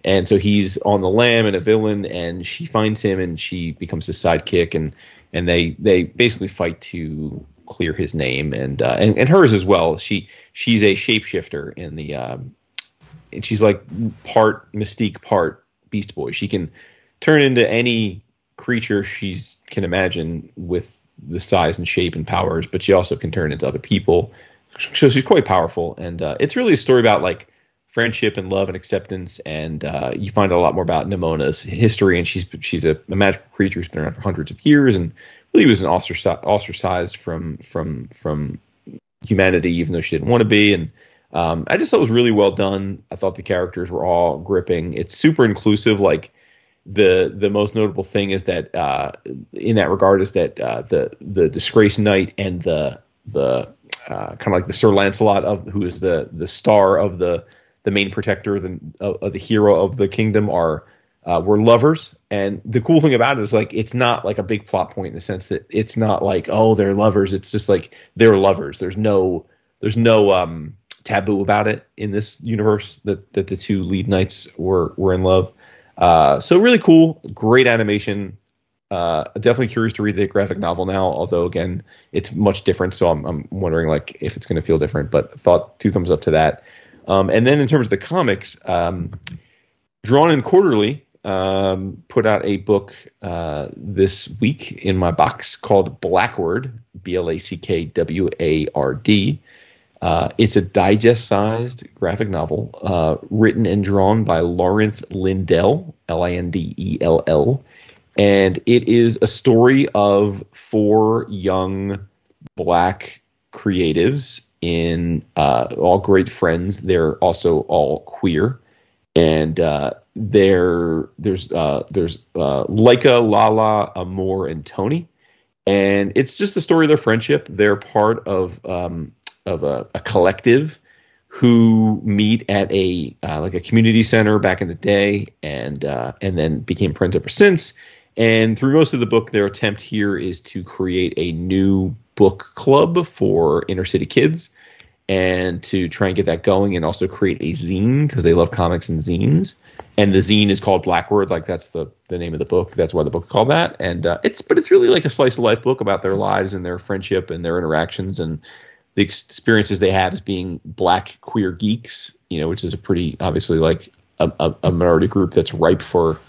And so he's on the lam and a villain, and she finds him, and she becomes his sidekick, and they basically fight to clear his name and hers as well. She's a shapeshifter in the and she's like part Mystique, part Beast Boy. She can turn into any creature she can imagine with the size and shape and powers, but she also can turn into other people. So she's quite powerful, and it's really a story about like friendship and love and acceptance, and you find a lot more about Nimona's history, and she's a magical creature who's been around for hundreds of years, and really was ostracized from humanity, even though she didn't want to be. And I just thought it was really well done. I thought the characters were all gripping. It's super inclusive. Like the most notable thing is that in that regard is that the disgraced knight and the kind of like the Sir Lancelot who is the star of the main protector of the hero of the kingdom were lovers. And the cool thing about it is like it's not like a big plot point in the sense that it's not like, oh, they're lovers. It's just like they're lovers. There's no taboo about it in this universe that the two lead knights were in love. So really cool, great animation. Definitely curious to read the graphic novel now, although again it's much different, so I'm wondering like if it's going to feel different, but thought 2 thumbs up to that. And then in terms of the comics, Drawn and Quarterly put out a book this week in my box called Blackward, Blackward. It's a digest-sized graphic novel written and drawn by Lawrence Lindell, Lindell. And it is a story of 4 young black creatives all great friends. They're also all queer. And there's Laika, Lala, Amor, and Tony. And it's just the story of their friendship. They're part of a collective who meet at a community center back in the day, and then became friends ever since. And through most of the book, their attempt here is to create a new book club for inner city kids and to try and get that going, and also create a zine because they love comics and zines. And the zine is called Blackward, like that's the name of the book. That's why the book is called that. And it's really like a slice of life book about their lives and their friendship and their interactions and the experiences they have as being black queer geeks, which is a pretty obviously like a minority group that's ripe for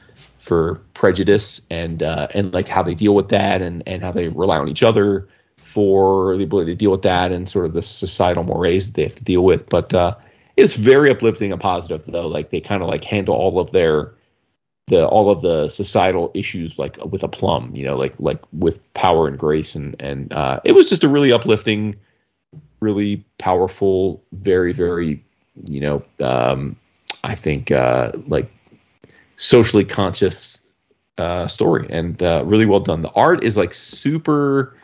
prejudice and like how they deal with that and how they rely on each other for the ability to deal with that and sort of the societal mores that they have to deal with. But it's very uplifting and positive, though. Like they kind of like handle all of the societal issues like with aplomb, like with power and grace. And it was just a really uplifting, really powerful, very, very, I think like socially conscious story, and really well done. The art is like super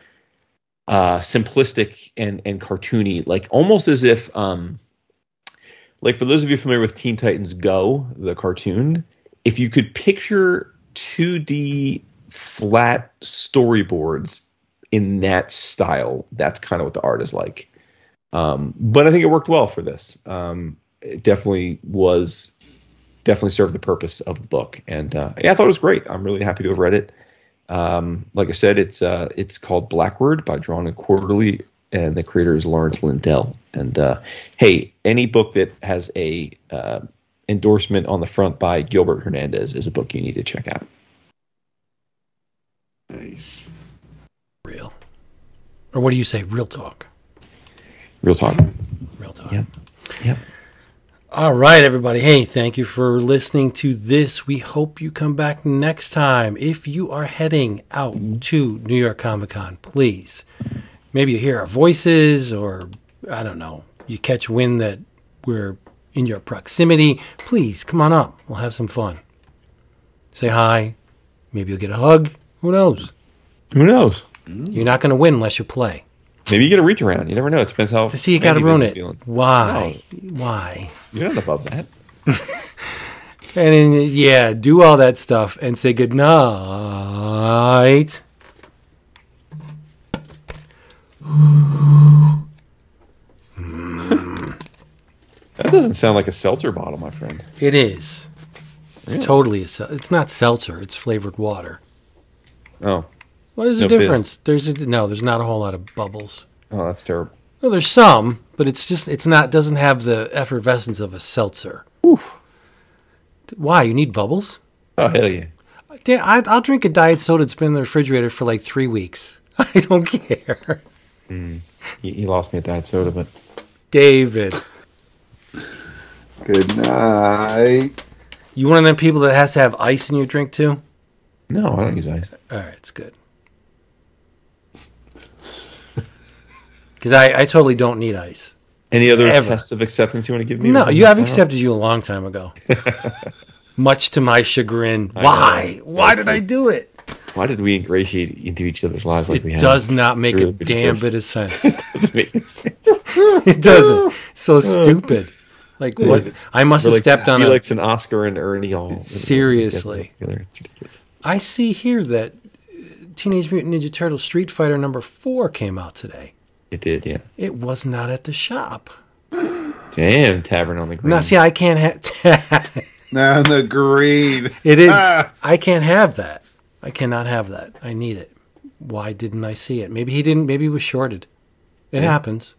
simplistic and cartoony, like almost as if like for those of you familiar with Teen Titans Go, the cartoon, if you could picture 2D flat storyboards in that style, that's kind of what the art is like. But I think it worked well for this. It definitely served the purpose of the book, and I thought it was great. I'm really happy to have read it. Like I said, it's called Blackward by Drawn and Quarterly, and the creator is Lawrence Lindell. And hey, any book that has a endorsement on the front by Gilbert Hernandez is a book you need to check out. Nice. Real. Or what do you say? Real talk. Real talk. Real talk. Yep. All right, everybody. Hey, thank you for listening to this. We hope you come back next time. If you are heading out to New York Comic Con, please, maybe you hear our voices, or I don't know, you catch wind that we're in your proximity. Please come on up. We'll have some fun. Say hi. Maybe you'll get a hug. Who knows? You're not going to win unless you play. Maybe you get a reach around. You never know. It depends how. To see you got to ruin it. Why? No. Why? You're not above that. And then, do all that stuff and say good night. That doesn't sound like a seltzer bottle, my friend. It is. It's Really? totally it's not seltzer. It's flavored water. Oh. What is the No difference? There's not a whole lot of bubbles. Oh, that's terrible. Well, there's some, but doesn't have the effervescence of a seltzer. Oof. Why? You need bubbles? Oh, hell yeah. I'll drink a diet soda that's been in the refrigerator for like 3 weeks. I don't care. He lost me at diet soda, but David. Good night. You one of them people that has to have ice in your drink too? no, I don't use ice. All right, it's good. Because I totally don't need ice. Any other Ever. tests of acceptance you want to give me? No, I've accepted you a long time ago. Much to my chagrin. Why? Why did I do it? Why did we ingratiate into each other's lives like we It have? does not make It's a really damn ridiculous. bit of sense. It doesn't make any sense. It doesn't. So stupid. Like what? I must have stepped on he a... likes an Oscar and Ernie all. Seriously. It's ridiculous. I see here that Teenage Mutant Ninja Turtles Street Fighter number 4 came out today. It did, yeah. It was not at the shop. Damn, Tavern on the Green. Now, see, I can't have... Now the green. It is. I can't have that. I cannot have that. I need it. Why didn't I see it? Maybe he didn't. Maybe he was shorted. It happens.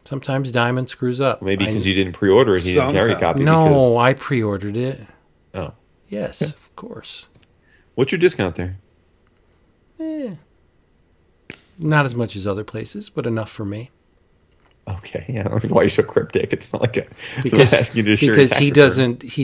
Sometimes Diamond screws up. Maybe because you didn't pre-order it, he didn't carry a copy. No, I pre-ordered it. Oh. Yes, of course. What's your discount there? Not as much as other places, but enough for me. Okay, yeah, I don't know why you're so cryptic. It's not like because he returns.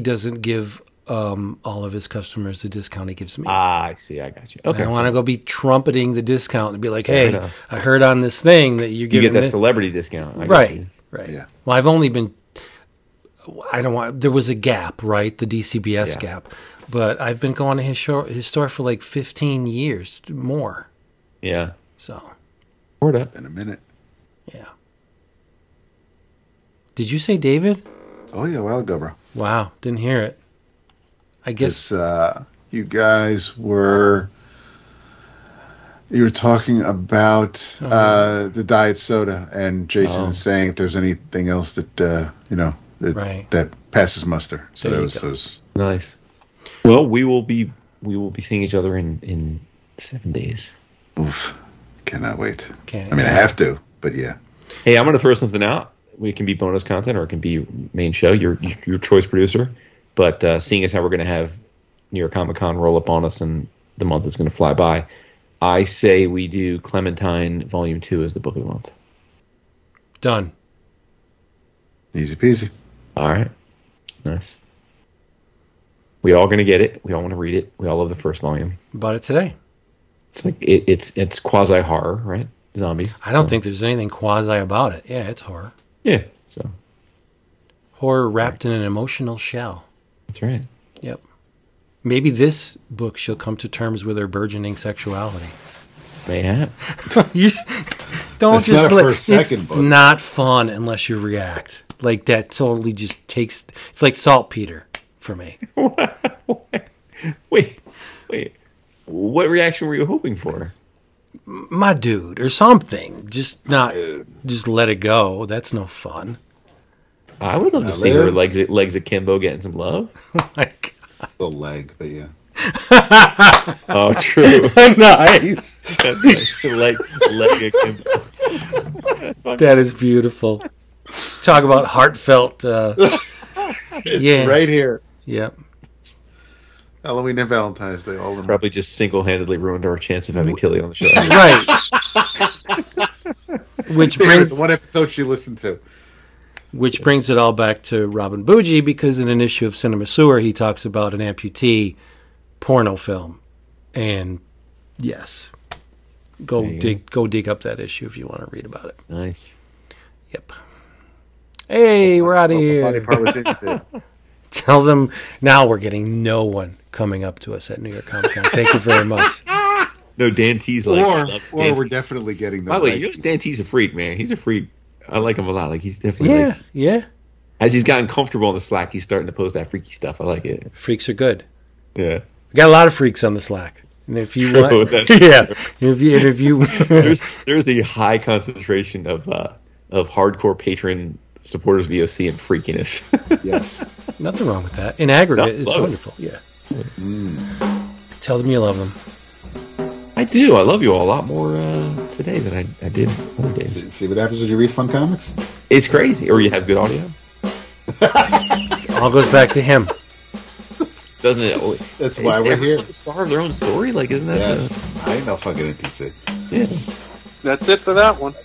doesn't give all of his customers the discount he gives me. I see. I got you. Okay, I don't want to go be trumpeting the discount and be like, "Hey, I heard on this thing that you're giving." You get that celebrity discount, right? Yeah. Well, I've only been. I don't want. There was a gap, right? The DCBS gap, but I've been going to his store for like 15 years more. Yeah. So. Word up. In a minute. Yeah. Did you say David? Oh yeah, a while ago, bro. Wow, didn't hear it. I guess you guys were talking about the diet soda, and Jason is saying if there's anything else that that passes muster. So that was nice. Well, we will be seeing each other in 7 days. Oof! Cannot wait. I mean, I have to, but yeah. Hey, I'm going to throw something out. It can be bonus content or it can be main show. Your choice, producer. But seeing as how we're going to have New York Comic Con roll up on us and the month is going to fly by, I say we do Clementine Volume 2 as the book of the month. Done. Easy peasy. All right. Nice. We all going to get it. We all want to read it. We all love the first volume. Bought it today. It's like it's quasi horror, right? Zombies. I don't think there's anything quasi about it. Yeah, it's horror. Yeah. So horror wrapped in an emotional shell. That's right. Yep. Maybe this book she'll come to terms with her burgeoning sexuality. Mayhap. Don't just not a first second book. Not fun unless you react. Like that totally just takes. It's like saltpeter for me. Wait. What reaction were you hoping for? My dude, or something. Just let it go. That's no fun. I would love to see her legs akimbo getting some love. Oh my god. The leg, but yeah. Oh, true. Nice. That's nice. Leg akimbo. That is beautiful. Talk about heartfelt. It's right here. Yep. Halloween and Valentine's Day, all of them. Probably just single-handedly ruined our chance of having Tilly on the show. Right. Which brings one episode she listened to. Which brings it all back to Robin Bougie, because in an issue of Cinema Sewer, he talks about an amputee porno film. And yes, go dig up that issue if you want to read about it. Nice. Yep. Hey, we're out of here. Body part was interested. Tell them now we're getting no one coming up to us at New York Comic Con. Thank you very much. No, Dan T's or we're definitely getting them. By the way, Dan T's a freak, man. He's a freak. I like him a lot. Like he's definitely yeah. As he's gotten comfortable on the Slack, he's starting to post that freaky stuff. I like it. Freaks are good. Yeah, we got a lot of freaks on the Slack. And if you want, if you there's a high concentration of hardcore patron supporters of VOC and freakiness. Yes. Nothing wrong with that. In aggregate, it's wonderful. Yeah. Tell them you love them. I do. I love you all a lot more today than I did other days. See what happens when you read fun comics? It's crazy. Or you have good audio. All goes back to him. Doesn't it? That's why we're here. The star of their own story? Like, isn't that? Yes. I ain't no fucking NPC. Yeah. That's it for that one.